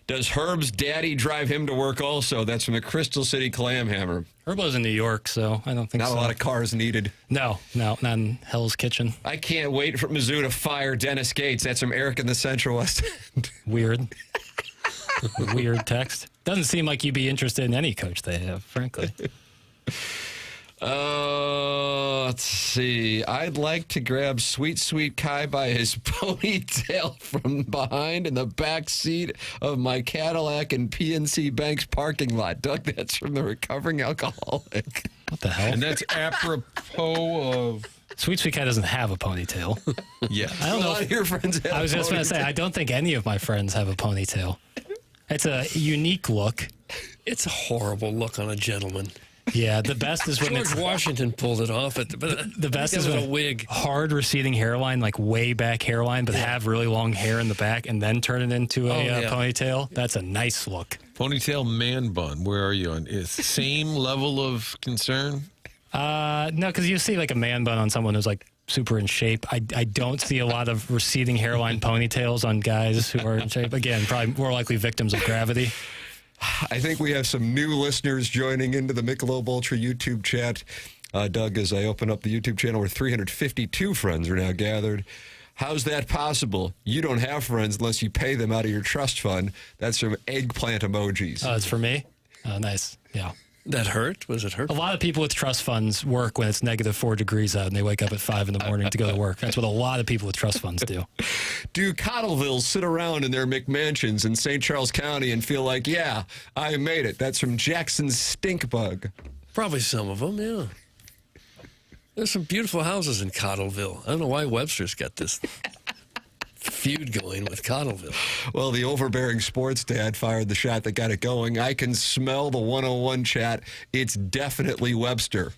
Does Herb's daddy drive him to work also? That's from the Crystal City Clamhammer. Herb was in New York, so I don't think Not so. a lot of cars needed. No, not in Hell's Kitchen. I can't wait for Mizzou to fire Dennis Gates. That's from Eric in the Central West End. Weird. Weird text. Doesn't seem like you'd be interested in any coach they have, frankly. Let's see. I'd like to grab Sweet Kai by his ponytail from behind in the back seat of my Cadillac in PNC Bank's parking lot. Doug, that's from the recovering alcoholic. What the hell? And that's apropos of... Sweet Kai doesn't have a ponytail. Yeah. I don't A know. lot of your friends have I was just going to say, I don't think any of my friends have a ponytail. It's a unique look. It's a horrible look on a gentleman. Yeah, the best is when George it's Washington pulled it off. But the best is with when a wig. hard receding hairline, like way back hairline, but have really long hair in the back, and then turn it into a ponytail. That's a nice look. Ponytail man bun. Where are you on? Is same level of concern? No, because you see like a man bun on someone who's like super in shape. I don't see a lot of receding hairline ponytails on guys who are in shape. Again, probably more likely victims of gravity. I think we have some new listeners joining into the Michelob Ultra YouTube chat. Doug, as I open up the YouTube channel where 352 friends are now gathered. How's that possible? You don't have friends unless you pay them out of your trust fund. That's from eggplant emojis. Oh, it's for me? Oh, nice. Yeah. That hurt? Was it hurt? A lot of people with trust funds work when it's -4 degrees out and they wake up at 5 in the morning to go to work. That's what a lot of people with trust funds do. Do Cottlevilles sit around in their McMansions in St. Charles County and feel like, yeah, I made it? That's from Jackson Stinkbug. Probably some of them, yeah. There's some beautiful houses in Cottleville. I don't know why Webster's got this feud going with Cottleville. Well, the overbearing sports dad fired the shot that got it going. I can smell the 101 chat. It's definitely Webster.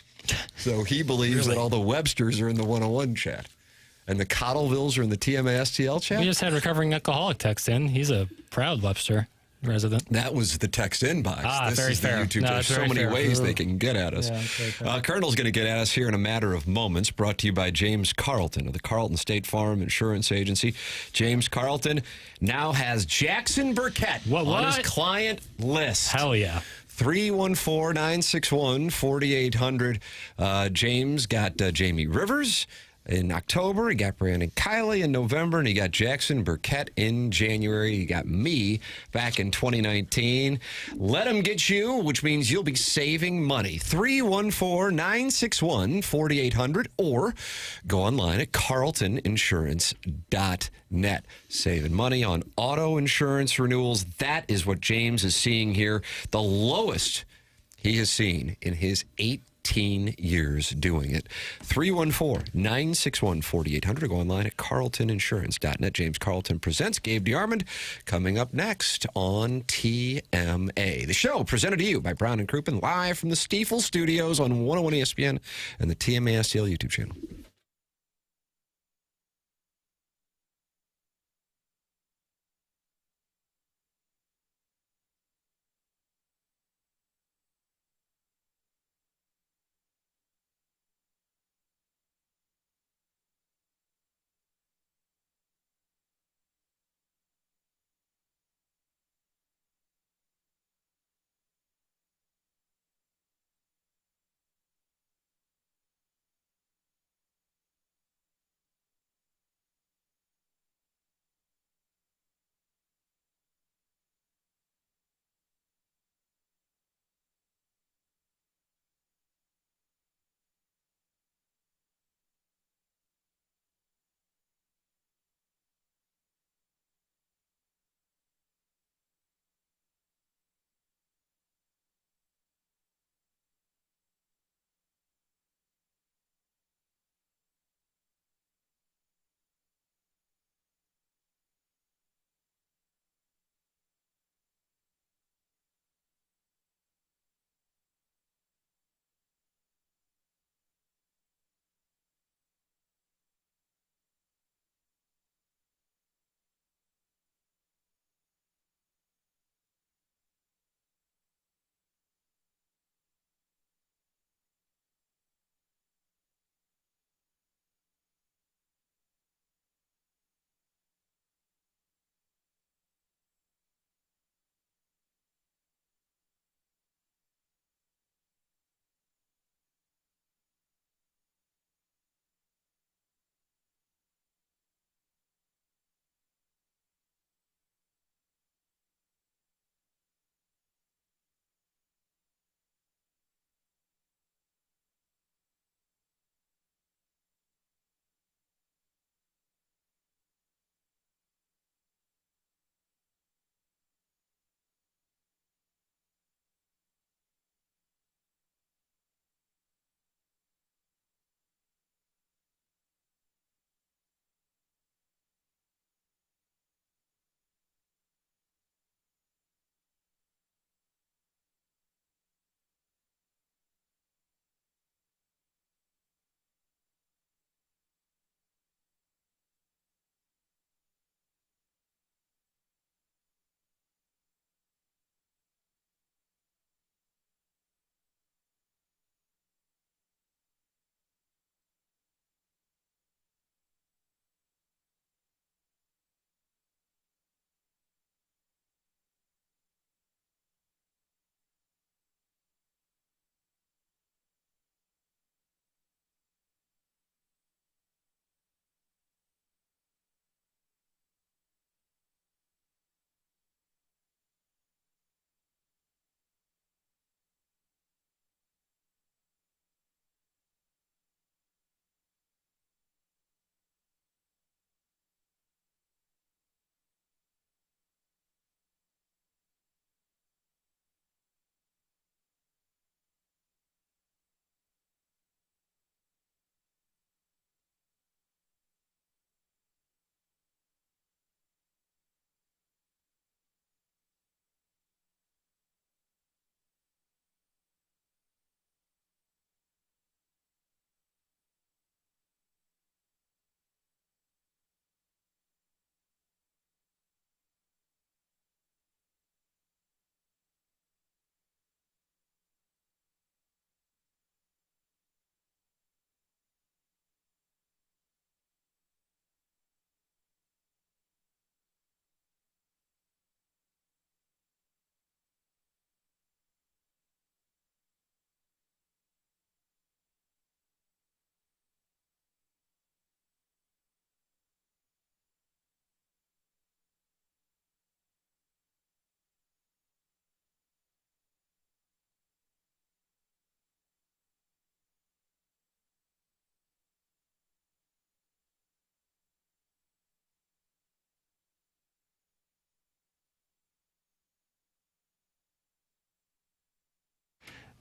So he believes that all the Websters are in the 101 chat. And the Cottlevilles are in the TMA-STL chat? We just had recovering alcoholic text in. He's a proud Webster resident. That was the text inbox. This very is the fair. YouTube. No, There's it's so very many fair. ways they can get at us. Yeah, it's very fair. Colonel's going to get at us here in a matter of moments. Brought to you by James Carlton of the Carlton State Farm Insurance Agency. James Carlton now has Jackson Burkett on his client list. Hell yeah. 314-961-4800. James got Jamie Rivers in October. He got Brandon Kiley in November, and he got Jackson Burkett in January. He got me back in 2019. Let him get you, which means you'll be saving money. 314-961-4800, or go online at carltoninsurance.net. Saving money on auto insurance renewals. That is what James is seeing here. The lowest he has seen in his 18 years doing it. 314-961-4800. Go online at carltoninsurance.net. James Carlton presents Gabe DeArmond coming up next on TMA. The show presented to you by Brown and Crouppen, live from the Stiefel Studios on 101 ESPN and the TMA STL YouTube channel.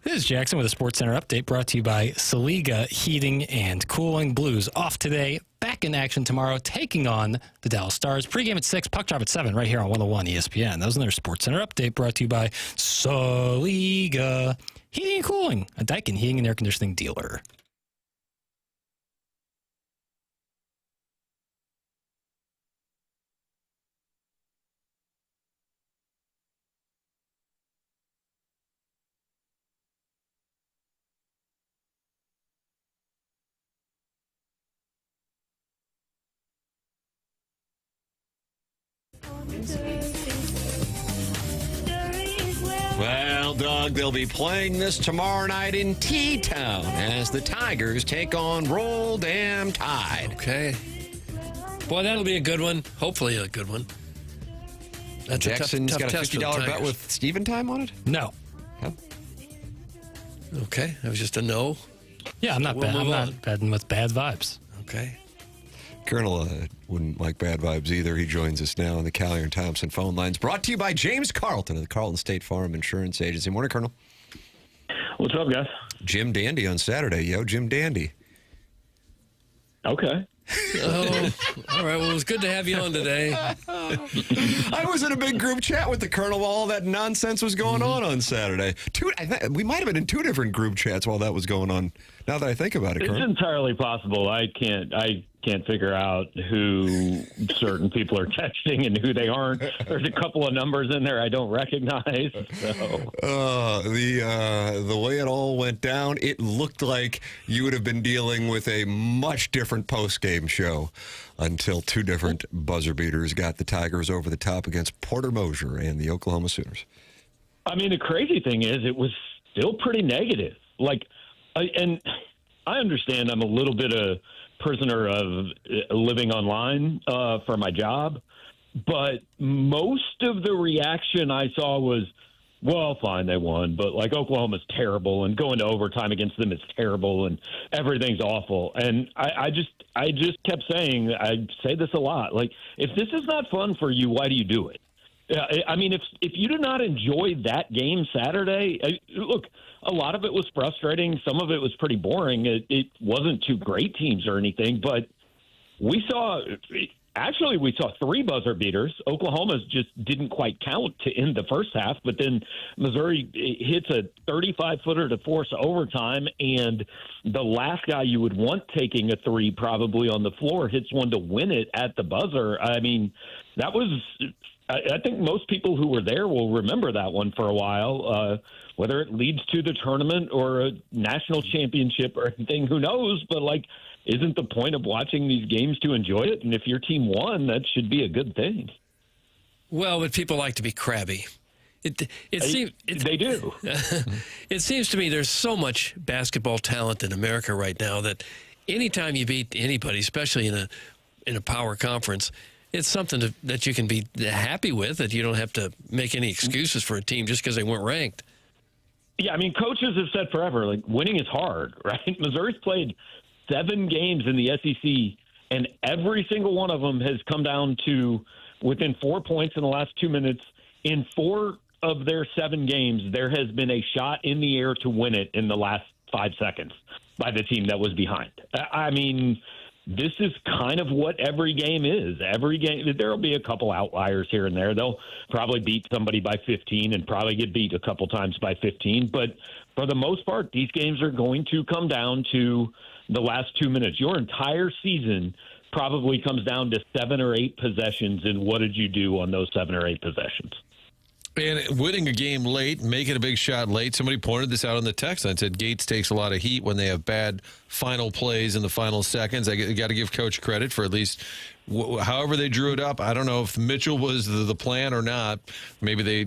This is Jackson with a Sports Center update brought to you by Saliga Heating and Cooling. Blues off today, back in action tomorrow, taking on the Dallas Stars. Pre-game at 6, puck drop at 7, right here on 101 ESPN. That was another Sports Center update brought to you by Saliga Heating and Cooling, a Daikin heating and air conditioning dealer. Well, Doug, they'll be playing this tomorrow night in T-Town as the Tigers take on Roll Damn Tide. Okay. Boy, that'll be a good one. Hopefully a good one. That's Jackson's a tough got a test for the $50 bet Tigers. with Steven time on it? No. Okay, that was just a no. Yeah, I'm not We'll bad. I'm move not on. betting with bad vibes. Okay. Colonel wouldn't like bad vibes either. He joins us now on the Callier and Thompson phone lines. Brought to you by James Carlton of the Carlton State Farm Insurance Agency. Morning, Colonel. What's up, guys? Jim Dandy on Saturday. Yo, Jim Dandy. Okay. Oh, all right. Well, it was good to have you on today. I was in a big group chat with the Colonel while all that nonsense was going on Saturday. We might have been in 2 different group chats while that was going on, now that I think about it, It's Colonel. entirely possible. I can't figure out who certain people are texting and who they aren't. There's a couple of numbers in there I don't recognize. So. The way it all went down, it looked like you would have been dealing with a much different post-game show until 2 different buzzer beaters got the Tigers over the top against Porter Moser and the Oklahoma Sooners. I mean, the crazy thing is it was still pretty negative. And I understand I'm a little bit a prisoner of living online for my job, but most of the reaction I saw was, well, fine, they won, but Oklahoma's terrible, and going to overtime against them is terrible, and everything's awful. And I just kept saying, I say this a lot, if this is not fun for you, why do you do it? I mean, if you did not enjoy that game Saturday, look, a lot of it was frustrating. Some of it was pretty boring. It wasn't 2 great teams or anything, but we saw 3 buzzer beaters. Oklahoma's just didn't quite count to end the first half, but then Missouri hits a 35-footer to force overtime, and the last guy you would want taking a 3 probably on the floor hits one to win it at the buzzer. I mean, that was I think most people who were there will remember that one for a while, whether it leads to the tournament or a national championship or anything, who knows? But, isn't the point of watching these games to enjoy it? And if your team won, that should be a good thing. Well, but people like to be crabby. They do. It seems to me there's so much basketball talent in America right now that anytime you beat anybody, especially in a power conference, it's something that you can be happy with, that you don't have to make any excuses for a team just because they weren't ranked. Yeah, I mean, coaches have said forever, winning is hard, right? Missouri's played 7 games in the SEC, and every single one of them has come down to within 4 points in the last 2 minutes. In 4 of their 7 games, there has been a shot in the air to win it in the last 5 seconds by the team that was behind. I mean, this is kind of what every game is. Every game, there will be a couple outliers here and there. They'll probably beat somebody by 15 and probably get beat a couple times by 15. But for the most part, these games are going to come down to the last 2 minutes. Your entire season probably comes down to 7 or 8 possessions, and what did you do on those 7 or 8 possessions? And winning a game late, making a big shot late. Somebody pointed this out on the text line, said Gates takes a lot of heat when they have bad final plays in the final seconds. I got to give Coach credit for at least however they drew it up. I don't know if Mitchell was the plan or not. Maybe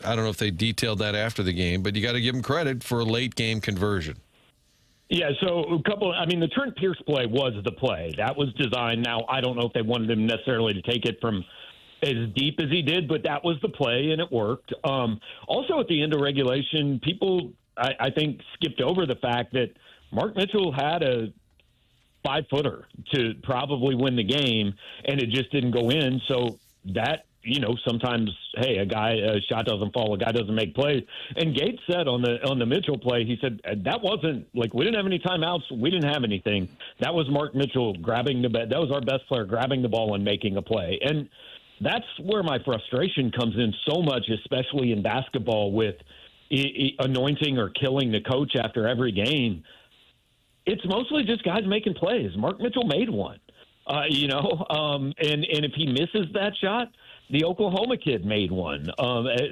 I don't know if they detailed that after the game, but you got to give them credit for a late game conversion. Yeah, so the Trent Pierce play was the play. That was designed. Now, I don't know if they wanted him necessarily to take it from as deep as he did, but that was the play, and it worked. Also, at the end of regulation, people, I think, skipped over the fact that Mark Mitchell had a 5-footer to probably win the game, and it just didn't go in. So that sometimes, hey, a shot doesn't fall, a guy doesn't make plays. And Gabe said on the Mitchell play, he said that wasn't like we didn't have any timeouts, we didn't have anything. That was Mark Mitchell that was our best player grabbing the ball and making a play. And that's where my frustration comes in so much, especially in basketball with anointing or killing the coach after every game. It's mostly just guys making plays. Mark Mitchell made one, and if he misses that shot, the Oklahoma kid made one.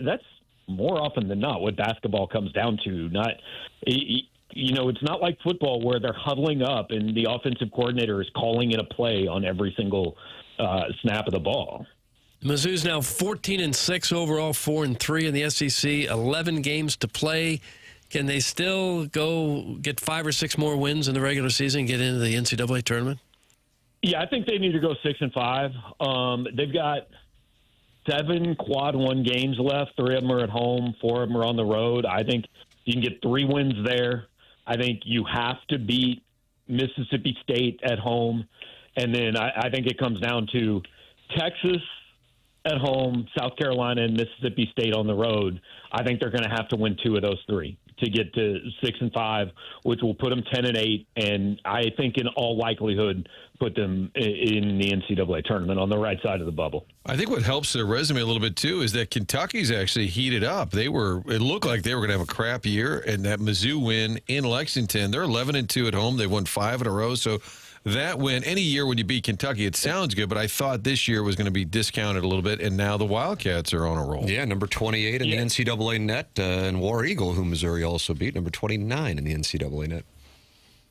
That's more often than not what basketball comes down to. It's not like football where they're huddling up and the offensive coordinator is calling it a play on every single snap of the ball. Mizzou's now 14-6 overall, 4-3 in the SEC. 11 games to play. Can they still go get 5 or 6 more wins in the regular season and get into the NCAA tournament? Yeah, I think they need to go 6-5. They've got 7 quad 1 games left. 3 of them are at home. 4 of them are on the road. I think you can get 3 wins there. I think you have to beat Mississippi State at home. And then I think it comes down to Texas at home, South Carolina, and Mississippi State on the road. I think they're going to have to win 2 of those 3 to get to 6-5, which will put them 10-8, and I think in all likelihood put them in the NCAA tournament on the right side of the bubble. I think what helps their resume a little bit too is that Kentucky's actually heated up. It looked like they were going to have a crap year, and that Mizzou win in Lexington, they're 11-2 at home. They won 5 in a row, so that win, any year when you beat Kentucky, it sounds good, but I thought this year was going to be discounted a little bit, and now the Wildcats are on a roll. Yeah, number 28 in the NCAA net, and War Eagle, who Missouri also beat, number 29 in the NCAA net.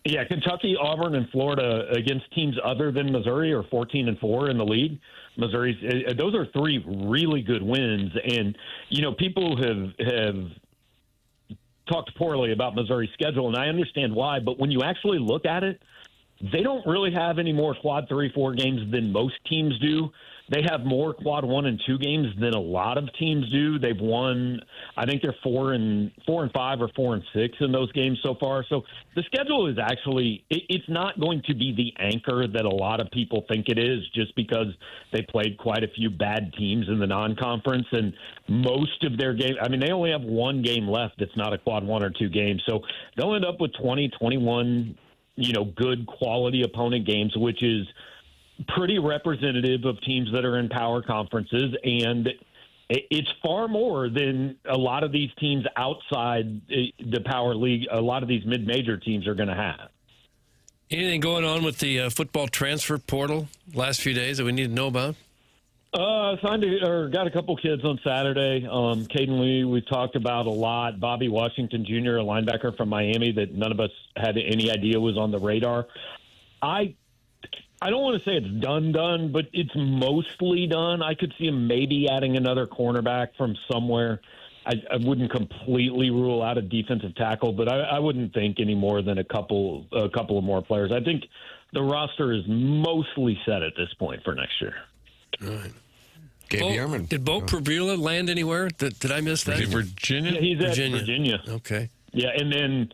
Yeah, Kentucky, Auburn, and Florida against teams other than Missouri are 14-4 in the league. Missouri's those are 3 really good wins, and people have talked poorly about Missouri's schedule, and I understand why. But when you actually look at it, they don't really have any more quad 3-4 games than most teams do. They have more quad 1 and 2 games than a lot of teams do. They've won, I think they're 4-5 or 4-6 in those games so far. So the schedule is actually, it's not going to be the anchor that a lot of people think it is, just because they played quite a few bad teams in the non-conference, and most of their games, they only have 1 game left that's not a quad 1 or 2 game. So they'll end up with 20, 21, good quality opponent games, which is pretty representative of teams that are in power conferences, and it's far more than a lot of these teams outside the power league, a lot of these mid-major teams are going to have. Anything going on with the football transfer portal last few days that we need to know about? Got a couple kids on Saturday. Caden Lee, we talked about a lot. Bobby Washington Jr., a linebacker from Miami that none of us had any idea was on the radar. I don't want to say it's done, but it's mostly done. I could see him maybe adding another cornerback from somewhere. I wouldn't completely rule out a defensive tackle, but I wouldn't think any more than a couple of more players. I think the roster is mostly set at this point for next year. All right. Gabe DeArmond. Did Bo Prabula land anywhere? Did I miss that? Virginia? Yeah, he's at Virginia. Okay. Yeah, and then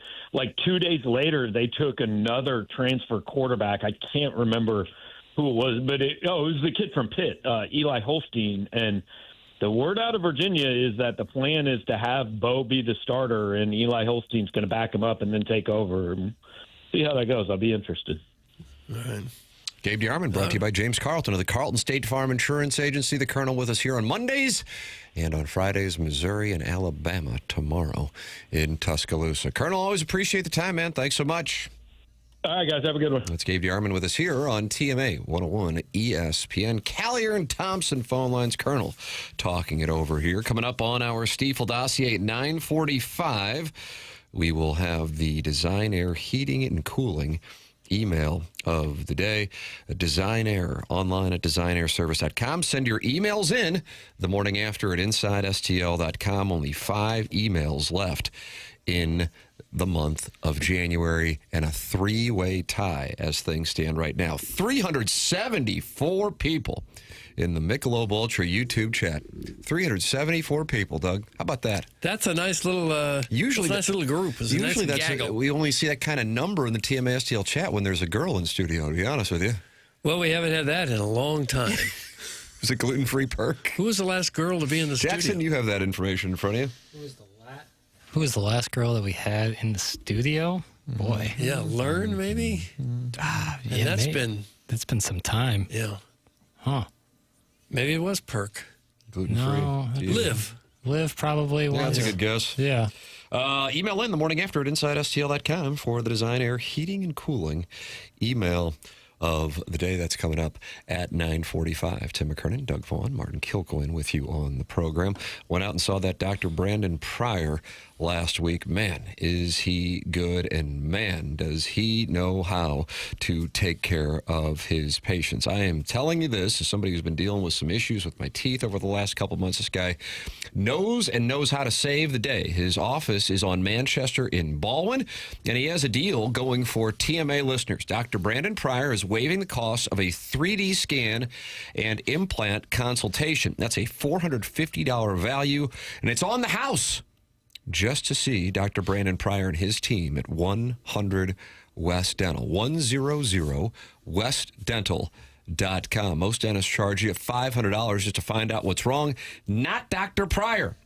2 days later, they took another transfer quarterback. I can't remember who it was, but it was the kid from Pitt, Eli Holstein. And the word out of Virginia is that the plan is to have Bo be the starter, and Eli Holstein's going to back him up and then take over. See how that goes. I'll be interested. All right. Gabe DeArmond, brought to you by James Carlton of the Carlton State Farm Insurance Agency. The Colonel with us here on Mondays, and on Fridays, Missouri and Alabama tomorrow in Tuscaloosa. Colonel, always appreciate the time, man. Thanks so much. All right, guys. Have a good one. That's Gabe DeArmond with us here on TMA 101 ESPN. Callier and Thompson phone lines. Colonel talking it over here. Coming up on our Stiefel dossier at 9:45, we will have the Design Air Heating and Cooling email of the day. Design Air, online at designairservice.com. Send your emails in the morning after at InsideSTL.com. Only 5 emails left in the month of January, and a 3-way tie as things stand right now. 374 people in the Michelob Ultra YouTube chat. 374 people, Doug. How about that? That's a nice little nice little group. It's usually nice we only see that kind of number in the TMA STL chat when there's a girl in studio, to be honest with you. Well, we haven't had that in a long time. Was it gluten-free perk? Who was the last girl to be in the Jackson, studio? you have that information in front of you. Who was the last girl that we had in the studio? Boy. Yeah, Learn maybe? Yeah, that's been some time. Yeah. Huh. Maybe it was Perk. Gluten-free. No. Liv probably was. Yeah, that's a good guess. Yeah. Email in the morning after at InsideSTL.com for the Design Air Heating and Cooling email of the day that's coming up at 9:45. Tim McKernan, Doug Vaughn, Martin Kilcoyne with you on the program. Went out and saw that Dr. Brandon Pryor last week. Man, is he good, and man, does he know how to take care of his patients. I am telling you this as somebody who's been dealing with some issues with my teeth over the last couple months. This guy knows how to save the day. His office is on Manchester in Baldwin, and he has a deal going for TMA listeners. Dr. Brandon Pryor is waiving the cost of a 3D scan and implant consultation. That's a $450 value, and it's on the house just to see Dr. Brandon Pryor and his team at 100 West Dental. 100 westdental.com. Most dentists charge you $500 just to find out what's wrong. Not Dr. Pryor.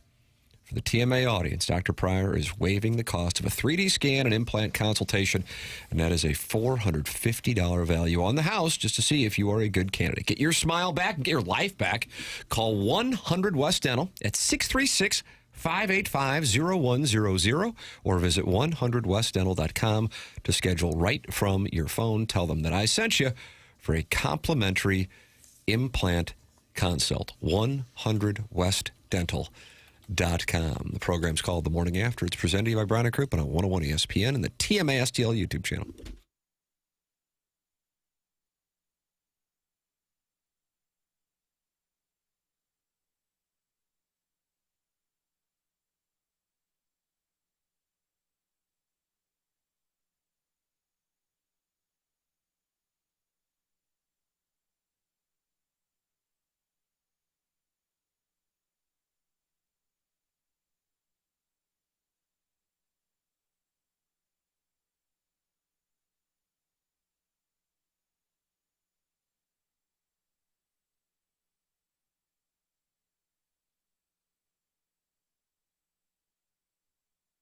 For the TMA audience, Dr. Pryor is waiving the cost of a 3D scan and implant consultation, and that is a $450 value on the house just to see if you are a good candidate. Get your smile back, get your life back. Call 100 West Dental at 636-585-0100 or visit 100westdental.com to schedule right from your phone. Tell them that I sent you for a complimentary implant consult. 100westdental.com. The program's called The Morning After. It's presented to you by Brown & Crouppen on 101 ESPN and the TMA STL YouTube channel.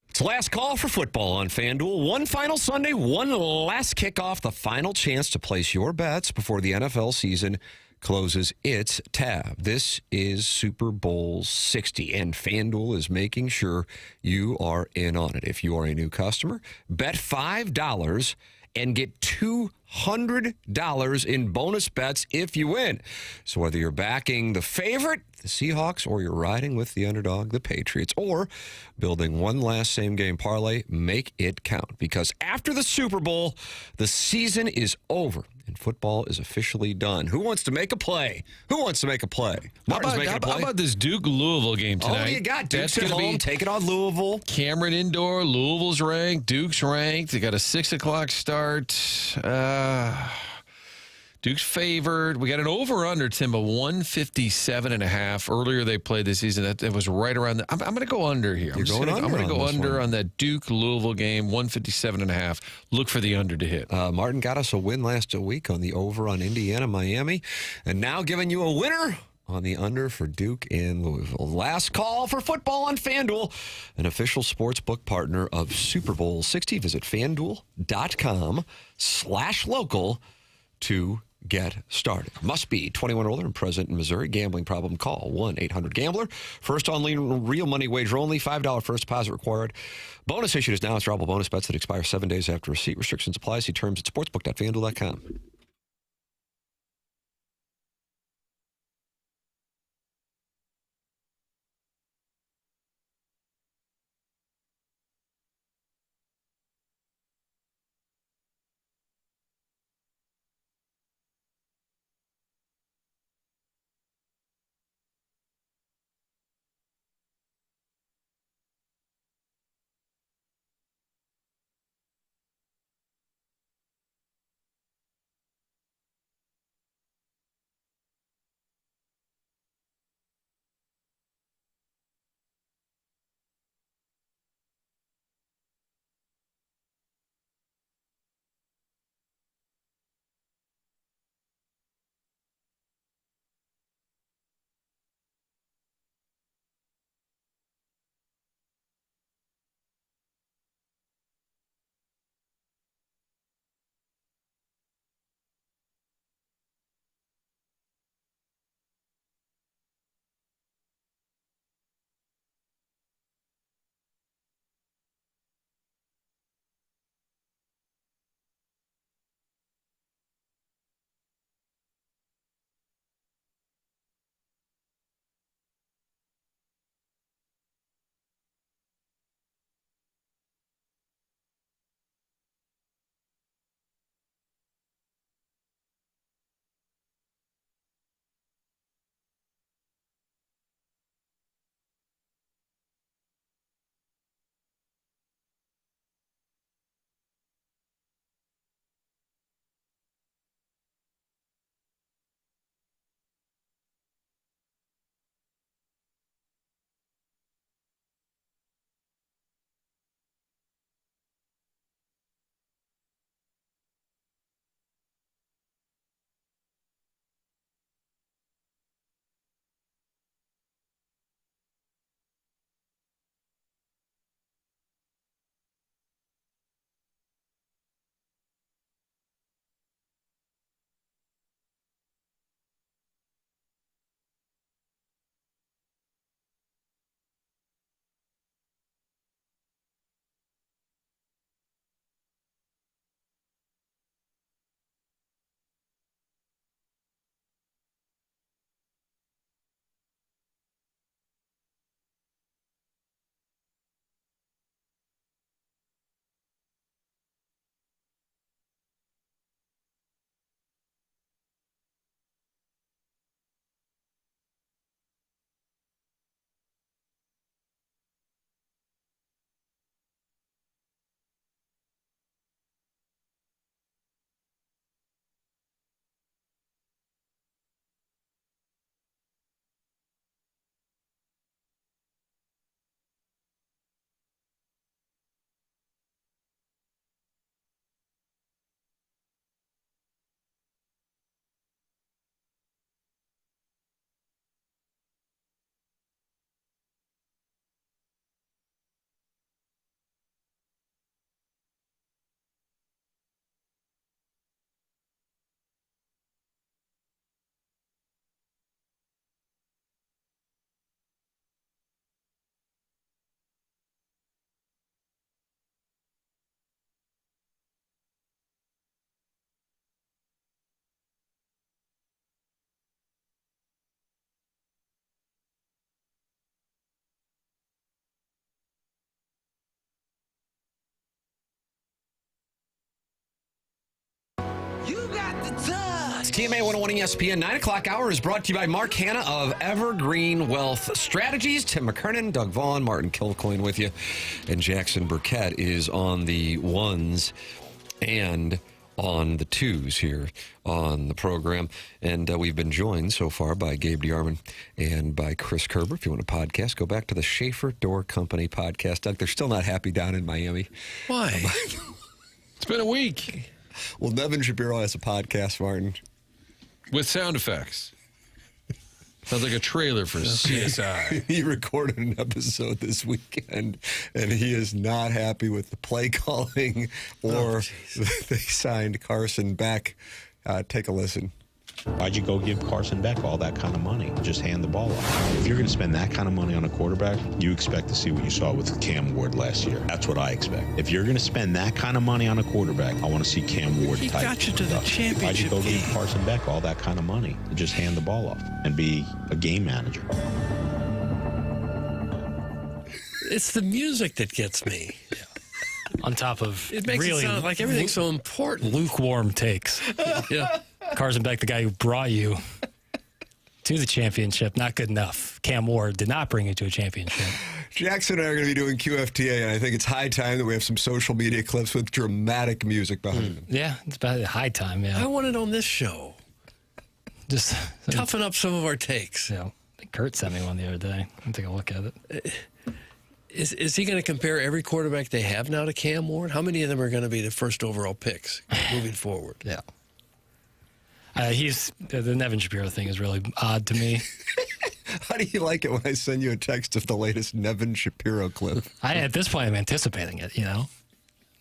It's last call for football on FanDuel. One final Sunday, one last kickoff, the final chance to place your bets before the NFL season closes its tab. This is Super Bowl 60, and FanDuel is making sure you are in on it. If you are a new customer, bet $5 and get $200 in bonus bets if you win. So whether you're backing the favorite, the Seahawks, or you're riding with the underdog, the Patriots, or building one last same-game parlay, make it count. Because after the Super Bowl, the season is over, and football is officially done. Who wants to make a play? Who wants to make a play? Martin's making a play. How about this Duke-Louisville game tonight? Oh, what do you got? Duke's at home. Take it on Louisville. Cameron Indoor. Louisville's ranked. Duke's ranked. They got a 6 o'clock start. Duke's favored. We got an over-under, Tim, of 157.5. Earlier they played this season. That was right around I'm going to go under here. I'm going to go under on that Duke-Louisville game, 157.5. Look for the under to hit. Martin got us a win last week on the over on Indiana-Miami, and now giving you a winner on the under for Duke and Louisville. Last call for football on FanDuel, an official sportsbook partner of Super Bowl 60. Visit FanDuel.com/local to get started. Must be 21 or older and present in Missouri. Gambling problem? Call 1-800-GAMBLER. First online real money wager only. $5 first deposit required. Bonus issued is now. It's drawable bonus bets that expire 7 days after receipt. Restrictions apply. See terms at sportsbook.fanduel.com. It's TMA 101 ESPN 9 o'clock hour is brought to you by Mark Hanna of Evergreen Wealth Strategies. Tim McKernan, Doug Vaughn, Martin Kilcoyne with you. And Jackson Burkett is on the ones and on the twos here on the program. And we've been joined so far by Gabe DeArmond and by Chris Kerber. If you want a podcast, go back to the Schaefer Door Company podcast. Doug, they're still not happy down in Miami. Why? It's been a week. Well, Nevin Shapiro has a podcast, Martin. With sound effects. Sounds like a trailer for CSI. He recorded an episode this weekend, and he is not happy with the play calling or they signed Carson back. Take a listen. Why'd you go give Carson Beck all that kind of money? Just hand the ball off. If you're going to spend that kind of money on a quarterback, you expect to see what you saw with Cam Ward last year. That's what I expect. If you're going to spend that kind of money on a quarterback, I want to see Cam Ward. He got you to the championship. Why'd you go give Carson Beck all that kind of money? Just hand the ball off and be a game manager. It's the music that gets me. On top of it makes really it sound like everything's so important. Lukewarm takes. Yeah. Carson Beck, the guy who brought you to the championship, not good enough. Cam Ward did not bring you to a championship. Jackson and I are going to be doing QFTA, and I think it's high time that we have some social media clips with dramatic music behind them. Yeah, it's about high time, yeah. I want it on this show. Just toughen up some of our takes. Yeah. Kurt sent me one the other day. I'll take a look at it. Is he going to compare every quarterback they have now to Cam Ward? How many of them are going to be the first overall picks moving forward? Yeah. The Nevin Shapiro thing is really odd to me. How do you like it when I send you a text of the latest Nevin Shapiro clip? At this point, I'm anticipating it,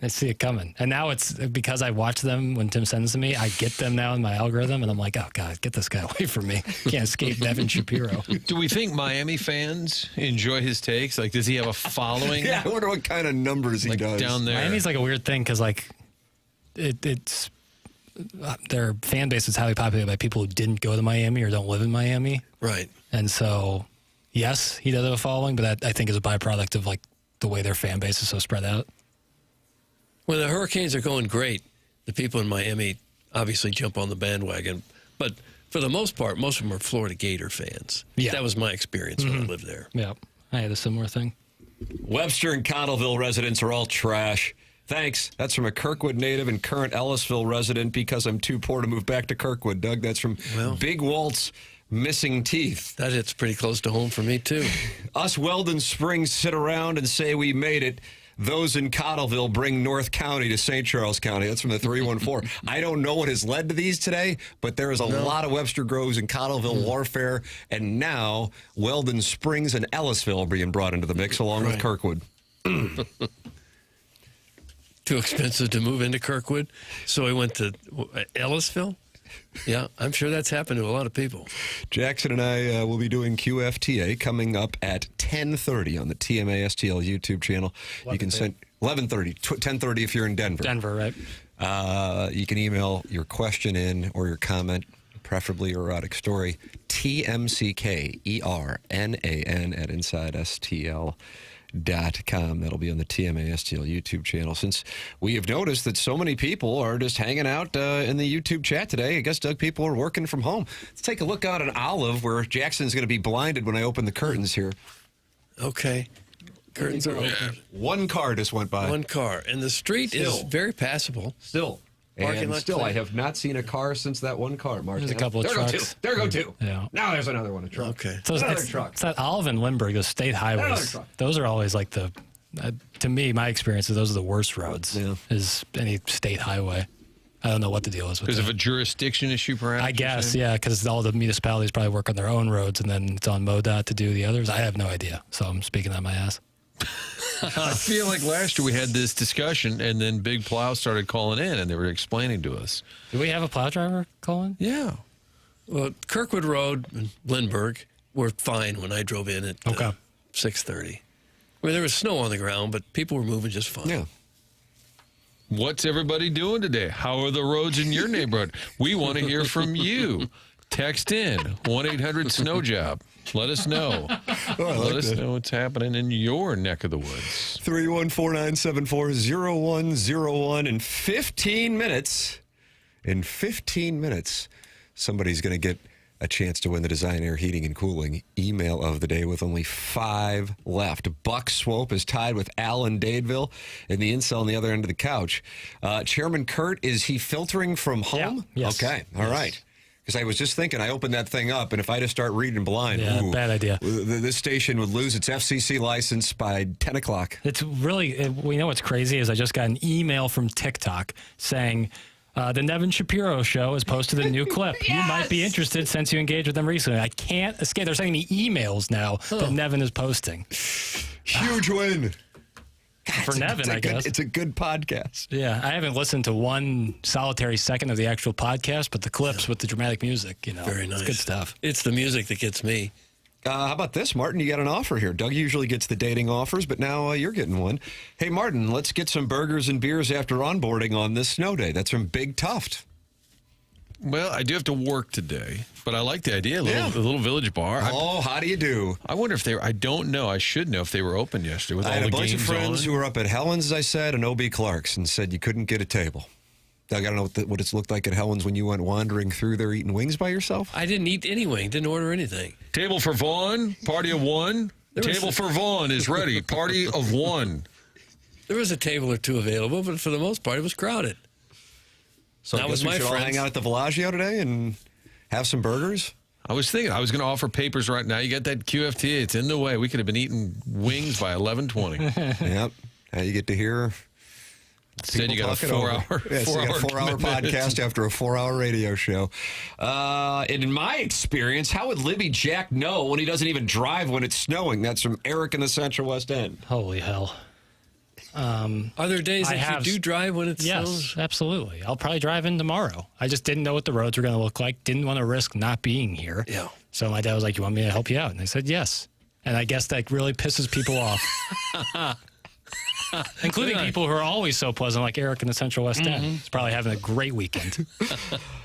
I see it coming. And now it's because I watch them when Tim sends them to me, I get them now in my algorithm, and I'm like, oh, God, get this guy away from me. Can't escape Nevin Shapiro. Do we think Miami fans enjoy his takes? Like, does he have a following? Yeah, I wonder what kind of numbers he does. Down there. Miami's like a weird thing because, it's their fan base is highly populated by people who didn't go to Miami or don't live in Miami. Right. And so, yes, he does have a following, but that I think is a byproduct of the way their fan base is so spread out. When the Hurricanes are going great, the people in Miami obviously jump on the bandwagon. But for the most part, most of them are Florida Gator fans. Yeah. That was my experience when I lived there. Yeah, I had a similar thing. Webster and Cottleville residents are all trash. Thanks. That's from a Kirkwood native and current Ellisville resident because I'm too poor to move back to Kirkwood. Doug, that's from Big Walt's Missing Teeth. That hits pretty close to home for me, too. Us Weldon Springs sit around and say we made it. Those in Cottleville bring North County to St. Charles County. That's from the 314. I don't know what has led to these today, but there is a lot of Webster Groves and Cottleville warfare, and now Weldon Springs and Ellisville are being brought into the mix along with Kirkwood. Too expensive to move into Kirkwood, so we went to Ellisville. Yeah, I'm sure that's happened to a lot of people. Jackson and I will be doing QFTA coming up at 10:30 on the TMA STL YouTube channel. You can send 11:30, 10:30 if you're in Denver. Denver, right? You can email your question in or your comment, preferably erotic story, TMCKERNAN at InsideSTL.com. That'll be on the TMA STL YouTube channel. Since we have noticed that so many people are just hanging out in the YouTube chat today, I guess, Doug, people are working from home. Let's take a look out at Olive, where Jackson's going to be blinded when I open the curtains here. Okay. Curtains are open. One car just went by. One car. And the street is very passable. Still. And still, I have not seen a car since that one car, Mark. There's a couple of trucks. There go two. Yeah. Now there's another one, a truck. Okay. So it's that Olive and Lindbergh, those state highways. Those are always like to me, my experience is those are the worst roads. Yeah. Is any state highway. I don't know what the deal is with because of a jurisdiction issue, perhaps? I guess, yeah, because all the municipalities probably work on their own roads, and then it's on MoDOT to do the others. I have no idea, so I'm speaking on my ass. I feel like last year we had this discussion, and then Big Plow started calling in, and they were explaining to us. Did we have a plow driver calling? Yeah. Well, Kirkwood Road and Lindbergh were fine when I drove in at 6:30. I mean, there was snow on the ground, but people were moving just fine. Yeah. What's everybody doing today? How are the roads in your neighborhood? We want to hear from you. Text in 1-800-SNOWJOB. Let us know. Let us know what's happening in your neck of the woods. 314-974-0101. In 15 minutes, In 15 minutes, somebody's going to get a chance to win the Design Air Heating and Cooling email of the day with only 5 left. Buck Swope is tied with Alan Dadeville in the incel on the other end of the couch. Chairman Kurt, is he filtering from home? Yeah. Yes. Okay. All right. Because I was just thinking, I opened that thing up, and if I just start reading blind, bad idea. This station would lose its FCC license by 10 o'clock. It's really, we know what's crazy is I just got an email from TikTok saying, the Nevin Shapiro show has posted a new clip. Yes! You might be interested since you engaged with them recently. I can't escape. They're sending me emails now that Nevin is posting. Huge win. For Nevin, I guess. It's a good podcast. Yeah, I haven't listened to one solitary second of the actual podcast, but the clips with the dramatic music, Very nice. It's good stuff. It's the music that gets me. How about this, Martin? You got an offer here. Doug usually gets the dating offers, but now you're getting one. Hey, Martin, let's get some burgers and beers after onboarding on this snow day. That's from Big Tuft. Well, I do have to work today, but I like the idea. A little village bar. How do you do? I wonder if I don't know. I should know if they were open yesterday with all the games on. I had a bunch of friends who were up at Helen's, as I said, and O.B. Clark's, and said you couldn't get a table. Doug, I don't know what it's looked like at Helen's when you went wandering through there eating wings by yourself. I didn't eat any wing. Didn't order anything. Table for Vaughn. Party of one. Table for Vaughn is ready. Party of one. There was a table or two available, but for the most part, it was crowded. So that was my friends. All hang out at the Bellagio today and have some burgers. I was thinking I was going to offer papers right now. You got that QFTA. It's in the way. We could have been eating wings by 11:20. Yep. Now you get to hear. Instead, you got a 4-hour, yes, 4-hour podcast after a 4-hour radio show. And in my experience, how would Libby Jack know when he doesn't even drive when it's snowing? That's from Eric in the Central West End. Holy hell. Are there days that you do drive when it snows? Yes, absolutely. I'll probably drive in tomorrow. I just didn't know what the roads were going to look like. Didn't want to risk not being here. Yeah. So my dad was like, "You want me to help you out?" And I said, "Yes." And I guess that really pisses people off. Including people who are always so pleasant, like Eric in the Central West End. He's probably having a great weekend.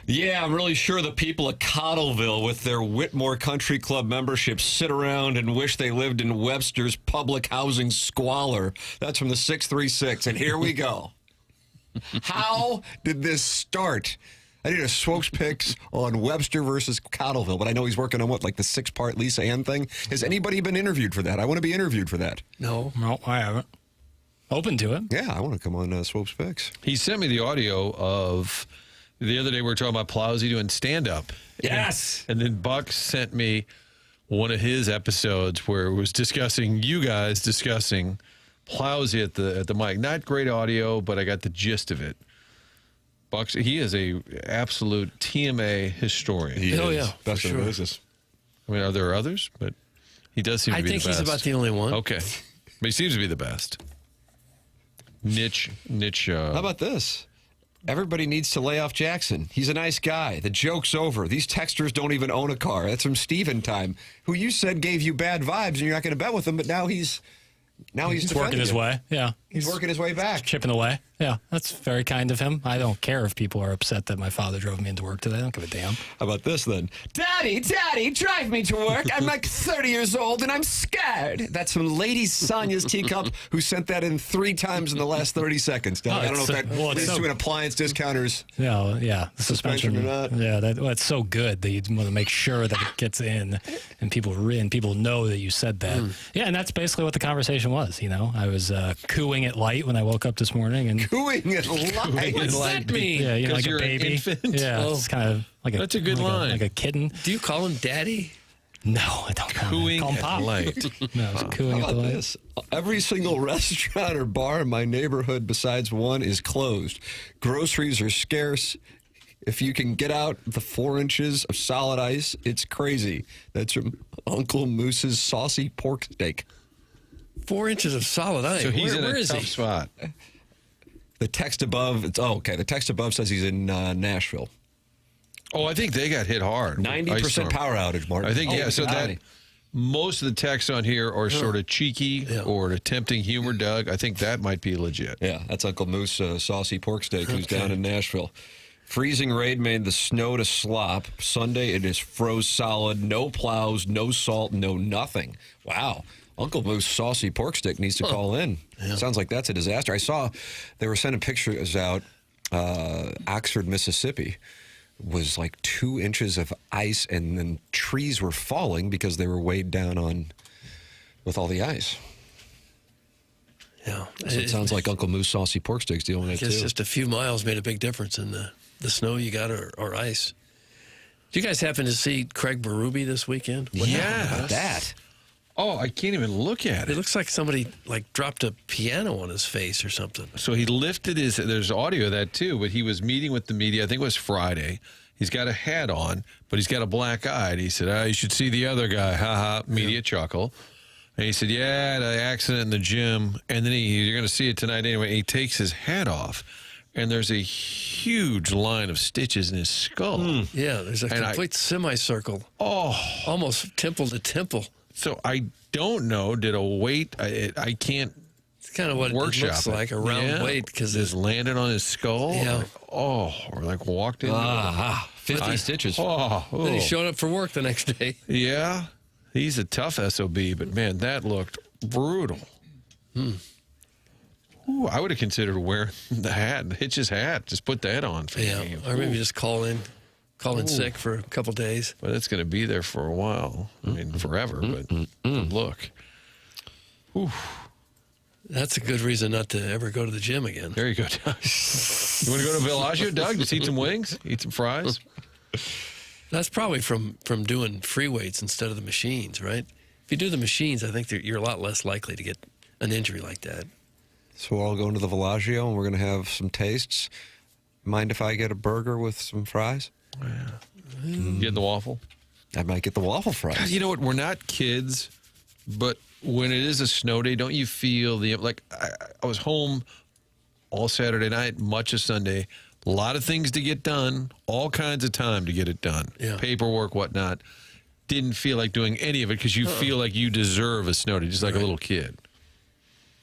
Yeah, I'm really sure the people at Cottleville with their Whitmore Country Club membership sit around and wish they lived in Webster's public housing squalor. That's from the 636, and here we go. How did this start? I did a Swopes picks on Webster versus Cottleville, but I know he's working on the 6-part Lisa Ann thing. Has anybody been interviewed for that? I want to be interviewed for that. No, I haven't. Open to it. Yeah, I want to come on Swopes Picks. He sent me the audio of the other day we were talking about Plowsy doing stand-up. Yes. And then Buck sent me one of his episodes where it was you guys discussing Plowsy at the mic. Not great audio, but I got the gist of it. Buck, he is a absolute TMA historian. He is. Yeah. Best in the business. I mean, are there others? But he does seem to be the best. I think he's about the only one. Okay. But he seems to be the best. Niche. How about this? Everybody needs to lay off Jackson. He's a nice guy. The joke's over. These texters don't even own a car. That's from Steven time, who you said gave you bad vibes and you're not going to bet with him, but now he's working his way. Yeah. He's working his way back. Chipping away. Yeah, that's very kind of him. I don't care if people are upset that my father drove me into work today. I don't give a damn. How about this then? Daddy, drive me to work. I'm like 30 years old and I'm scared. That's from Lady Sonia's teacup, who sent that in 3 times in the last 30 seconds. I don't know if that leads to an appliance discounter's the suspension or not. Yeah, it's so good that you want to make sure that it gets in and people know that you said that. Yeah, and that's basically what the conversation was. I was cooing at light when I woke up this morning and cooing at light. What does that mean? Yeah, like you're a baby. An infant? Yeah, it's kind of like that's a good line. Like a kitten. Do you call him Daddy? No, I don't cooing call him at Pop. light. No, I was cooing How at about the light. this? Every single restaurant or bar in my neighborhood besides one is closed. Groceries are scarce. If you can get out the 4 inches of solid ice, it's crazy. That's from Uncle Moose's saucy pork steak. 4 inches of solid ice. So he's where in a is tough he? spot. The text above, the text above says he's in Nashville. Oh, I think they got hit hard. 90% power outage, Martin. I think, so that most of the texts on here are sort of cheeky or attempting humor, Doug. I think that might be legit. Yeah, that's Uncle Moose saucy pork steak who's down in Nashville. Freezing rain made the snow to slop. Sunday, it is froze solid. No plows, no salt, no nothing. Wow. Uncle Moose saucy pork stick needs to call in. Yeah. Sounds like that's a disaster. I saw they were sending pictures out Oxford, Mississippi, was like 2 inches of ice, and then trees were falling because they were weighed down with all the ice. Yeah. So it sounds like Uncle Moo's saucy pork sticks dealing with it, I guess too. just a few miles made a big difference in the snow you got or ice. Do you guys happen to see Craig Berube this weekend? Yeah. About that. Oh, I can't even look at it. It looks like somebody dropped a piano on his face or something. So he lifted there's audio of that too, but he was meeting with the media, I think it was Friday. He's got a hat on, but he's got a black eye. And he said, you should see the other guy. Ha ha, media chuckle. And he said, yeah, I had an accident in the gym. And then you're going to see it tonight anyway. He takes his hat off, and there's a huge line of stitches in his skull. Yeah, there's a complete semicircle. Oh. Almost temple to temple. So I don't know. Did a weight? I can't. It's kind of what it looks like, a round weight, because it landed on his skull. Yeah. Or walked in. 50 stitches. Then he showed up for work the next day. Yeah, he's a tough SOB, but man, that looked brutal. Ooh, I would have considered wearing the hat, hitch his hat, just put that on for the game. Or maybe just call in sick for a couple days. But it's going to be there for a while. I mean, forever, but look. Ooh. That's a good reason not to ever go to the gym again. There you go, Doug. You want to go to Bellagio, Doug? Just eat some wings? Eat some fries? That's probably from doing free weights instead of the machines, right? If you do the machines, I think you're a lot less likely to get an injury like that. So we're all going to the Bellagio, and we're going to have some tastes. Mind if I get a burger with some fries? Get the waffle? I might get the waffle fries. God, you know what? We're not kids, but when it is a snow day, don't you feel I was home all Saturday night, much of Sunday, a lot of things to get done, all kinds of time to get it done, paperwork, whatnot. Didn't feel like doing any of it because you feel like you deserve a snow day, just like a little kid.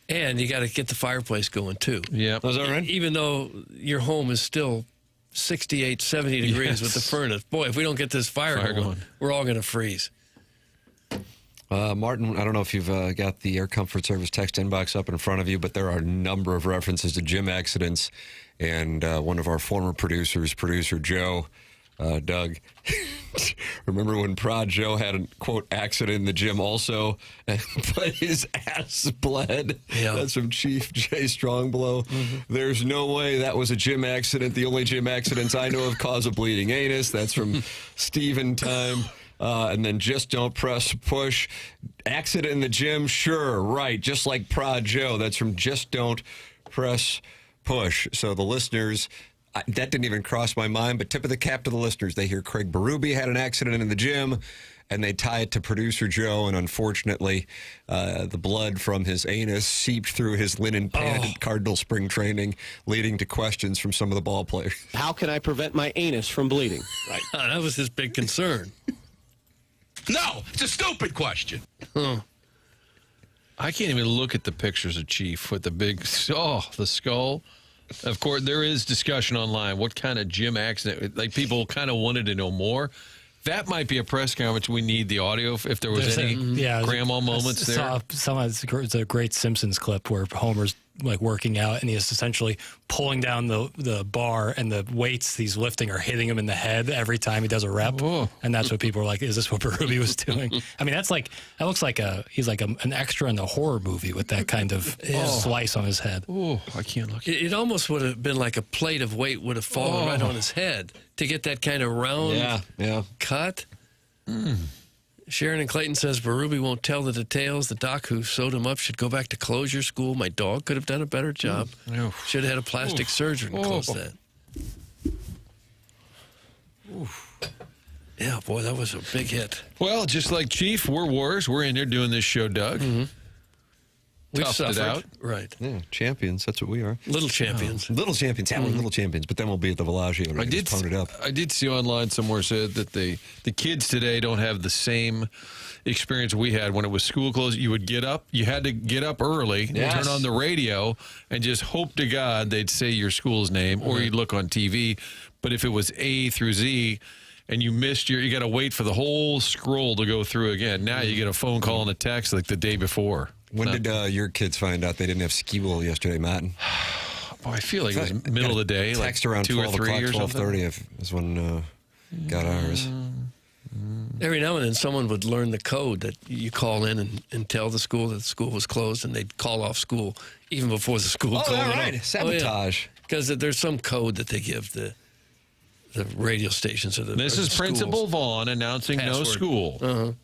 And you got to get the fireplace going, too. Yeah. Was that right? Even though your home is still 68, 70 degrees with the furnace. Boy, if we don't get this fire going, we're all going to freeze. Martin, I don't know if you've got the Air Comfort Service text inbox up in front of you, but there are a number of references to gym accidents. And one of our former producers, producer Joe, Doug, remember when Prod Joe had a, quote, accident in the gym also, but his ass bled? Yeah. That's from Chief Jay Strongblow. There's no way that was a gym accident. The only gym accidents I know of cause a bleeding anus. That's from Steven Time. And then just don't press push. Accident in the gym, sure, right. Just like Prod Joe. That's from Just Don't Press Push. So the listeners, that didn't even cross my mind, but tip of the cap to the listeners. They hear Craig Berube had an accident in the gym, and they tie it to producer Joe, and unfortunately, the blood from his anus seeped through his linen pant at Cardinal spring training, leading to questions from some of the ball players. How can I prevent my anus from bleeding? Right. That was his big concern. No, it's a stupid question. I can't even look at the pictures of Chief with the big, the skull. Of course, there is discussion online. What kind of gym accident? Like, people kind of wanted to know more. That might be a press conference. We need the audio if there was any grandma moments there. It's a great Simpsons clip where Homer's like working out and he's essentially pulling down the bar, and the weights he's lifting are hitting him in the head every time he does a rep. And that's what people are like, is this what Berube was doing? I mean, that looks like he's like an extra in a horror movie with that kind of slice on his head. Oh, I can't look. It almost would have been like a plate of weight would have fallen right on his head to get that kind of round cut. Sharon and Clayton says Berube won't tell the details. The doc who sewed him up should go back to closure school. My dog could have done a better job. Should have had a plastic surgeon close that. Yeah, boy, that was a big hit. Well, just like Chief, we're Warriors. We're in there doing this show, Doug. We've Toughed suffered. it out. Right. Yeah, champions. That's what we are. Little champions. Little champions. Yeah, we're little champions. But then we'll be at the Bellagio. Right? I did see online somewhere said that the kids today don't have the same experience we had when it was school closed. You would get up. You had to get up early, turn on the radio, and just hope to God they'd say your school's name, or you'd look on TV. But if it was A through Z, and you missed you got to wait for the whole scroll to go through again. Now you get a phone call and a text like the day before. When did your kids find out they didn't have school yesterday, Martin? I feel like it was middle of the day, text like around 2 or 12 3 or o'clock, something. 12:30 is when got ours. Every now and then someone would learn the code that you call in and tell the school that the school was closed, and they'd call off school even before the school called all it right. off. Sabotage. Because there's some code that they give the radio stations. Or This is Principal Vaughn announcing no school.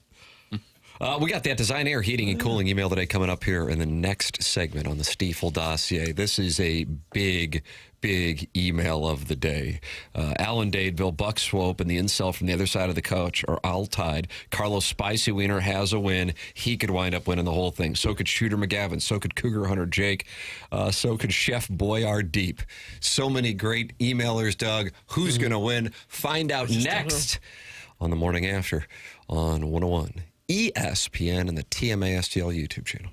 We got that Design Air Heating and Cooling email today coming up here in the next segment on the Stiefel dossier. This is a big email of the day. Alan Dadeville, Buck Swope, and the incel from the other side of the couch are all tied. Carlos Spicy Wiener has a win. He could wind up winning the whole thing. So could Shooter McGavin. So could Cougar Hunter Jake. So could Chef Boyard Deep. So many great emailers, Doug. Who's going to win? Find out next on the morning after on 101 ESPN and the TMA STL YouTube channel.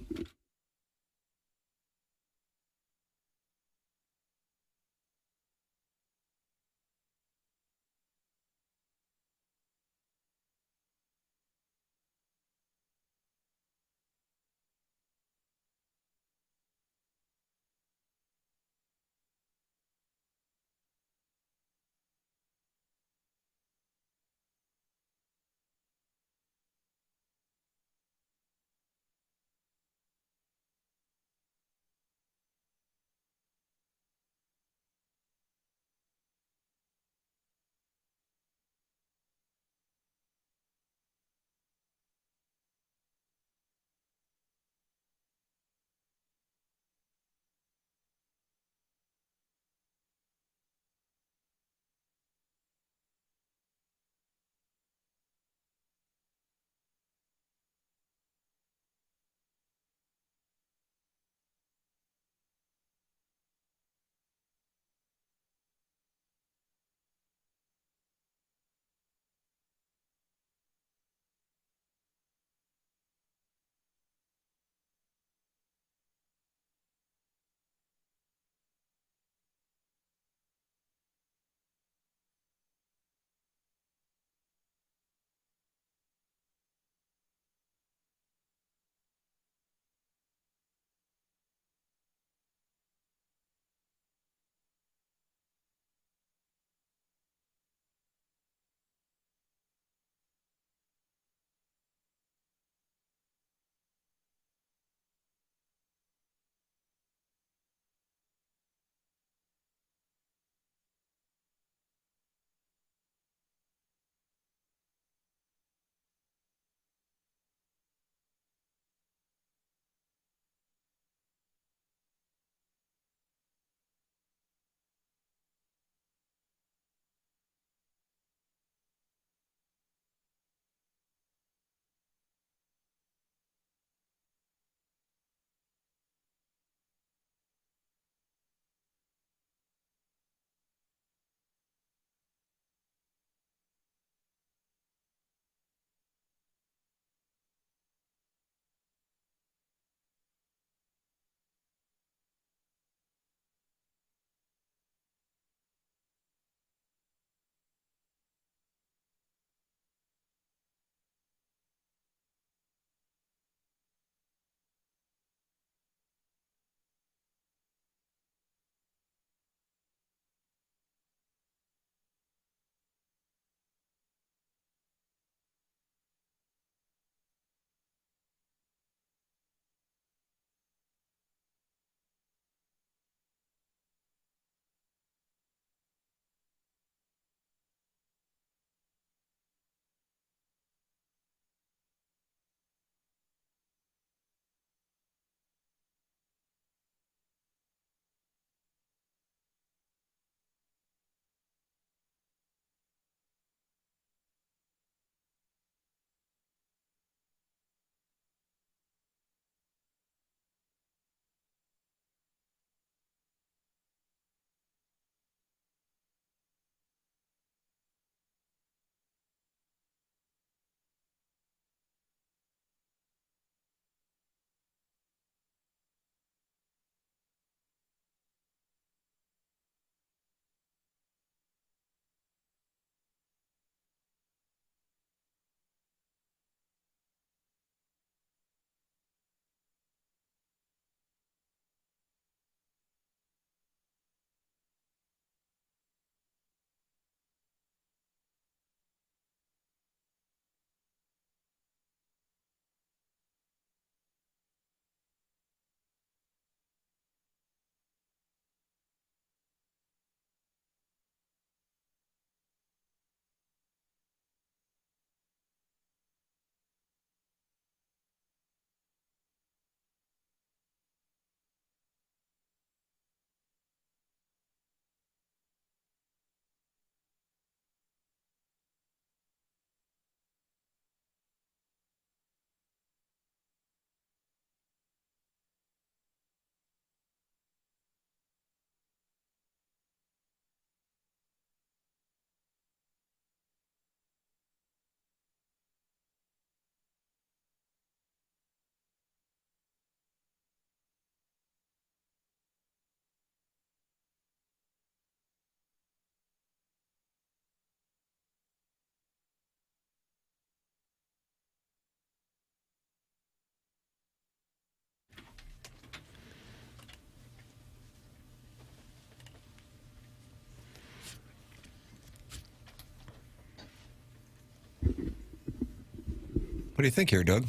What do you think here, Doug?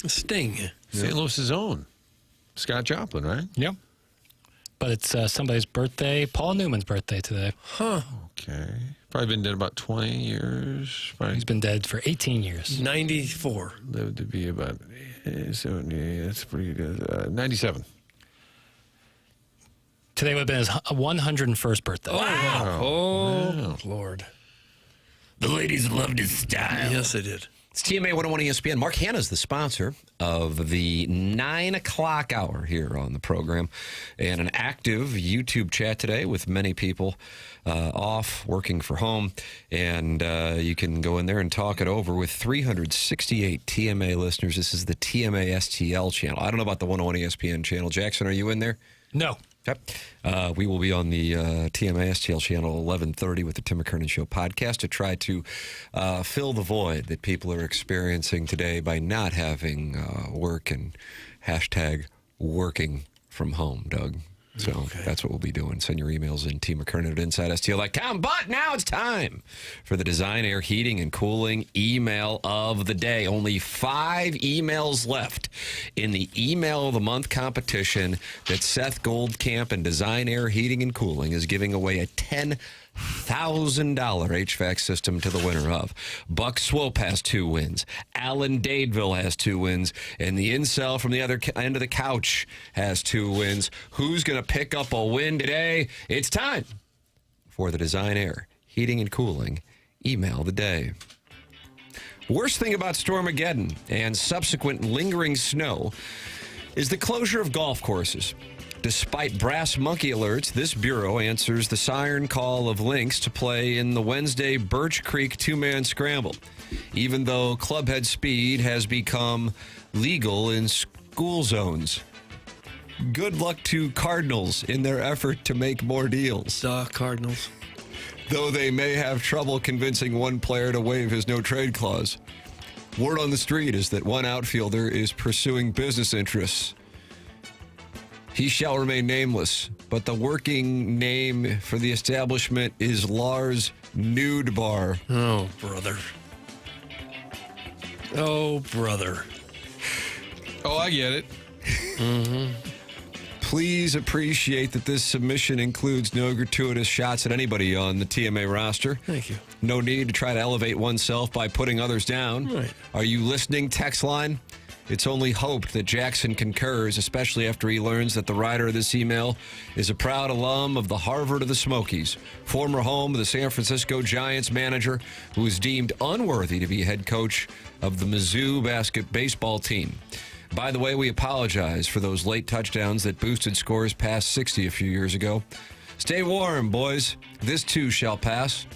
Sting. St. Louis's own. Scott Joplin, right? Yep. But it's somebody's birthday, Paul Newman's birthday today. Huh. Okay. Probably been dead about 20 years. Probably He's been dead for 18 years. 94. lived to be about 70. That's pretty good. 97. Today would have been his 101st birthday. Oh, wow. Oh, Wow. Lord. The ladies loved his style. Yes, they did. It's TMA 101 ESPN. Mark Hanna's the sponsor of the 9 o'clock hour here on the program. And an active YouTube chat today with many people off, working for home. And you can go in there and talk it over with 368 TMA listeners. This is the TMA STL channel. I don't know about the 101 ESPN channel. Jackson, are you in there? No. Yep. We will be on the TMA STL channel 11:30 with the Tim McKernan Show podcast to try to fill the void that people are experiencing today by not having work and hashtag working from home, Doug. So that's what we'll be doing. Send your emails in tmckernan@InsideSTL.com. But now it's time for the Design Air Heating and Cooling email of the day. Only 5 emails left in the Email of the Month competition that Seth Goldcamp and Design Air Heating and Cooling is giving away a $10,000 HVAC system to the winner of. Buck Swope has 2 wins. Alan Dadeville has 2 wins. And the incel from the other end of the couch has 2 wins. Who's going to pick up a win today? It's time for the Design Air Heating and Cooling Email of the Day. Worst thing about Stormageddon and subsequent lingering snow is the closure of golf courses. Despite brass monkey alerts, this bureau answers the siren call of Lynx to play in the Wednesday Birch Creek 2-man scramble, even though clubhead speed has become legal in school zones. Good luck to Cardinals in their effort to make more deals. Cardinals. Though they may have trouble convincing one player to waive his no-trade clause. Word on the street is that one outfielder is pursuing business interests. He shall remain nameless, but the working name for the establishment is Lars Nude Bar. Oh, brother. Oh, brother. Oh, I get it. Mm-hmm. Please appreciate that this submission includes no gratuitous shots at anybody on the TMA roster. Thank you. No need to try to elevate oneself by putting others down. Right. Are you listening, text line? It's only hoped that Jackson concurs, especially after he learns that the writer of this email is a proud alum of the Harvard of the Smokies, former home of the San Francisco Giants manager who was deemed unworthy to be head coach of the Mizzou baseball team. By the way, we apologize for those late touchdowns that boosted scores past 60 a few years ago. Stay warm, boys. This too shall pass.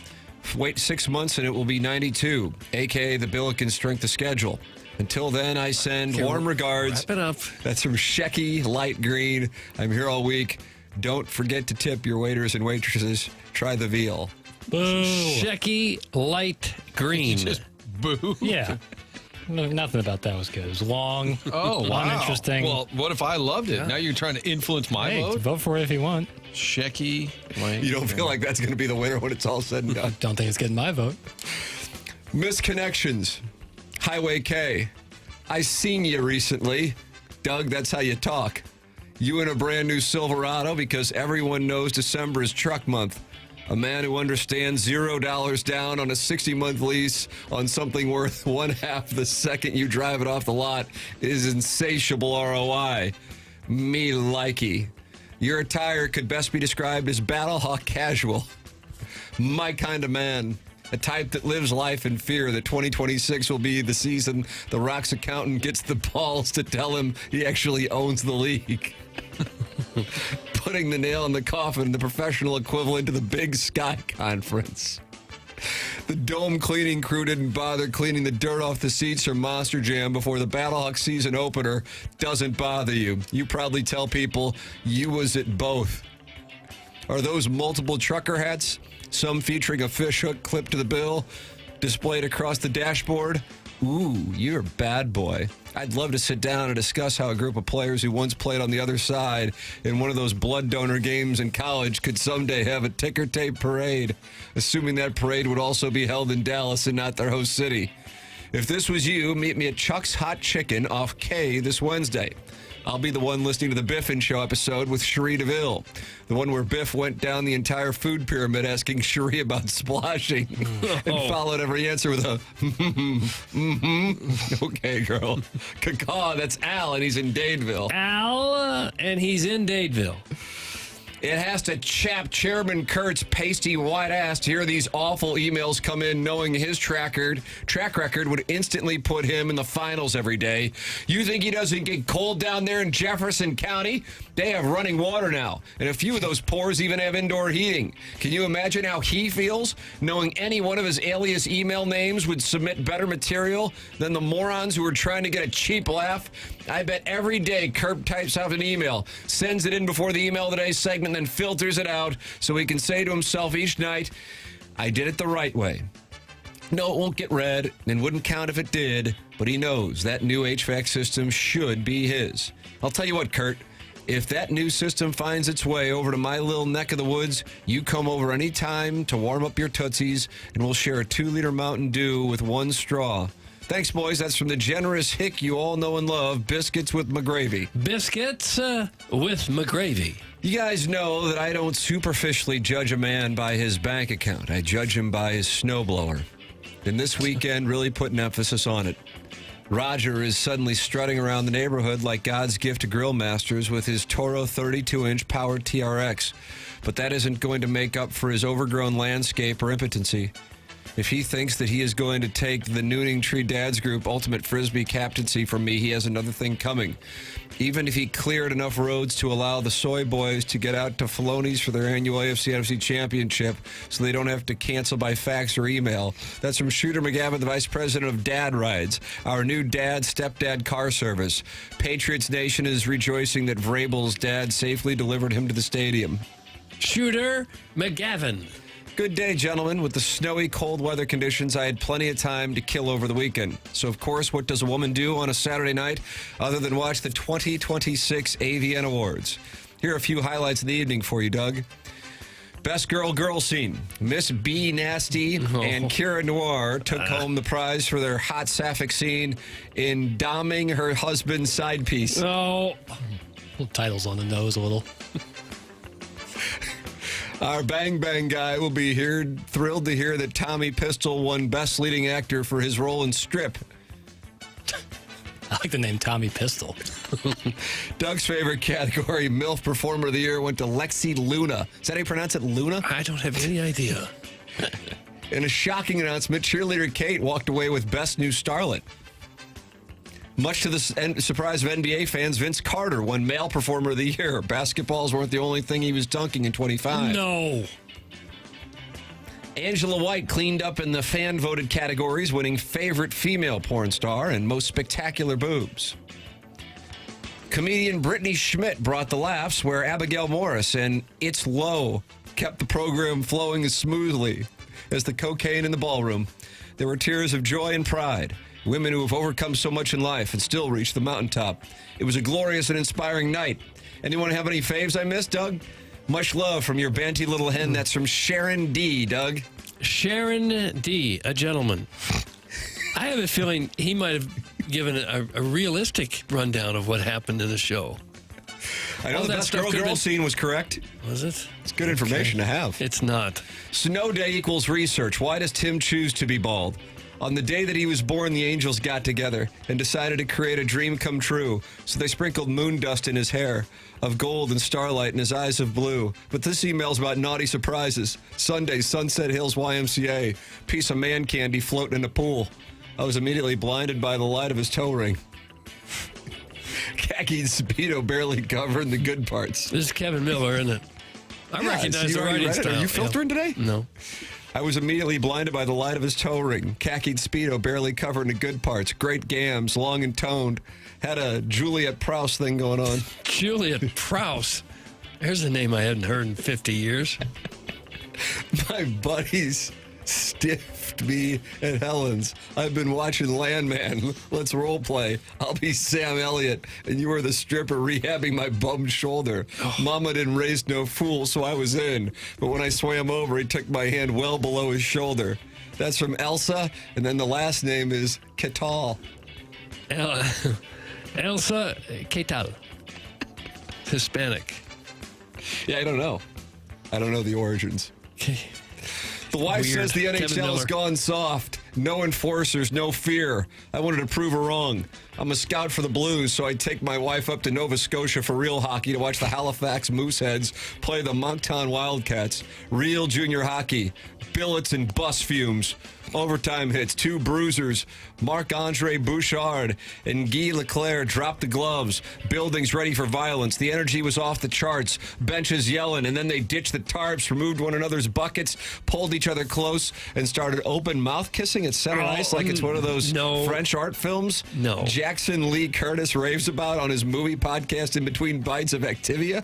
Wait 6 months and it will be 92, a.k.a. the Billiken strength of schedule. Until then, I send warm regards. Wrap it up. That's from Shecky Light Green. I'm here all week. Don't forget to tip your waiters and waitresses. Try the veal. Boo. Shecky Light Green. Just boo. Yeah. No, nothing about that was good. It was long, Oh, wow. uninteresting. Well, what if I loved it? Now you're trying to influence my hey, vote? vote for it if you want. Shecky. Light You don't feel like that's going to be the winner when it's all said and done. Don't think it's getting my vote. Misconnections. Highway K. I seen you recently. Doug, that's how you talk. You in a brand new Silverado because everyone knows December is truck month. A man who understands $0 down on a 60-month lease on something worth 1/2 the second you drive it off the lot is insatiable ROI. Me likey. Your attire could best be described as Battlehawk casual. My kind of man. A type that lives life in fear that 2026 will be the season the Rock's accountant gets the balls to tell him he actually owns the league. Putting the nail in the coffin, the professional equivalent to the Big Sky Conference. The dome cleaning crew didn't bother cleaning the dirt off the seats for Monster Jam before the Battlehawk season opener doesn't bother you. You probably tell people you was at both. Are those multiple trucker hats? Some featuring a fishhook clipped to the bill, displayed across the dashboard? Ooh, you're a bad boy. I'd love to sit down and discuss how a group of players who once played on the other side in one of those blood donor games in college could someday have a ticker tape parade, assuming that parade would also be held in Dallas and not their host city. If this was you, meet me at Chuck's Hot Chicken off K this Wednesday. I'll be the one listening to the Biffin Show episode with Cherie DeVille, the one where Biff went down the entire food pyramid asking Cherie about splashing and followed every answer with a okay, girl. Caw, that's Al, and he's in Dadeville. Al, and he's in Dadeville. It has to chap Chairman Kurt's pasty white ass to hear these awful emails come in, knowing his track record would instantly put him in the finals every day. You think he doesn't get cold down there in Jefferson County? They have running water now, and a few of those pores even have indoor heating. Can you imagine how he feels, knowing any one of his alias email names would submit better material than the morons who are trying to get a cheap laugh? I bet every day Kurt types out an email, sends it in before the email of the day segment, and then filters it out so he can say to himself each night, I did it the right way. No, it won't get read and wouldn't count if it did, but he knows that new HVAC system should be his. I'll tell you what, Kurt, if that new system finds its way over to my little neck of the woods, you come over any time to warm up your Tootsies, and we'll share a 2-liter Mountain Dew with one straw. Thanks, boys. That's from the generous hick you all know and love, Biscuits with McGravy. Biscuits with McGravy. You guys know that I don't superficially judge a man by his bank account. I judge him by his snowblower. And this weekend really put an emphasis on it. Roger is suddenly strutting around the neighborhood like God's gift to grill masters with his Toro 32-inch powered TRX. But that isn't going to make up for his overgrown landscape or impotency. If he thinks that he is going to take the Nooning Tree Dads Group Ultimate Frisbee captaincy from me, he has another thing coming. Even if he cleared enough roads to allow the Soy Boys to get out to Filoni's for their annual AFC Championship so they don't have to cancel by fax or email. That's from Shooter McGavin, the Vice President of Dad Rides, our new dad-stepdad car service. Patriots Nation is rejoicing that Vrabel's dad safely delivered him to the stadium. Shooter McGavin. Good day, gentlemen. With the snowy, cold weather conditions, I had plenty of time to kill over the weekend. So, of course, what does a woman do on a Saturday night other than watch the 2026 AVN Awards? Here are a few highlights of the evening for you, Doug. Best girl scene. Miss B Nasty and Kira Noir took home the prize for their hot sapphic scene in doming her husband's side piece. Oh, titles on the nose a little. Our Bang Bang guy will be here, thrilled to hear that Tommy Pistol won Best Leading Actor for his role in Strip. I like the name Tommy Pistol. Doug's favorite category, MILF Performer of the Year, went to Lexi Luna. Is that how you pronounce it, Luna? I don't have any idea. In a shocking announcement, cheerleader Kate walked away with Best New Starlet. Much to the surprise of NBA fans, Vince Carter won Male Performer of the Year. Basketballs weren't the only thing he was dunking in 25. No. Angela White cleaned up in the fan-voted categories, winning Favorite Female Porn Star and Most Spectacular Boobs. Comedian Brittany Schmidt brought the laughs, where Abigail Morris and It's Low kept the program flowing smoothly as the cocaine in the ballroom. There were tears of joy and pride. Women who have overcome so much in life and still reach the mountaintop. It was a glorious and inspiring night. Anyone have any faves I missed, Doug? Much love from your banty little hen. That's from Sharon D, Doug. Sharon D, a gentleman. I have a feeling he might have given a realistic rundown of what happened in the show. I know the best girl scene was correct. Was it? It's good information to have. It's not. Snow day equals research. Why does Tim choose to be bald? On the day that he was born, the angels got together and decided to create a dream come true. So they sprinkled moon dust in his hair of gold and starlight and his eyes of blue. But this email's about naughty surprises. Sunday, Sunset Hills YMCA. Piece of man candy floating in a pool. I was immediately blinded by the light of his toe ring. Khaki and Speedo barely covering the good parts. This is Kevin Miller, isn't it? I recognize the writing style. Are you filtering today? No. I was immediately blinded by the light of his toe ring. Khaki Speedo barely covering the good parts. Great gams, long and toned. Had a Juliet Prowse thing going on. Juliet Prowse. There's a name I hadn't heard in 50 years. My buddies stiffed me at Helen's. I've been watching Landman. Let's role play. I'll be Sam Elliott, and you were the stripper rehabbing my bum shoulder. Mama didn't raise no fool, so I was in. But when I swam over, he took my hand well below his shoulder. That's from Elsa, and then the last name is Ketal. Elsa Ketal. Hispanic. Yeah, I don't know. I don't know the origins. The wife says the NHL's gone soft. No enforcers, no fear. I wanted to prove her wrong. I'm a scout for the Blues, so I take my wife up to Nova Scotia for real hockey to watch the Halifax Mooseheads play the Moncton Wildcats. Real junior hockey. Billets and bus fumes. Overtime hits. 2 bruisers. Marc-Andre Bouchard and Guy Leclerc dropped the gloves. Buildings ready for violence. The energy was off the charts. Benches yelling, and then they ditched the tarps, removed one another's buckets, pulled each other close, and started open mouth kissing at center ice like it's one of those French art films. No. Jackson Lee Curtis raves about on his movie podcast In Between Bites of Activia.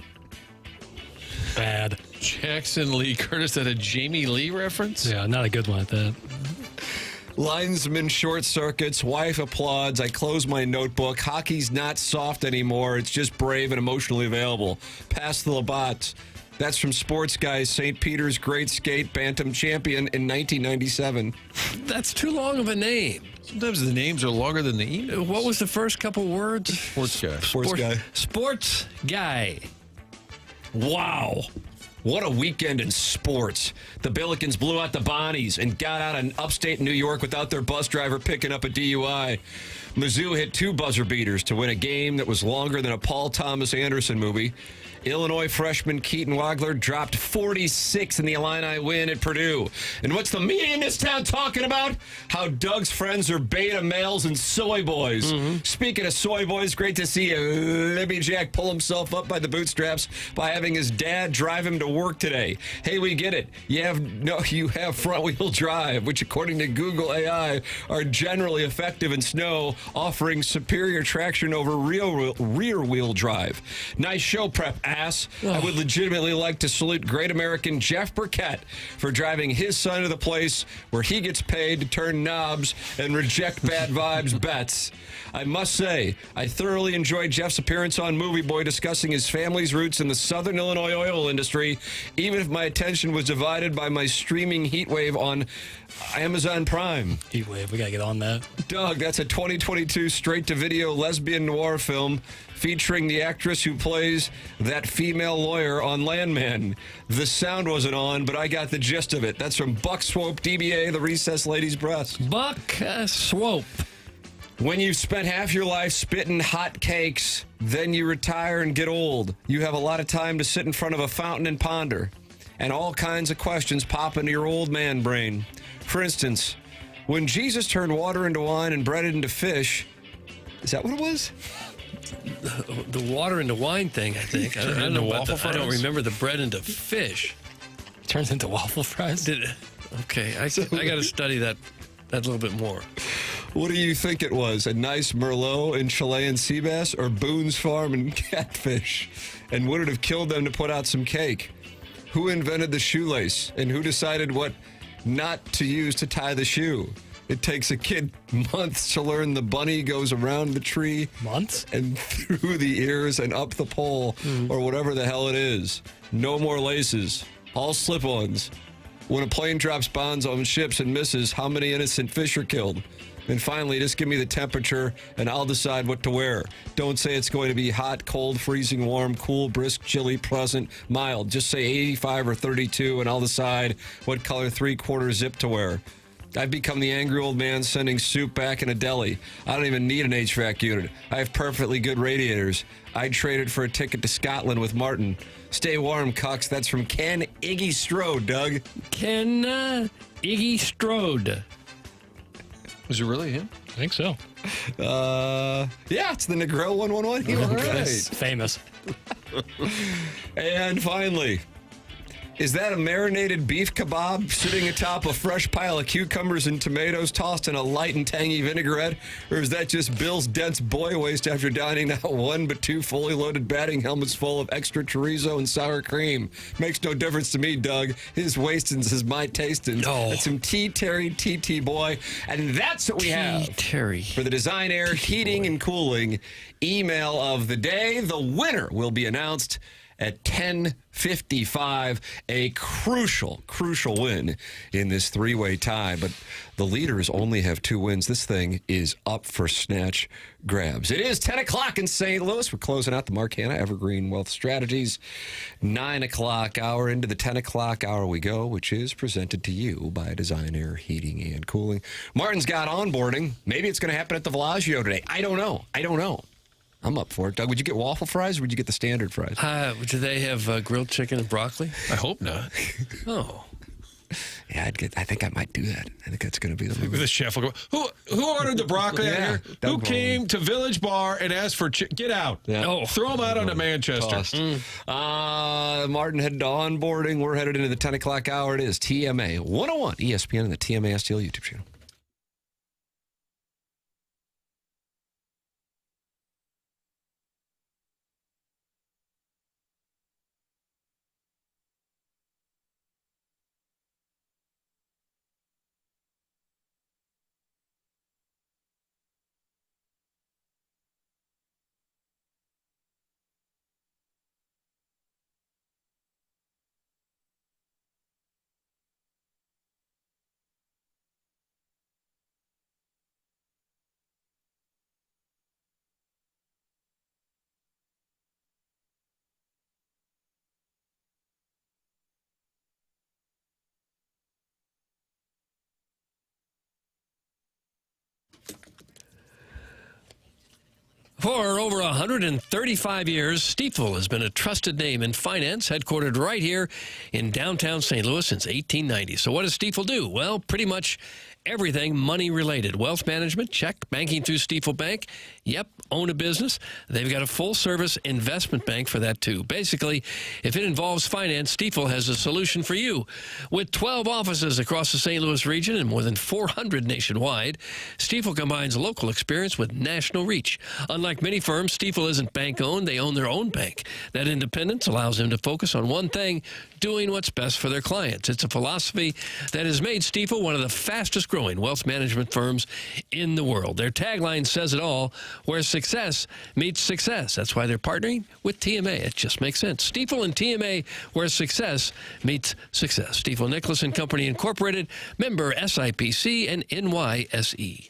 Bad. Jackson Lee Curtis, that a Jamie Lee reference? Yeah, not a good one at that. Linesman short circuits. Wife applauds. I close my notebook. Hockey's not soft anymore. It's just brave and emotionally available. Pass the Labatt. That's from Sports Guys, St. Peter's great skate bantam champion in 1997. That's too long of a name. Sometimes the names are longer than the emails. What was the first couple words? Sports Guy. Sports Guy. Sports Guy. Wow. What a weekend in sports. The Billikens blew out the Bonnies and got out in upstate New York without their bus driver picking up a DUI. Mizzou hit 2 buzzer beaters to win a game that was longer than a Paul Thomas Anderson movie. Illinois freshman Keaton Wagler dropped 46 in the Illini win at Purdue. And what's the media in this town talking about? How Doug's friends are beta males and soy boys. Speaking of soy boys, great to see Libby Jack pull himself up by the bootstraps by having his dad drive him to work today. Hey, we get it. You have front-wheel drive, which according to Google AI are generally effective in snow, offering superior traction over rear-wheel drive. Nice show prep, ass. I would legitimately like to salute great American Jeff Burkett for driving his son to the place where he gets paid to turn knobs and reject bad vibes bets. I must say, I thoroughly enjoyed Jeff's appearance on Movie Boy discussing his family's roots in the Southern Illinois oil industry, even if my attention was divided by my streaming Heatwave on Amazon Prime. Heatwave, we got to get on that. Doug, that's a 2022 straight-to-video lesbian noir film featuring the actress who plays that female lawyer on Landman. The sound wasn't on, but I got the gist of it. That's from Buck Swope, DBA, The Recessed Lady's Breast. Buck Swope. When you've spent half your life spitting hot cakes, then you retire and get old. You have a lot of time to sit in front of a fountain and ponder. And all kinds of questions pop into your old man brain. For instance, when Jesus turned water into wine and bread into fish, is that what it was? The water into wine thing, I think. I don't know about I don't remember the bread into fish. It turns into waffle fries? Did it? Okay, I got to study that a little bit more. What do you think it was? A nice Merlot and Chilean sea bass or Boone's Farm and catfish? And would it have killed them to put out some cake? Who invented the shoelace? And who decided what not to use to tie the shoe? It takes a kid months to learn the bunny goes around the tree. Months? And through the ears and up the pole or whatever the hell it is. No more laces. All slip-ons. When a plane drops bombs on ships and misses, how many innocent fish are killed? And finally, just give me the temperature and I'll decide what to wear. Don't say it's going to be hot, cold, freezing, warm, cool, brisk, chilly, pleasant, mild. Just say 85 or 32 and I'll decide what color 3/4 zip to wear. I've become the angry old man sending soup back in a deli. I don't even need an HVAC unit. I have perfectly good radiators. I traded for a ticket to Scotland with Martin. Stay warm, cucks. That's from Ken Iggy Strode, Doug. Ken Iggy Strode. Was it really him? I think so. Yeah, it's the Negril 111. All right. Famous. And finally, Is that a marinated beef kebab sitting atop a fresh pile of cucumbers and tomatoes tossed in a light and tangy vinaigrette? Or is that just Bill's dense boy waste after dining out one but two fully loaded batting helmets full of extra chorizo and sour cream? Makes no difference to me, Doug. His wastings is my tastings. No. That's some T. Terry, TT boy. And that's what we have Terry. for the Design Air Heating and Cooling email of the day. The winner will be announced at 10:55, a crucial win in this three-way tie. But the leaders only have 2 wins. This thing is up for snatch grabs. It is 10 o'clock in St. Louis. We're closing out the Marcana Evergreen Wealth Strategies 9 o'clock hour. Into the 10 o'clock hour we go, which is presented to you by Design Air Heating and Cooling. Martin's got onboarding. Maybe it's going to happen at the Bellagio today. I don't know. I'm up for it. Doug, would you get waffle fries or would you get the standard fries? Do they have grilled chicken and broccoli? I hope not. Oh. Yeah, I think I might do that. I think that's going to be the move. The chef will go, who ordered the broccoli out here? Who came to Village Bar and asked for get out? Yeah. Oh, throw them out onto Manchester. Martin headed to onboarding. We're headed into the 10 o'clock hour. It is TMA 101 ESPN and the TMA STL YouTube channel. For over 135 years, Stiefel has been a trusted name in finance, headquartered right here in downtown St. Louis since 1890. So what does Stiefel do? Well, pretty much everything money-related. Wealth management, check. Banking through Stiefel Bank, yep. Own a business. They've got a full-service investment bank for that, too. Basically, if it involves finance, Stiefel has a solution for you. With 12 offices across the St. Louis region and more than 400 nationwide, Stiefel combines local experience with national reach. Unlike many firms, Stiefel isn't bank-owned. They own their own bank. That independence allows them to focus on one thing, doing what's best for their clients. It's a philosophy that has made Stiefel one of the fastest-growing wealth management firms in the world. Their tagline says it all, where success meets success. That's why they're partnering with TMA. It just makes sense. Stiefel and TMA, where success meets success. Stiefel Nicholas and Company Incorporated, member SIPC and NYSE.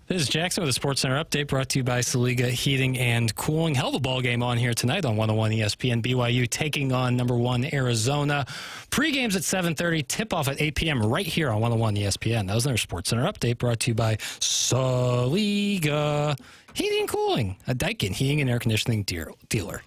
This is Jackson with a SportsCenter update brought to you by Saliga Heating and Cooling. Hell of a ball game on here tonight on 101 ESPN. BYU taking on number 1 Arizona. Pre-games at 7:30, tip-off at 8 p.m. right here on 101 ESPN. That was another SportsCenter update brought to you by Saliga Heating and Cooling, a Daikin heating and air conditioning dealer.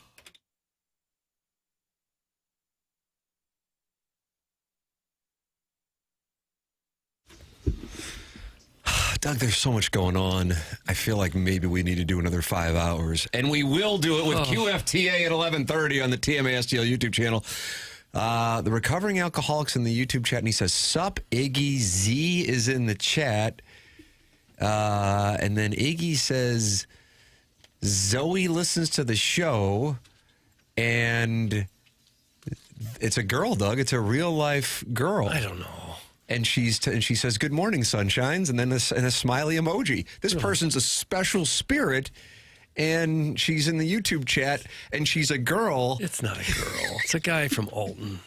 Doug, there's so much going on. I feel like maybe we need to do another 5 hours. And we will do it with QFTA at 11:30 on the TMA STL YouTube channel. The Recovering Alcoholics in the YouTube chat, and he says, Sup, Iggy Z is in the chat. And then Iggy says, Zoe listens to the show, and it's a girl, Doug. It's a real-life girl. I don't know. And she says, good morning, sunshines, and then a smiley emoji. This person's a special spirit, and she's in the YouTube chat, and she's a girl. It's not a girl. It's a guy from Alton.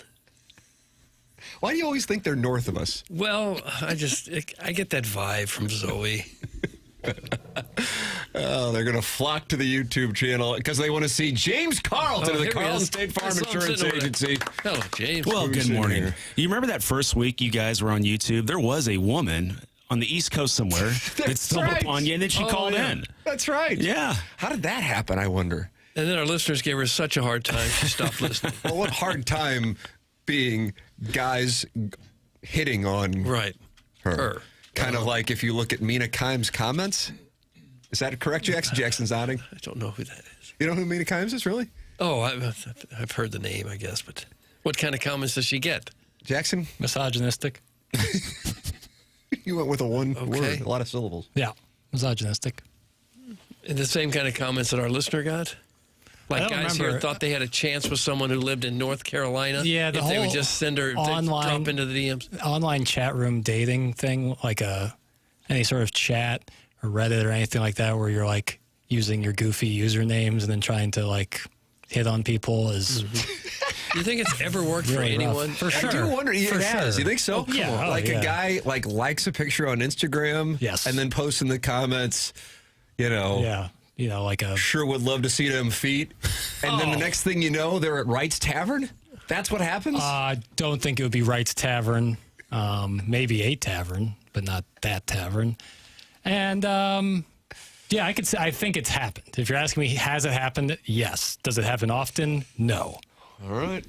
Why do you always think they're north of us? Well, I get that vibe from Zoe. Oh, they're going to flock to the YouTube channel because they want to see James Carlton of the Carlton State Farm Insurance Agency. Hello, James. Well, good morning. You remember that first week you guys were on YouTube? There was a woman on the East Coast somewhere that stumbled upon you, and then she called in. That's right. Yeah. How did that happen, I wonder? And then our listeners gave her such a hard time, she stopped listening. Well, what hard time being guys hitting on her. Kind of like if you look at Mina Kimes' comments. Is that correct, Jackson? Jackson's nodding. I don't know who that is. You know who Mina Kimes is, really? Oh, I've heard the name, I guess, but what kind of comments does she get? Jackson? Misogynistic. You went with a one word, a lot of syllables. Yeah, misogynistic. And the same kind of comments that our listener got? Like guys here thought they had a chance with someone who lived in North Carolina? Yeah, if they would just send her, drop into the DMs? Online chat room dating thing, like any sort of chat or Reddit or anything like that where you're like using your goofy usernames and then trying to like hit on people is... You think it's ever worked really for anyone? Rough. For sure. I do wonder. It has. You think so? Oh, yeah. Like a guy like likes a picture on Instagram, and then posts in the comments, like a sure would love to see them feet, and then the next thing you know, they're at Wright's Tavern. That's what happens. I don't think it would be Wright's Tavern. Maybe a tavern, but not that tavern. And yeah, I think it's happened. If you're asking me, has it happened? Yes. Does it happen often? No. All right.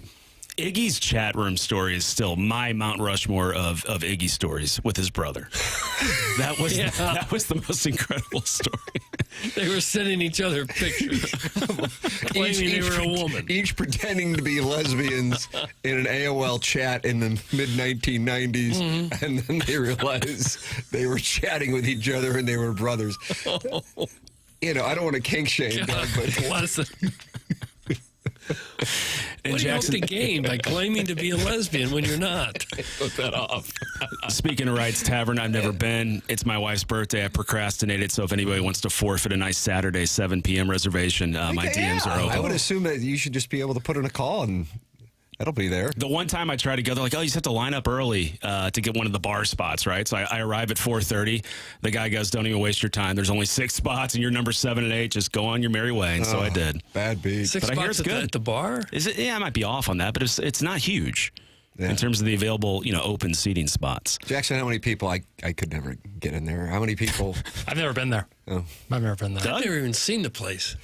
Iggy's chat room story is still my Mount Rushmore of Iggy stories with his brother. That was the most incredible story. They were sending each other pictures, claiming they were a woman. Each pretending to be lesbians in an AOL chat in the mid-1990s, and then they realized they were chatting with each other and they were brothers. I don't want to kink shame, Doug, but... And what do you hope to gain by claiming to be a lesbian when you're not? Put that off. Speaking of Wright's Tavern, I've never been. It's my wife's birthday. I procrastinated, so if anybody wants to forfeit a nice Saturday 7 p.m. reservation, my DMs are open. I would assume that you should just be able to put in a call and that'll be there. The one time I tried to go, they're like, oh, you just have to line up early to get one of the bar spots, right? So I arrive at 4:30. The guy goes, don't even waste your time. There's only 6 spots, and you're number 7 and 8. Just go on your merry way. And so I did. Bad beat. 6 but I hear spots it's good. at the bar? Is it? Yeah, I might be off on that, but it's not huge in terms of the available, open seating spots. Jackson, how many people? I could never get in there. How many people? I've never been there. Oh. I've never been there. I've never even seen the place.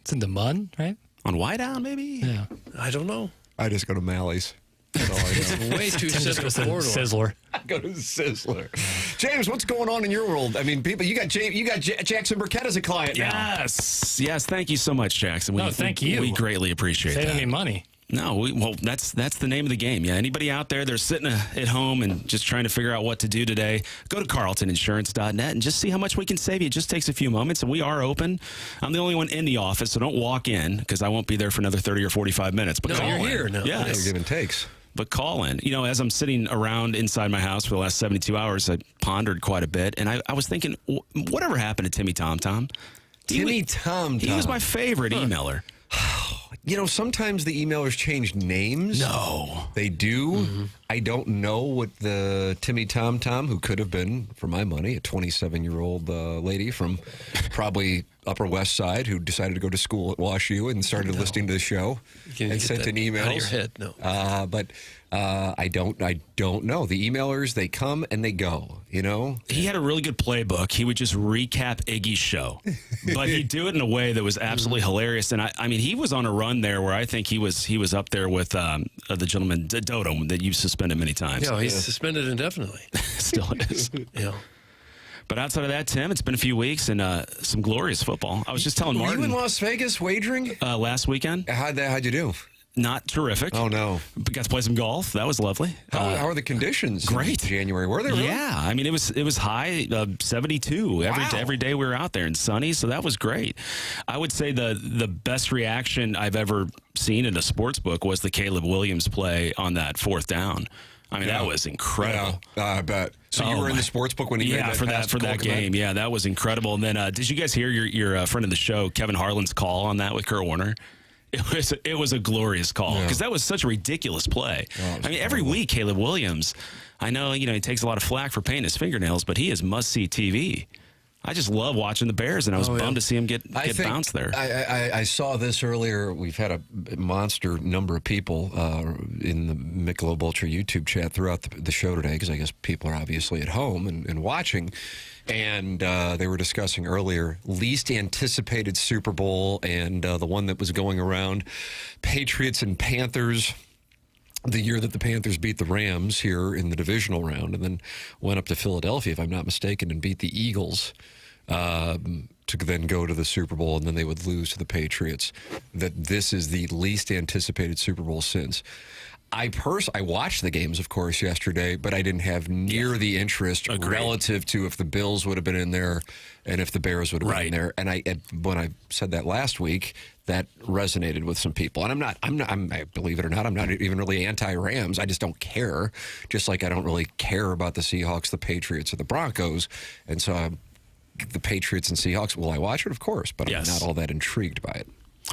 It's in the mud, right? On Whiteout, maybe? Yeah. I don't know. I just go to Mally's. That's all I know. It's way too simple. Sizzler. I go to the Sizzler. James, what's going on in your world? I mean, people, you got Jackson Burkett as a client now. Yes. Thank you so much, Jackson. Thank you. We greatly appreciate that. Saving me money. No, that's the name of the game. Yeah, anybody out there, they're sitting at home and just trying to figure out what to do today, go to carltoninsurance.net and just see how much we can save you. It just takes a few moments, and we are open. I'm the only one in the office, so don't walk in because I won't be there for another 30 or 45 minutes. But call you're in. Here now. Yes. Give and takes. But call in. As I'm sitting around inside my house for the last 72 hours, I pondered quite a bit, and I was thinking, whatever happened to Timmy Tom Tom? Timmy Tom Tom. He was my favorite emailer. Sometimes the emailers change names. No. They do. I don't know what the Timmy Tom Tom, who could have been, for my money, a 27-year-old lady from probably Upper West Side who decided to go to school at WashU and started listening to the show and sent an email. Out of your head, no. But I don't know. The emailers, they come and they go, you know? He had a really good playbook. He would just recap Iggy's show, but he'd do it in a way that was absolutely hilarious. And I mean, he was on a run there where I think he was up there with the gentleman, Dodo, that you've suspended many times. Yeah, he's suspended indefinitely. Still is. Yeah. But outside of that, Tim, it's been a few weeks and some glorious football. I was just telling Martin. Were you in Las Vegas wagering? Last weekend. How'd you do? Not terrific. Oh, no. We got to play some golf. That was lovely. How are the conditions? Great. In January. Were they really? Yeah. I mean, it was high 72 every day we were out there and sunny, so that was great. I would say the best reaction I've ever seen in a sports book was the Caleb Williams play on that 4th down. I mean, that was incredible. Yeah, I bet. So you were in the sports book when he made that for that game. Yeah, that was incredible. And then did you guys hear your friend of the show, Kevin Harlan's call on that with Kurt Warner? It was a glorious call because that was such a ridiculous play. I mean, every week, Caleb Williams, I know, he takes a lot of flack for painting his fingernails, but he is must-see TV. I just love watching the Bears, and I was bummed to see him get bounced there. I saw this earlier. We've had a monster number of people in the Michelob Ultra YouTube chat throughout the show today because I guess people are obviously at home and watching. And they were discussing earlier least anticipated Super Bowl and the one that was going around, Patriots and Panthers. The year that the Panthers beat the Rams here in the divisional round and then went up to Philadelphia, if I'm not mistaken, and beat the Eagles to then go to the Super Bowl, and then they would lose to the Patriots. That this is the least anticipated Super Bowl since. I watched the games, of course, yesterday, but I didn't have near the interest relative to if the Bills would have been in there and if the Bears would have been in there. And when I said that last week, that resonated with some people. And I believe it or not, I'm not even really anti-Rams. I just don't care. Just like I don't really care about the Seahawks, the Patriots, or the Broncos. And so the Patriots and Seahawks, will I watch it? Of course, but I'm not all that intrigued by it.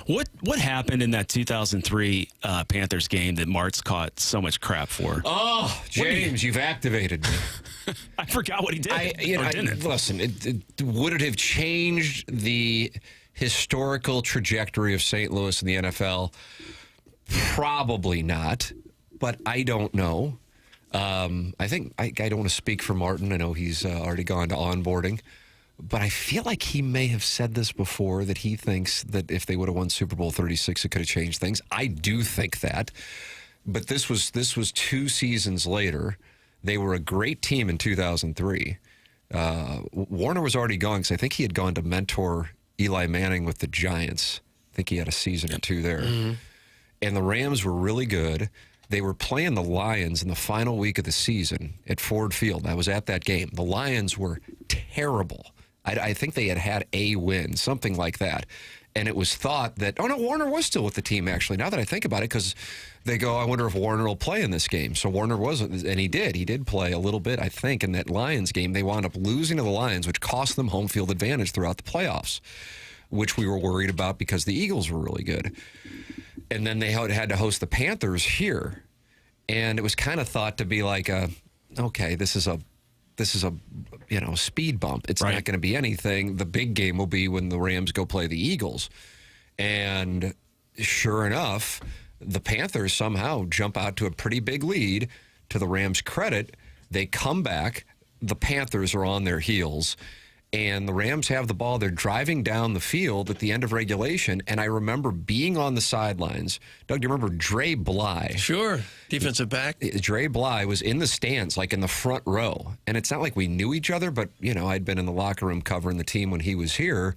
What happened in that 2003 Panthers game that Martz caught so much crap for? Oh, James, you've activated me. I forgot what he did. Listen, would it have changed the historical trajectory of St. Louis in the NFL? Probably not, but I don't know. I think I don't want to speak for Martin. I know he's already gone to onboarding. But I feel like he may have said this before, that he thinks that if they would have won Super Bowl 36, it could have changed things. I do think that. But this was 2 seasons later. They were a great team in 2003. Warner was already gone because I think he had gone to mentor Eli Manning with the Giants. I think he had a season or 2 there. Mm-hmm. And the Rams were really good. They were playing the Lions in the final week of the season at Ford Field. I was at that game. The Lions were terrible. I think they had a win, something like that. And it was thought that, Warner was still with the team, actually, now that I think about it, because they go, I wonder if Warner will play in this game. So Warner wasn't, and he did. He did play a little bit, I think, in that Lions game. They wound up losing to the Lions, which cost them home field advantage throughout the playoffs, which we were worried about because the Eagles were really good. And then they had to host the Panthers here. And it was kind of thought to be like, this is a speed bump. It's not going to be anything. The big game will be when the Rams go play the Eagles. And sure enough, the Panthers somehow jump out to a pretty big lead. To the Rams' credit, they come back. The Panthers are on their heels. And the Rams have the ball. They're driving down the field at the end of regulation. And I remember being on the sidelines. Doug, do you remember Dre Bly? Sure. Defensive back. Dre Bly was in the stands, like in the front row. And it's not like we knew each other, but, I'd been in the locker room covering the team when he was here.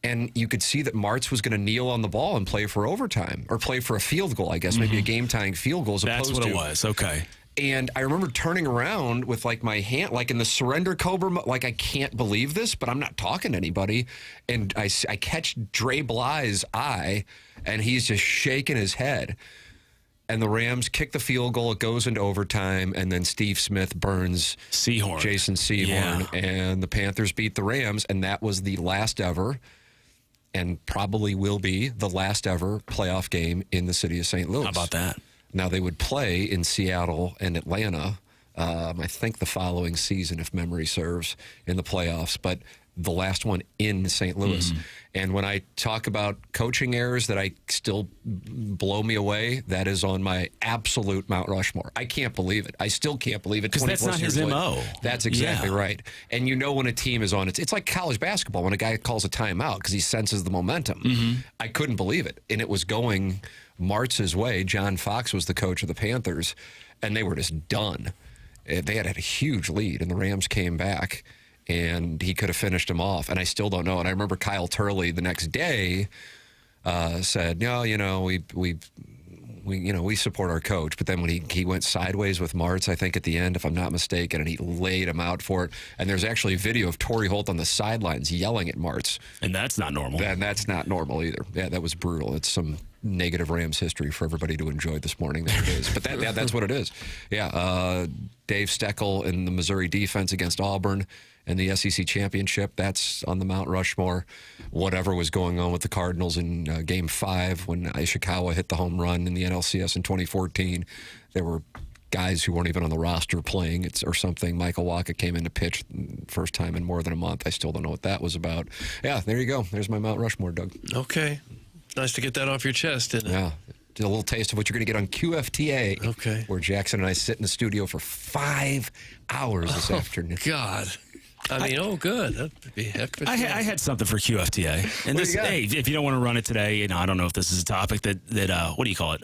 And you could see that Martz was going to kneel on the ball and play for overtime. Or play for a field goal, I guess. Maybe a game-tying field goal as opposed to... That's what it was. Okay. And I remember turning around with my hand, in the surrender cobra, I can't believe this, but I'm not talking to anybody. And I catch Dre Bly's eye, and he's just shaking his head. And the Rams kick the field goal. It goes into overtime, and then Steve Smith burns Jason Sehorn, and the Panthers beat the Rams, and that was the last ever, and probably will be the last ever playoff game in the city of St. Louis. How about that? Now, they would play in Seattle and Atlanta, I think the following season, if memory serves, in the playoffs, but the last one in St. Louis. And when I talk about coaching errors that I still blow me away, that is on my absolute Mount Rushmore. I can't believe it. I still can't believe it. Because that's not his MO. That's exactly right. And you know when a team is on it's like college basketball when a guy calls a timeout because he senses the momentum. I couldn't believe it. And it was going Martz's way. John Fox was the coach of the Panthers, and they were just done. They had a huge lead, and the Rams came back, and he could have finished him off. And I still don't know. And I remember Kyle Turley the next day said, "No, we support our coach." But then when he went sideways with Martz, I think at the end, if I'm not mistaken, and he laid him out for it. And there's actually a video of Torrey Holt on the sidelines yelling at Martz. And that's not normal. And that's not normal either. Yeah, that was brutal. It's some negative Rams history for everybody to enjoy this morning. There it is. But that's what it is. Yeah, Dave Steckel in the Missouri defense against Auburn and the SEC Championship, that's on the Mount Rushmore. Whatever was going on with the Cardinals in Game 5 when Ishikawa hit the home run in the NLCS in 2014, there were guys who weren't even on the roster playing or something. Michael Waka came in to pitch first time in more than a month. I still don't know what that was about. Yeah, there you go. There's my Mount Rushmore, Doug. Okay. Nice to get that off your chest, isn't it? Yeah. A little taste of what you're going to get on QFTA. Okay. Where Jackson and I sit in the studio for 5 hours this afternoon. God. I mean, good. That'd be heck of a I had something for QFTA. And this, hey, if you don't want to run it today, I don't know if this is a topic that what do you call it?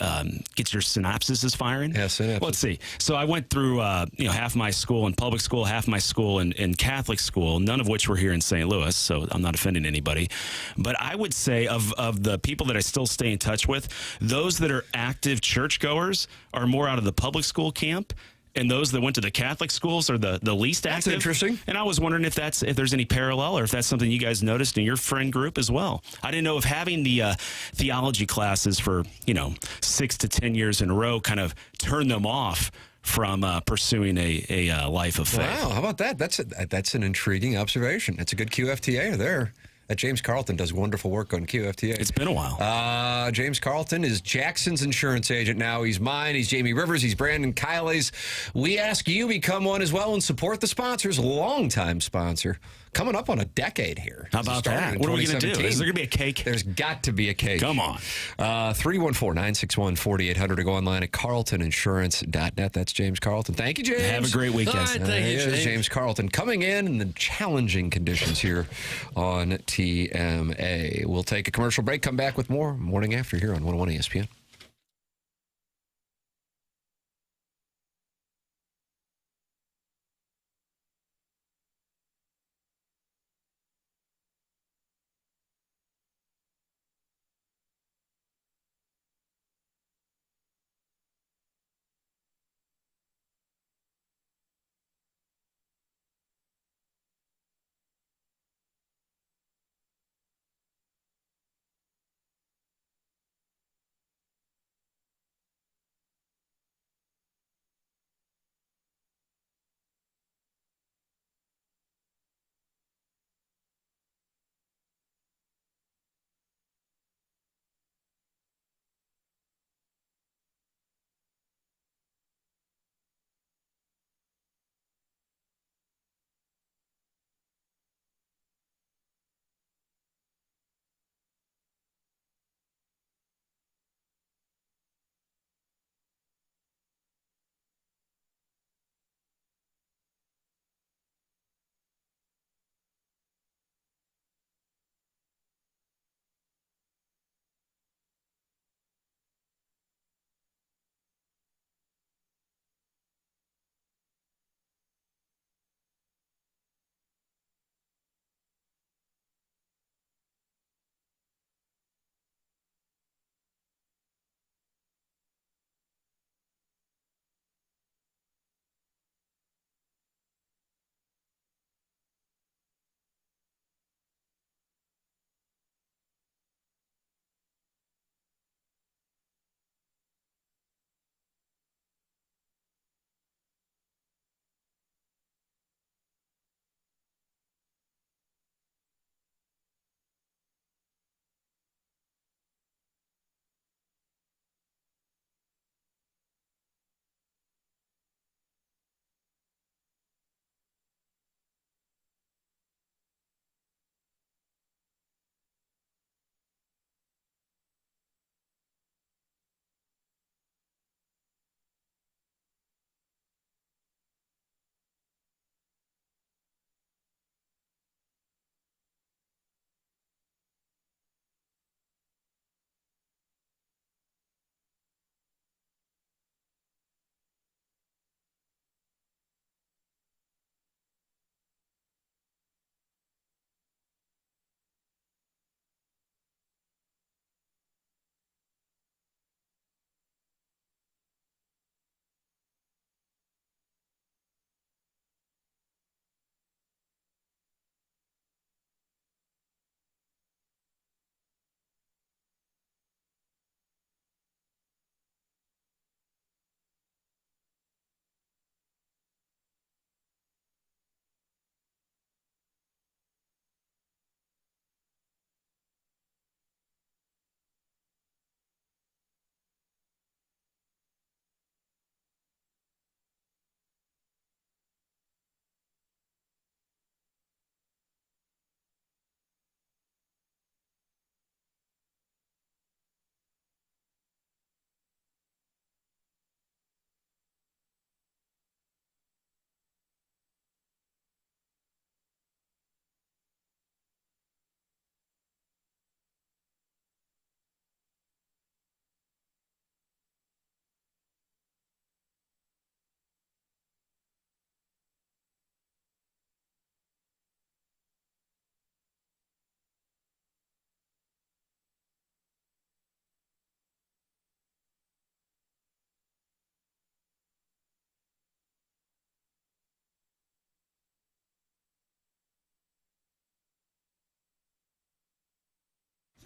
Gets your synapses firing? Yeah, synapses. Let's see. So I went through, half my school in public school, half my school in Catholic school, none of which were here in St. Louis, so I'm not offending anybody. But I would say of the people that I still stay in touch with, those that are active churchgoers are more out of the public school camp. And those that went to the Catholic schools are the least active. That's interesting. And I was wondering if there's any parallel or if that's something you guys noticed in your friend group as well. I didn't know if having the theology classes for 6 to 10 years in a row kind of turned them off from pursuing a life of faith. Wow, how about that? That's an intriguing observation. It's a good QFTA there. James Carlton does wonderful work on QFTA. It's been a while. James Carlton is Jackson's insurance agent now. He's mine. He's Jamie Rivers. He's Brandon Kiley's. We ask you become one as well and support the sponsors. Longtime sponsor. Coming up on a decade here. How about that? What are we going to do? Is there going to be a cake? There's got to be a cake. Come on. 314-961-4800 to go online at carltoninsurance.net. That's James Carlton. Thank you, James. Have a great week, guys. Thank you, James. James Carlton coming in the challenging conditions here on TMA. We'll take a commercial break, come back with more Morning After here on 101 ESPN.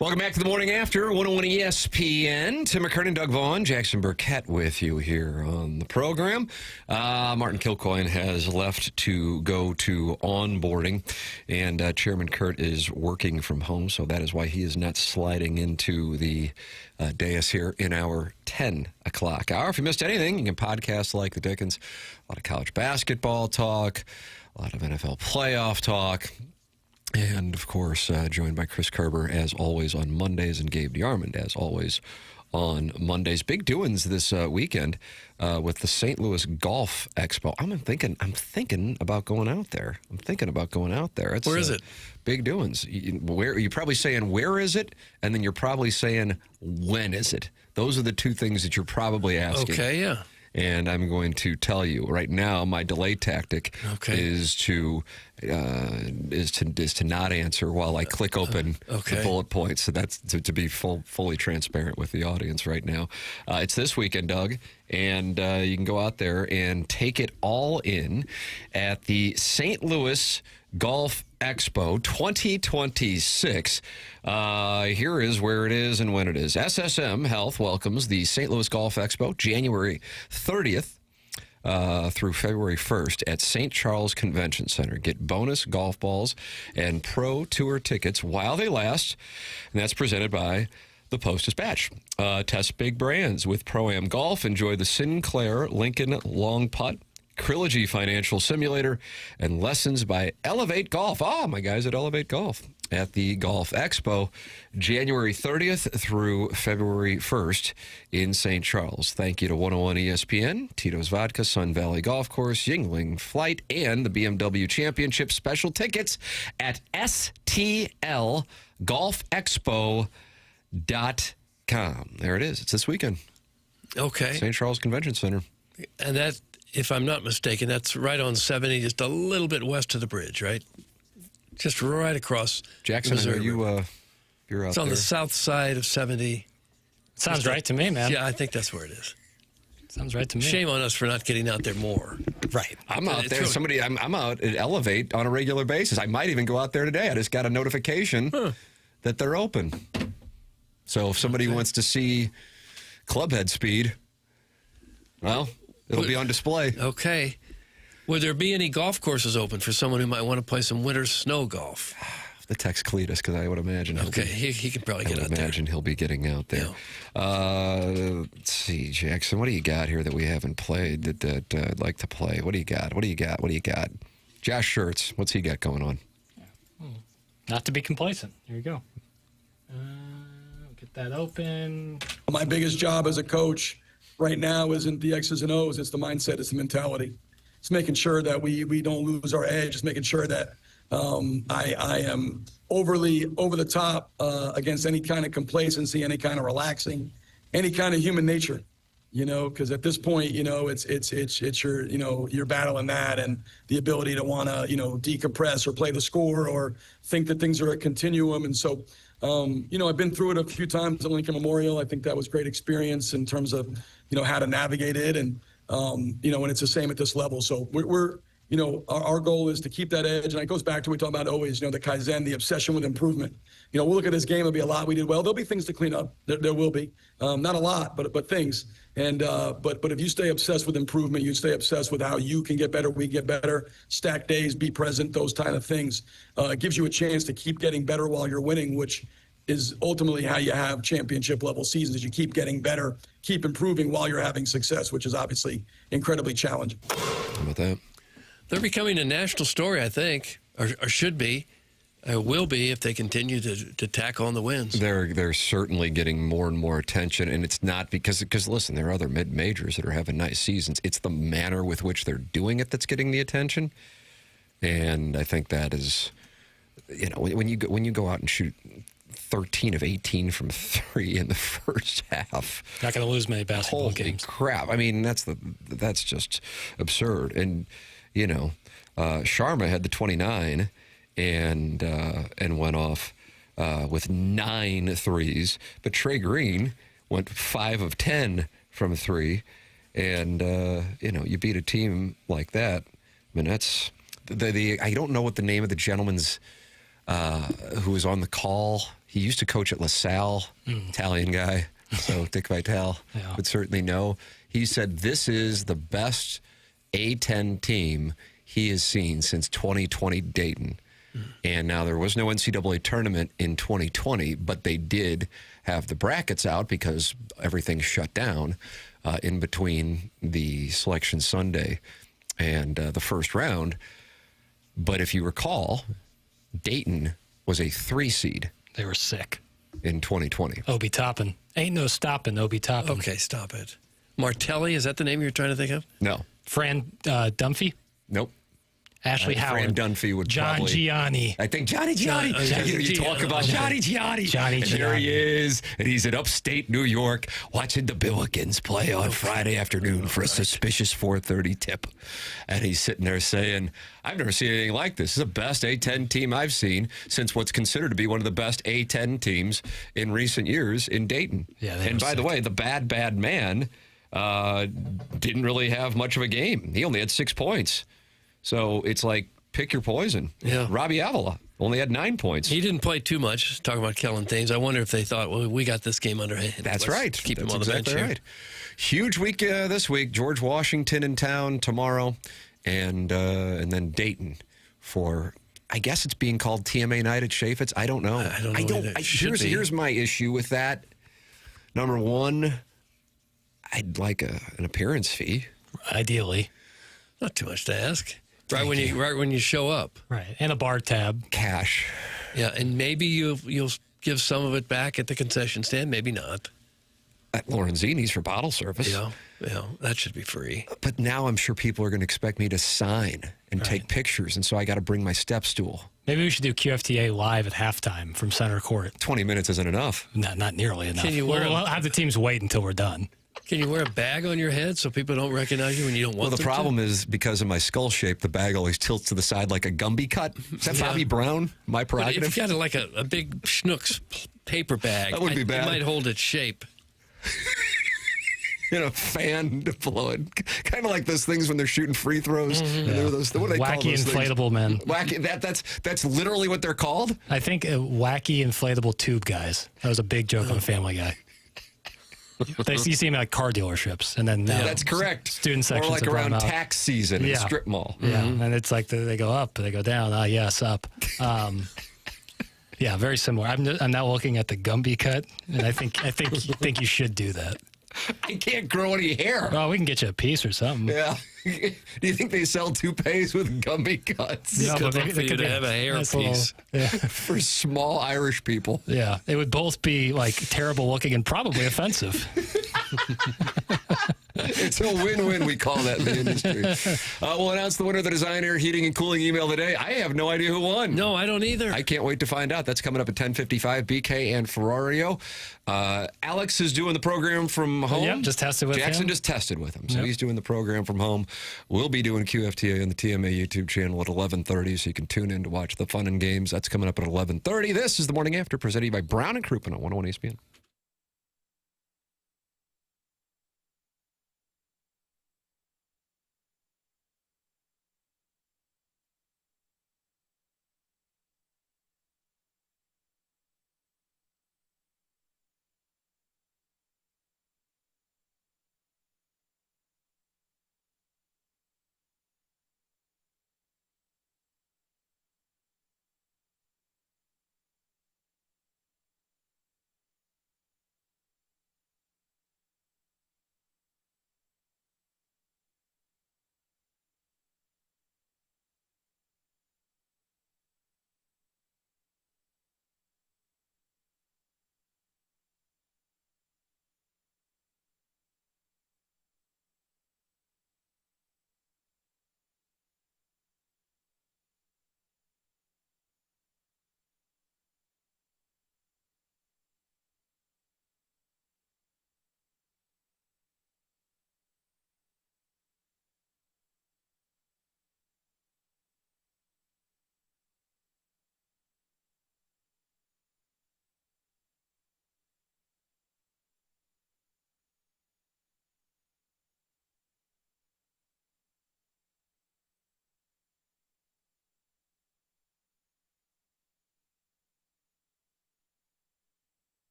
Welcome back to the Morning After, 101 ESPN. Tim McKernan, Doug Vaughn, Jackson Burkett with you here on the program. Martin Kilcoyne has left to go to onboarding, and Chairman Kurt is working from home, so that is why he is not sliding into the dais here in our 10 o'clock hour. If you missed anything, you can podcast like the Dickens. A lot of college basketball talk, a lot of NFL playoff talk. And, of course, joined by Chris Kerber, as always, on Mondays, and Gabe DeArmond, as always, on Mondays. Big doings this weekend with the St. Louis Golf Expo. I'm thinking about going out there. It's, where is it? Big doings. You're probably saying, where is it? And then you're probably saying, when is it? Those are the two things that you're probably asking. Okay, yeah. And I'm going to tell you right now, my delay tactic is to not answer while I click open the bullet points. So that's to be fully transparent with the audience right now. It's this weekend, Doug, and you can go out there and take it all in at the St. Louis Golf Expo 2026. Here is where it is and when it is. SSM Health welcomes the St. Louis Golf Expo January 30th through February 1st at St. Charles Convention Center. Get bonus golf balls and pro tour tickets while they last, and that's presented by the Post-Dispatch. Test big brands with Pro-Am Golf. Enjoy the Sinclair Lincoln Long Putt, Trilogy Financial Simulator, and lessons by Elevate Golf. My guys at Elevate Golf at the Golf Expo, January 30th through February 1st in St. Charles. Thank you to 101 ESPN, Tito's Vodka, Sun Valley Golf Course, Yingling Flight, and the BMW Championship. Special tickets at stlgolfexpo.com. There it is. It's this weekend. Okay. St. Charles Convention Center. And that, if I'm not mistaken, that's right on 70, just a little bit west of the bridge, right? Just right across Jackson, Missouri. you're out it's there. on the south side of 70. Sounds right to me, man. Yeah, I think that's where it is. Sounds right to me. Shame on us for not getting out there more. Right. I'm out there. I'm out at Elevate on a regular basis. I might even go out there today. I just got a notification that they're open. So if somebody wants to see clubhead speed, well, it'll be on display. Okay. Would there be any golf courses open for someone who might want to play some winter snow golf? The text Cletus, because I would imagine. He can probably get out there. I imagine he'll be getting out there. Yeah. Let's see, Jackson. What do you got here that we haven't played that I'd like to play? What do you got? Josh Schertz, what's he got going on? Not to be complacent. Here you go. Get that open. My biggest job as a coach right now isn't the X's and O's. It's the mindset. It's the mentality. It's making sure that we don't lose our edge. It's making sure that I am overly over the top against any kind of complacency, any kind of relaxing, any kind of human nature. Because at this point, it's your, you're battling that and the ability to want to, decompress or play the score or think that things are a continuum. And so, I've been through it a few times at Lincoln Memorial. I think that was great experience in terms of, how to navigate it. And, and it's the same at this level. So we're our goal is to keep that edge. And it goes back to what we talk about always, the Kaizen, the obsession with improvement. We'll look at this game. There'll be a lot we did well. There'll be things to clean up. There will be. Not a lot, but things. And but if you stay obsessed with improvement, you stay obsessed with how you can get better, we get better, stack days, be present, those kind of things. It gives you a chance to keep getting better while you're winning, which is ultimately how you have championship level seasons. You keep getting better, keep improving while you're having success, which is obviously incredibly challenging. How about that? They're becoming a national story, I think, or should be. Will be if they continue to tack on the wins. They're certainly getting more and more attention, and it's not because listen, there are other mid-majors that are having nice seasons. It's the manner with which they're doing it that's getting the attention, and I think that is, when you go out and shoot 13 of 18 from 3 in the first half. Not going to lose many basketball games. Holy crap! I mean, that's just absurd. And Sharma had the 29 and went off with 9 threes, but Trey Green went 5 of 10 from 3, and you beat a team like that. I mean, that's I don't know what the name of the gentleman's who was on the call. He used to coach at LaSalle, Italian guy. So Dick Vitale would certainly know. He said this is the best A10 team he has seen since 2020 Dayton. And now there was no NCAA tournament in 2020, but they did have the brackets out because everything shut down in between the Selection Sunday and the first round. But if you recall, Dayton was a 3 seed. They were sick. In 2020. Obi Toppin. Ain't no stopping Obi Toppin. Okay, stop it. Martelli, is that the name you're trying to think of? No. Fran Dunphy? Nope. Ashley Howard. Fran Dunphy would John probably... Gianni. I think Johnny Gianni. You talk about Johnny Gianni. Johnny And there he is. And he's in upstate New York watching the Billikens play on Friday afternoon for a suspicious 4:30 tip. And he's sitting there saying, I've never seen anything like this. This is the best A10 team I've seen since what's considered to be one of the best A10 teams in recent years in Dayton. Yeah, and by the way, the bad man didn't really have much of a game. He only had 6 points. So it's like, pick your poison. Yeah. Robbie Avila only had 9 points. He didn't play too much, talking about Kellen Thames. I wonder if they thought, well, we got this game under hand. That's right. Keep him That's on the exactly bench here. right. Huge week this week. George Washington in town tomorrow, and then Dayton for, I guess it's being called TMA night at Chaffetz. I don't know. I don't know either. It should be. Here's my issue with that. Number one, I'd like an appearance fee. Ideally. Not too much to ask. Right when you show up. Right. And a bar tab. Cash. Yeah, and maybe you'll give some of it back at the concession stand, maybe not. At Lorenzini's for bottle service. Yeah, that should be free. But now I'm sure people are going to expect me to sign and take pictures, and so I got to bring my step stool. Maybe we should do QFTA live at halftime from center court. 20 minutes isn't enough. Not nearly enough. Can you we'll have the teams wait until we're done. Can you wear a bag on your head so people don't recognize you when you don't want Well, the them problem is because of my skull shape, the bag always tilts to the side like a Gumby cut. Is that Bobby Brown? My But prerogative? if you got like a big Schnucks paper bag, That wouldn't be bad. It might hold its shape. Fan to blow it. Kind of like those things when they're shooting free throws. And they're those, what do they call Wacky those inflatable men. Wacky, that's literally what they're called? I think wacky inflatable tube guys. That was a big joke on Family Guy. You see them at like car dealerships, and then that's correct. Student sections or like have brought around them out. tax season at a strip mall. Yeah, and it's like they go up, they go down. Yes, up. Yeah, very similar. I'm now looking at the Gumby cut, and I think you should do that. I can't grow any hair. Oh, we can get you a piece or something. Yeah. Do you think they sell toupees with Gumby cuts? No, but Good for you to have a hair piece. For small Irish people. Yeah, they would both be like terrible looking and probably offensive. It's a win-win, we call that in the industry. We'll announce the winner of the Design Air Heating and Cooling email today. I have no idea who won. No, I don't either. I can't wait to find out. That's coming up at 10:55. BK and Ferrario. Alex is doing the program from home. Yep, just tested with Jackson him. just tested with him. So he's doing the program from home. We'll be doing QFTA on the TMA YouTube channel at 11:30, so you can tune in to watch the fun and games. That's coming up at 11:30. This is The Morning After, presented by Brown and Crouppen on 101 ESPN.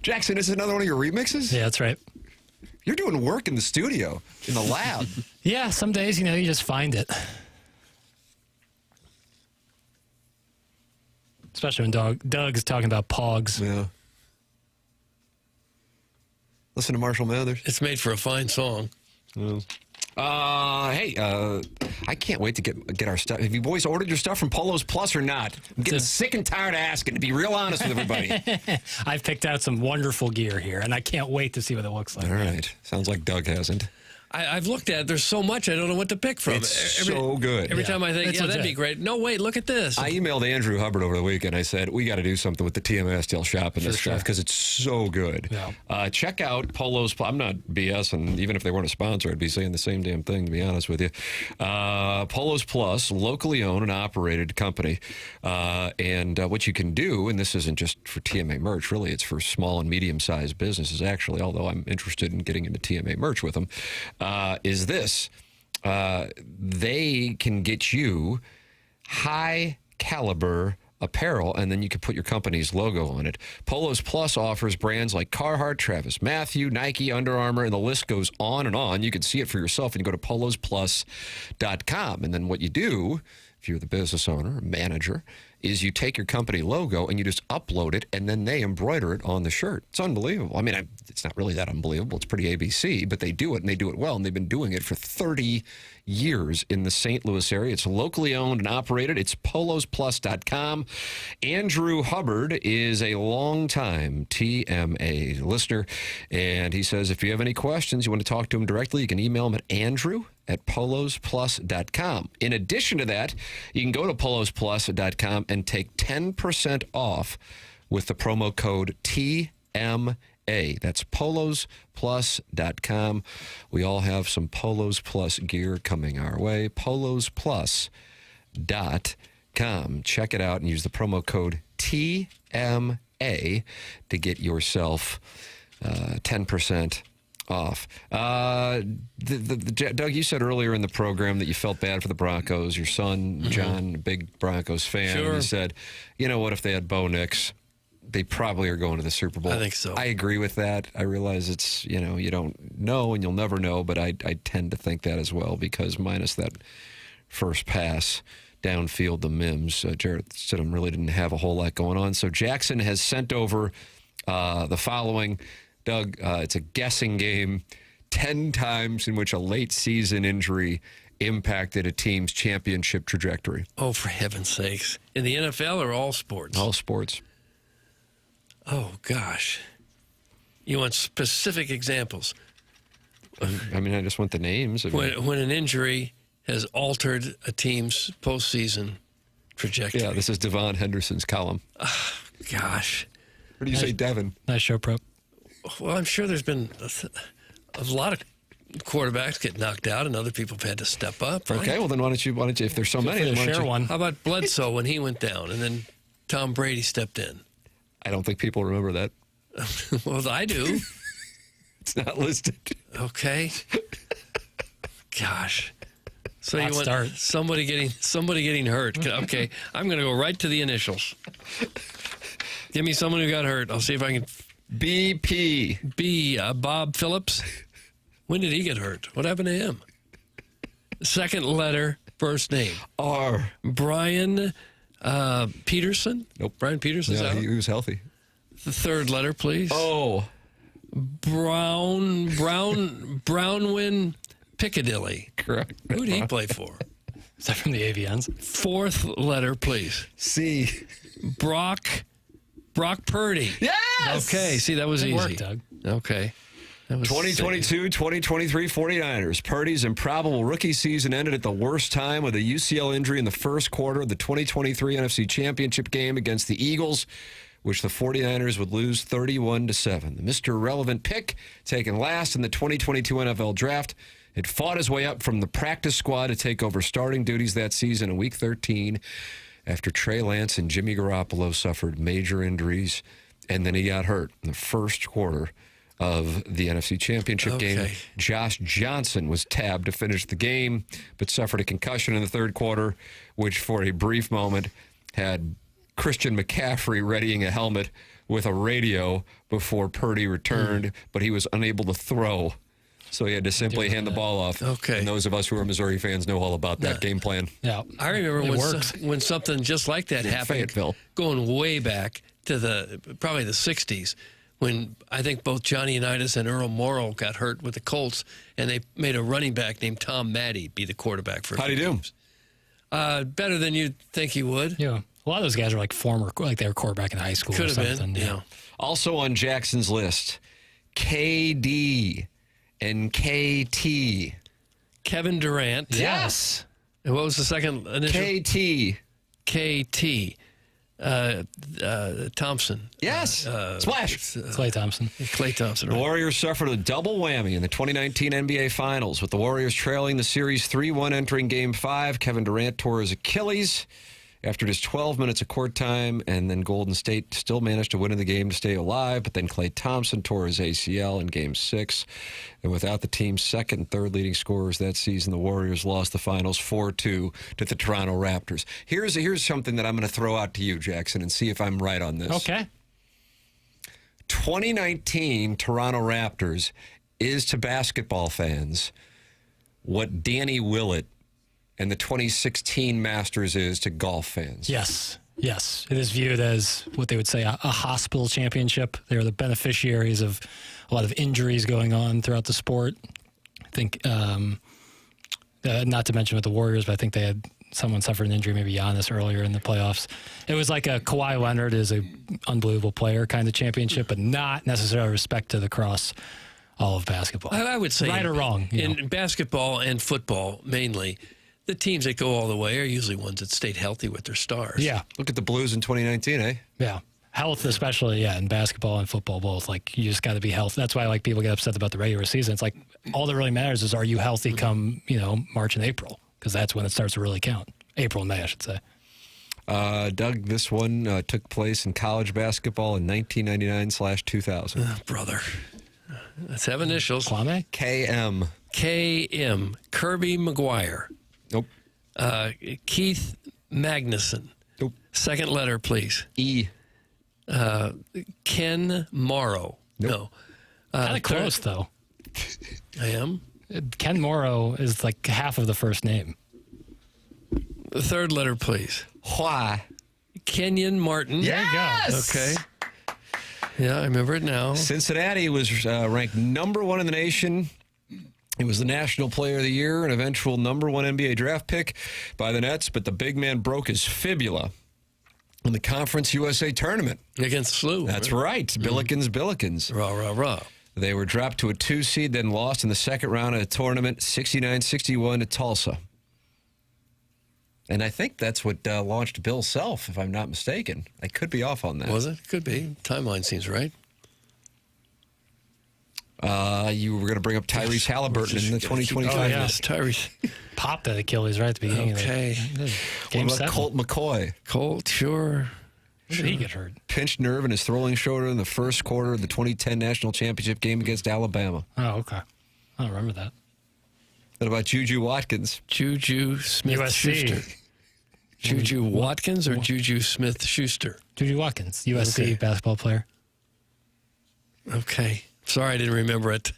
Jackson, is it another one of your remixes? Yeah, that's right. You're doing work in the studio, in the lab. Yeah, some days, you just find it. Especially when Doug's talking about pogs. Yeah. Listen to Marshall Mathers. It's made for a fine song. Hey, I can't wait to get our stuff. Have you boys ordered your stuff from Polos Plus or not? I'm getting sick and tired of asking, to be real honest with everybody. I've picked out some wonderful gear here, and I can't wait to see what it looks like. All right. Sounds like Doug hasn't. I've looked at it. There's so much I don't know what to pick from. It's so good. Every time I think, that'd be great. No, wait, look at this. I emailed Andrew Hubbard over the weekend. I said, we got to do something with the TMA STL shop and this stuff because it's so good. Yeah. Check out Polos. I'm not BSing. Even if they weren't a sponsor, I'd be saying the same damn thing, to be honest with you. Polos Plus, locally owned and operated company. And what you can do, and this isn't just for TMA merch, really, it's for small and medium-sized businesses, actually, although I'm interested in getting into TMA merch with them. Is this. They can get you high caliber apparel, and then you can put your company's logo on it. Polos Plus offers brands like Carhartt, Travis Mathew, Nike, Under Armour, and the list goes on and on. You can see it for yourself, and you go to polosplus.com. And then what you do, if you're the business owner or manager, is you take your company logo and you just upload it, and then they embroider it on the shirt. It's unbelievable. I mean, it's not really that unbelievable. It's pretty ABC, but they do it, and they do it well, and they've been doing it for 30 years in the St. Louis area. It's locally owned and operated. It's polosplus.com. Andrew Hubbard is a longtime TMA listener, and he says if you have any questions, you want to talk to him directly, you can email him at andrew@polosplus.com. In addition to that, you can go to polosplus.com and take 10% off with the promo code TMA. That's polosplus.com. We all have some Polos Plus gear coming our way. polosplus.com. Check it out and use the promo code TMA to get yourself 10% off. Doug, you said earlier in the program that you felt bad for the Broncos. Your son, John, a big Broncos fan. Sure. You said, you know what, if they had Bo Nix, they probably are going to the Super Bowl. I think so. I agree with that. I realize it's, you don't know and you'll never know, but I tend to think that as well, because minus that first pass downfield, the Mims, Jarrett Stidham really didn't have a whole lot going on. So Jackson has sent over the following. Doug, it's a guessing game. 10 times in which a late season injury impacted a team's championship trajectory. Oh, for heaven's sakes. In the NFL or all sports? All sports. Oh, gosh. You want specific examples? I mean, I just want the names. When an injury has altered a team's postseason trajectory. Yeah, this is Devon Henderson's column. Gosh. What do you say, Devin? Nice show, Prep. Well, I'm sure there's been a lot of quarterbacks get knocked out, and other people have had to step up. Right? Okay, well then why don't you? If there's so many, then why don't share you? one? How about Bledsoe when he went down, and then Tom Brady stepped in? I don't think people remember that. Well, I do. It's not listed. Okay. Gosh. So Hot you want start. somebody getting hurt? Okay, I'm going to go right to the initials. Give me someone who got hurt. I'll see if I can. BP. B. Bob Phillips. When did he get hurt? What happened to him? Second letter, first name. R. Brian Peterson. Nope. Brian Peterson's out. He was healthy. The third letter, please. Oh. Brownwin Piccadilly. Correct. Who did he play for? Is that from the AVNs? Fourth letter, please. C. Brock Purdy. Yes! Okay, see, that was Good easy. work, Doug. Okay. 2022-2023 49ers. Purdy's improbable rookie season ended at the worst time with a UCL injury in the first quarter of the 2023 NFC Championship game against the Eagles, which the 49ers would lose 31-7. The Mr. Irrelevant pick, taken last in the 2022 NFL Draft, had fought his way up from the practice squad to take over starting duties that season in Week 13 after Trey Lance and Jimmy Garoppolo suffered major injuries, and then he got hurt in the first quarter of the NFC Championship game. Josh Johnson was tabbed to finish the game, but suffered a concussion in the third quarter, which for a brief moment had Christian McCaffrey readying a helmet with a radio before Purdy returned, but he was unable to throw. So he had to simply hand the ball off. Okay. And those of us who are Missouri fans know all about that game plan. Yeah. I remember when something just like that happened, Fayetteville. going way back to probably the 60s, when I think both Johnny Unitas and Earl Morrow got hurt with the Colts, and they made a running back named Tom Maddie be the quarterback for How'd he do? Better than you'd think he would. Yeah. A lot of those guys are like they were quarterback in high school Could or have something. been, yeah. Also on Jackson's list, KD and KT. Kevin Durant. Yes. And what was the second initial? KT. Thompson. Yes. Splash. Klay Thompson. Klay Thompson. The Right. Warriors suffered a double whammy in the 2019 NBA Finals, with the Warriors trailing the series 3-1 entering Game 5. Kevin Durant tore his Achilles after just 12 minutes of court time, and then Golden State still managed to win in the game to stay alive, but then Klay Thompson tore his ACL in Game 6. And without the team's second and third leading scorers that season, the Warriors lost the Finals 4-2 to the Toronto Raptors. Here's something that I'm going to throw out to you, Jackson, and see if I'm right on this. Okay. 2019 Toronto Raptors is to basketball fans what Danny Willett and the 2016 Masters is to golf fans. Yes. Yes. It is viewed as what they would say a hospital championship. They're the beneficiaries of a lot of injuries going on throughout the sport. I think, not to mention with the Warriors, but I think they had someone suffered an injury, maybe Giannis earlier in the playoffs. It was like a Kawhi Leonard is an unbelievable player kind of championship, but not necessarily respect to the cross all of basketball. I would say right or wrong. In basketball and football, mainly, the teams that go all the way are usually ones that stayed healthy with their stars. Yeah. Look at the Blues in 2019, eh? Yeah. Health, especially, in basketball and football both. Like, you just got to be healthy. That's why, people get upset about the regular season. It's like, all that really matters is, are you healthy come, March and April? Because that's when it starts to really count. April and May, I should say. Doug, this one took place in college basketball in 1999/2000. Brother. Let's have initials. Kwame? KM. KM. Kirby McGuire. Nope. Keith Magnuson. Nope. Second letter, please. E. Ken Morrow. Nope. No. Kind of close, though. I am. Ken Morrow is like half of the first name. The third letter, please. Why? Kenyon Martin. Yes! Okay. Yeah, I remember it now. Cincinnati was ranked number 1 in the nation. He was the National Player of the Year, an eventual number 1 NBA draft pick by the Nets, but the big man broke his fibula in the Conference USA tournament. Against SLU. That's right. Billikens. Rah, rah, rah. They were dropped to a 2 seed, then lost in the second round of the tournament, 69-61 to Tulsa. And I think that's what launched Bill Self, if I'm not mistaken. I could be off on that. Was it? Could be. Timeline seems right. You were going to bring up Tyrese Halliburton in the 2025. Oh, yeah. Tyrese. Popped that Achilles right at the beginning Okay. of the What game about 7. Colt McCoy? Colt, sure. When did he get hurt? Pinched nerve in his throwing shoulder in the first quarter of the 2010 National Championship game against Alabama. Oh, okay. I don't remember that. What about Juju Watkins? Juju Smith-Schuster. Juju Watkins or Juju Smith-Schuster? Juju Watkins, USC Okay. basketball player. Okay. Sorry, I didn't remember it.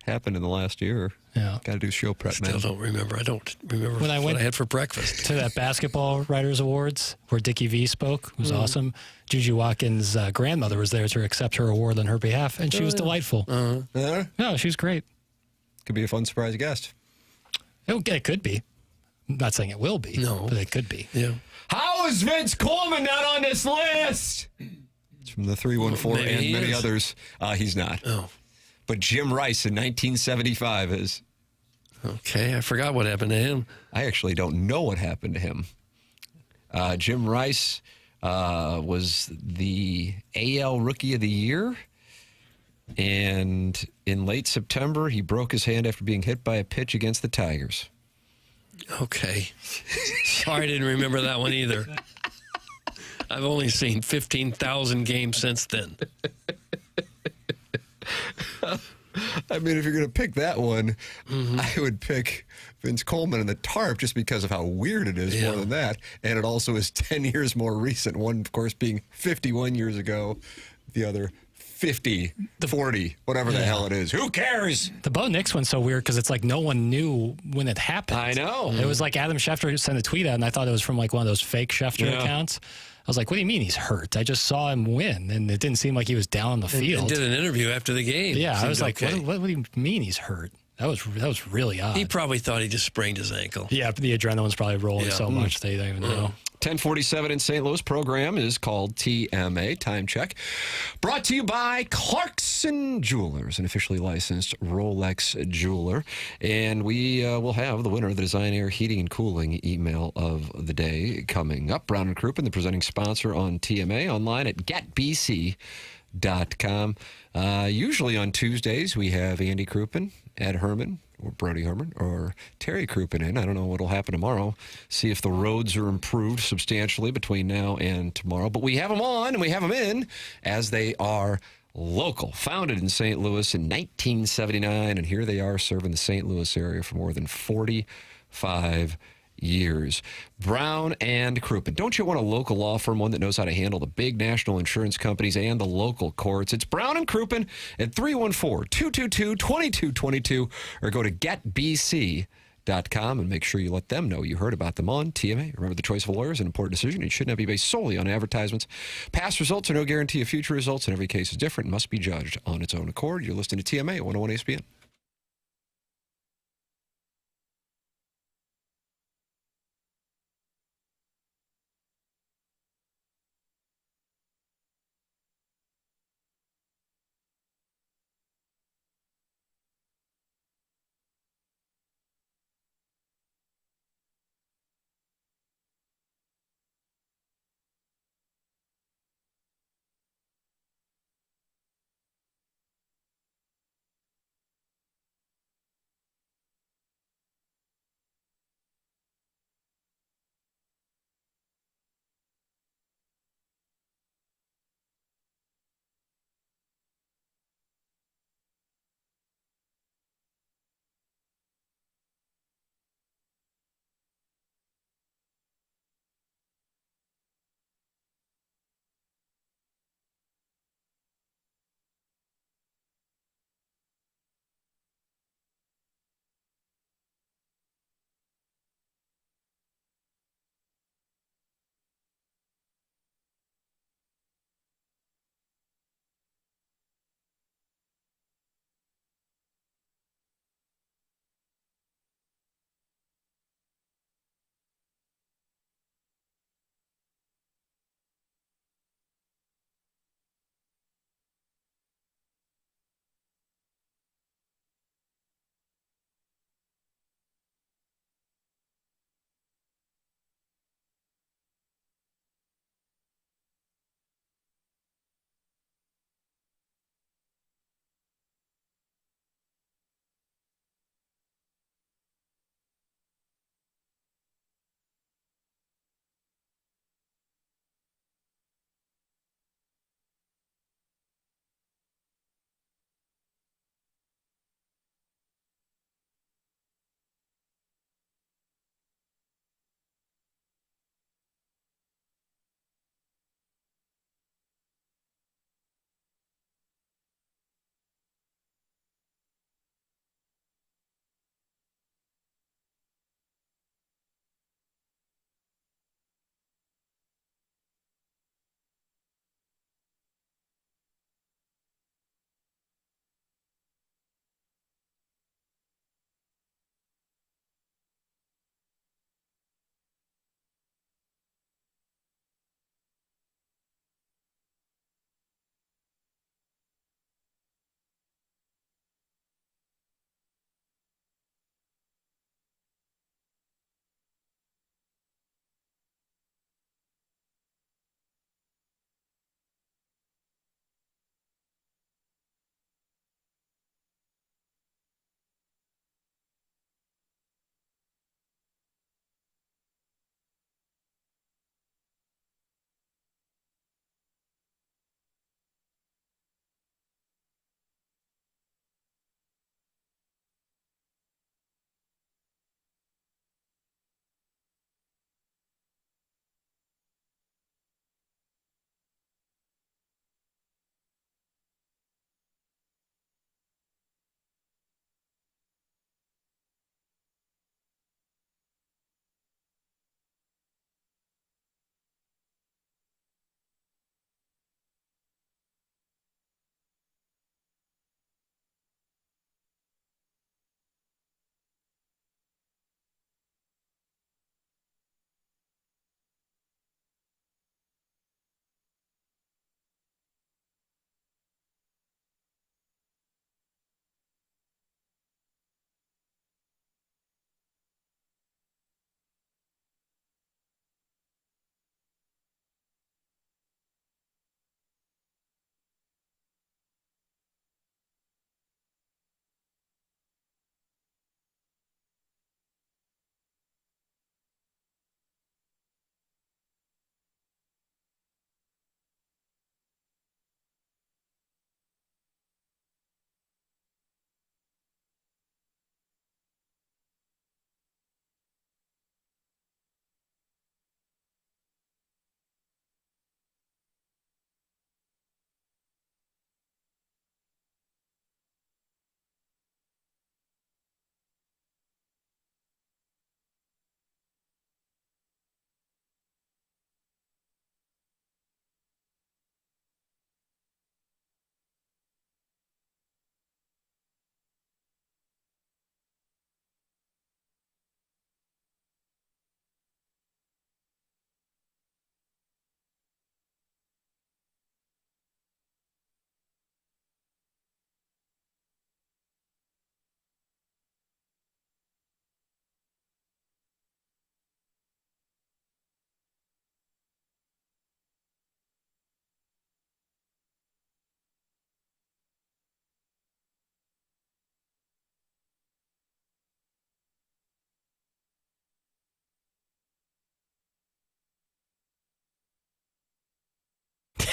Happened in the last year. Yeah. Got to do show prep, man. Still don't remember. I don't remember When I what went I had for breakfast. to that basketball writers awards where Dickie V spoke, it was awesome. Juju Watkins' grandmother was there to accept her award on her behalf, and she was delightful. Yeah? No, she was great. Could be a fun surprise guest. It could be. I'm not saying it will be. No. But it could be. Yeah. How is Vince Coleman not on this list? It's from the 314 Maybe and he many is. others. He's not. Oh. But Jim Rice in 1975 is. Okay. I forgot what happened to him. I actually don't know what happened to him. Jim Rice was the AL Rookie of the Year. And in late September, he broke his hand after being hit by a pitch against the Tigers. Okay. Sorry, I didn't remember that one either. I've only seen 15,000 games since then. I mean, if you're going to pick that one, I would pick Vince Coleman and the tarp just because of how weird it is more than that. And it also is 10 years more recent. One, of course, being 51 years ago. The other 50, 40, whatever the hell it is. Who cares? The Bo Nix one's so weird because it's like no one knew when it happened. I know. It was like Adam Schefter sent a tweet out, and I thought it was from like one of those fake Schefter accounts. I was like, what do you mean he's hurt? I just saw him win, and it didn't seem like he was down on the field. And did an interview after the game. Yeah, I was like, okay. what do you mean he's hurt? That was really odd. He probably thought he just sprained his ankle. Yeah, the adrenaline's probably rolling so much they don't even know. 1047 in St. Louis. Program is called TMA, Time Check. Brought to you by Clarkson Jewelers, an officially licensed Rolex jeweler. And we will have the winner of the Design Air Heating and Cooling email of the day coming up. Brown & Crouppen, the presenting sponsor on TMA, online at getbc.com. Usually on Tuesdays, we have Andy Crouppen, Ed Herman, or Brody Herman, or Terry Crouppen in. I don't know what will happen tomorrow. See if the roads are improved substantially between now and tomorrow. But we have them on, and we have them in, as they are local. Founded in St. Louis in 1979, and here they are serving the St. Louis area for more than 45 years. Brown and Crouppen. Don't you want a local law firm, one that knows how to handle the big national insurance companies and the local courts? It's Brown and Crouppen at 314-222-2222, or go to getbc.com and make sure you let them know you heard about them on TMA. Remember, the choice of a lawyer is an important decision. It should not be based solely on advertisements. Past results are no guarantee of future results, and every case is different and must be judged on its own accord. You're listening to TMA 101 ESPN.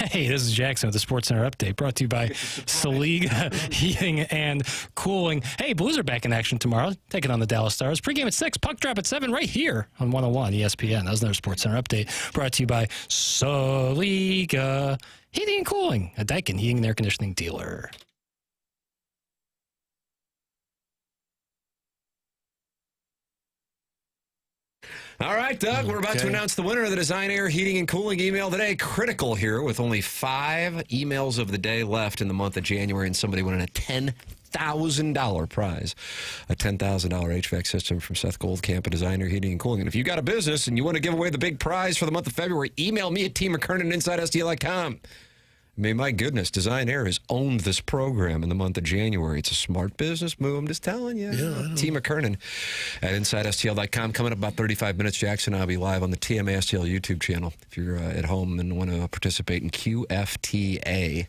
Hey, this is Jackson with the Sports Center Update, brought to you by Saliga Heating and Cooling. Hey, Blues are back in action tomorrow, taking on the Dallas Stars. Pregame at 6, puck drop at 7, right here on 101 ESPN. That was another Sports Center Update, brought to you by Saliga Heating and Cooling, a Daikin heating and air conditioning dealer. All right, Doug, we're about to announce the winner of the Design Air Heating and Cooling email today. Critical here with only 5 emails of the day left in the month of January, and somebody winning a $10,000 prize, a $10,000 HVAC system from Seth Goldcamp at Design Air Heating and Cooling. And if you've got a business and you want to give away the big prize for the month of February, email me at McKernan at InsideSTL.com. I mean, my goodness, Design Air has owned this program in the month of January. It's a smart business move, I'm just telling you. Yeah, T. McKernan at InsideSTL.com. Coming up about 35 minutes, Jackson and I'll be live on the TMA STL YouTube channel. If you're at home and want to participate in QFTA,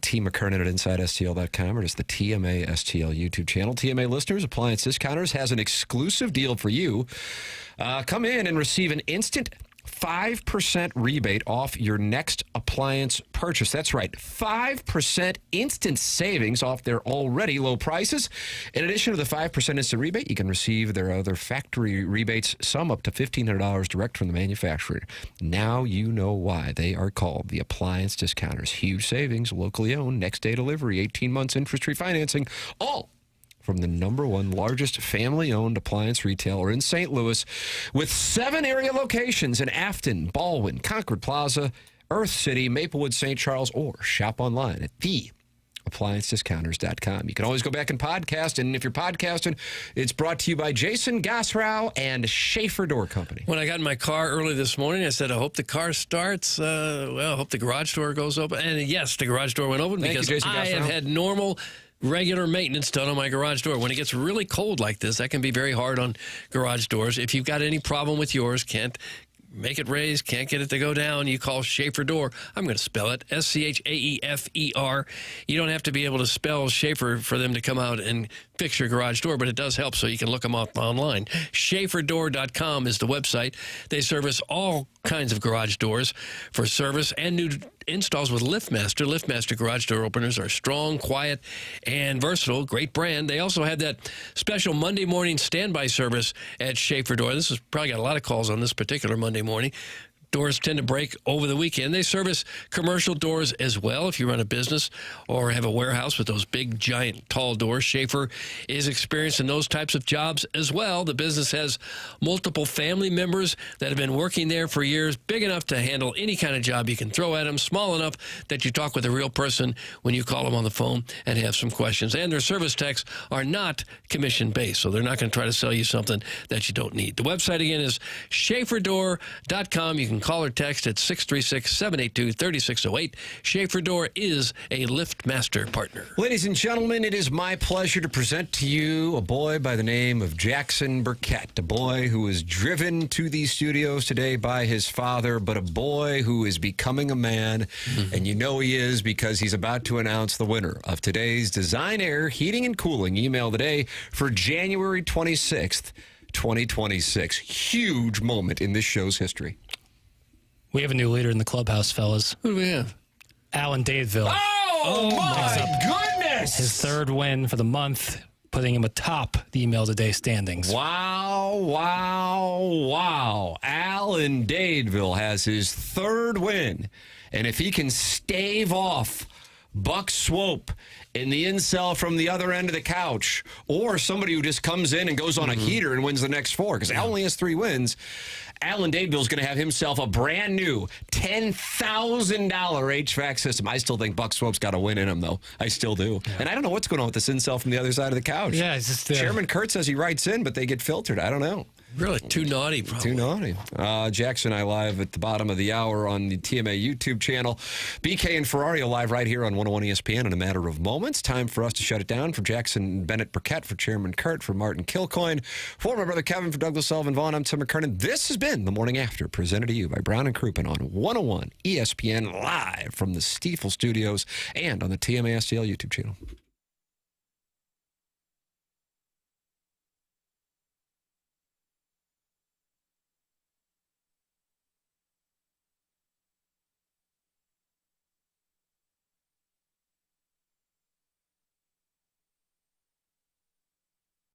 T. McKernan at InsideSTL.com or just the TMA STL YouTube channel. TMA listeners, Appliance Discounters has an exclusive deal for you. Come in and receive an instant 5% rebate off your next appliance purchase. That's right, 5% instant savings off their already low prices. In addition to the 5% instant rebate, you can receive their other factory rebates, some up to $1,500 direct from the manufacturer. Now you know why they are called the Appliance Discounters. Huge savings, locally owned, next day delivery, 18 months interest-free financing, all from the #1 largest family-owned appliance retailer in St. Louis, with 7 area locations in Afton, Baldwin, Concord Plaza, Earth City, Maplewood, St. Charles, or shop online at theappliancediscounters.com. You can always go back and podcast, and if you're podcasting, it's brought to you by Jason Gosrow and Schaefer Door Company. When I got in my car early this morning, I said, I hope the car starts. I hope the garage door goes open. And yes, the garage door went open because I have had normal regular maintenance done on my garage door. When it gets really cold like this, that can be very hard on garage doors. If you've got any problem with yours, can't make it raise, can't get it to go down, you call Schaefer Door. I'm going to spell it, Schaefer. You don't have to be able to spell Schaefer for them to come out and fix your garage door, but it does help, so you can look them up online. SchaeferDoor.com is the website. They service all kinds of garage doors for service and new installs with LiftMaster. LiftMaster garage door openers are strong, quiet, and versatile. Great brand. They also have that special Monday morning standby service at Schaefer Door. This has probably got a lot of calls on this particular Monday morning. Doors tend to break over the weekend. They service commercial doors as well. If you run a business or have a warehouse with those big, giant, tall doors, Schaefer is experienced in those types of jobs as well. The business has multiple family members that have been working there for years, big enough to handle any kind of job you can throw at them, small enough that you talk with a real person when you call them on the phone and have some questions. And their service techs are not commission-based, so they're not going to try to sell you something that you don't need. The website, again, is SchaeferDoor.com. You can call or text at 636-782-3608. Schaefer Door is a LiftMaster partner. Ladies and gentlemen, it is my pleasure to present to you a boy by the name of Jackson Burkett, a boy who was driven to these studios today by his father, but a boy who is becoming a man, and you know he is because he's about to announce the winner of today's Design Air Heating and Cooling email today for January 26th, 2026. Huge moment in this show's history. We have a new leader in the clubhouse, fellas. Who do we have? Alan Dadeville. Oh my goodness! His 3rd win for the month, putting him atop the email today standings. Wow. Alan Dadeville has his 3rd win. And if he can stave off Buck Swope in the incel from the other end of the couch, or somebody who just comes in and goes on a heater and wins the next 4, because Al only has 3 wins, Alan Dadeville's going to have himself a brand new $10,000 HVAC system. I still think Buck Swope's got a win in him, though. I still do. Yeah. And I don't know what's going on with this incel from the other side of the couch. Yeah, it's just Chairman Kurt says he writes in, but they get filtered. I don't know. Really? Too naughty, probably. Too naughty. Jackson and I live at the bottom of the hour on the TMA YouTube channel. BK and Ferrari live right here on 101 ESPN in a matter of moments. Time for us to shut it down. For Jackson Bennett Burkett, for Chairman Kurt, for Martin Kilcoyne, for my brother Kevin, for Douglas Sullivan, Vaughn, I'm Tim McKernan. This has been The Morning After, presented to you by Brown and Crouppen on 101 ESPN, live from the Stiefel Studios and on the TMA STL YouTube channel.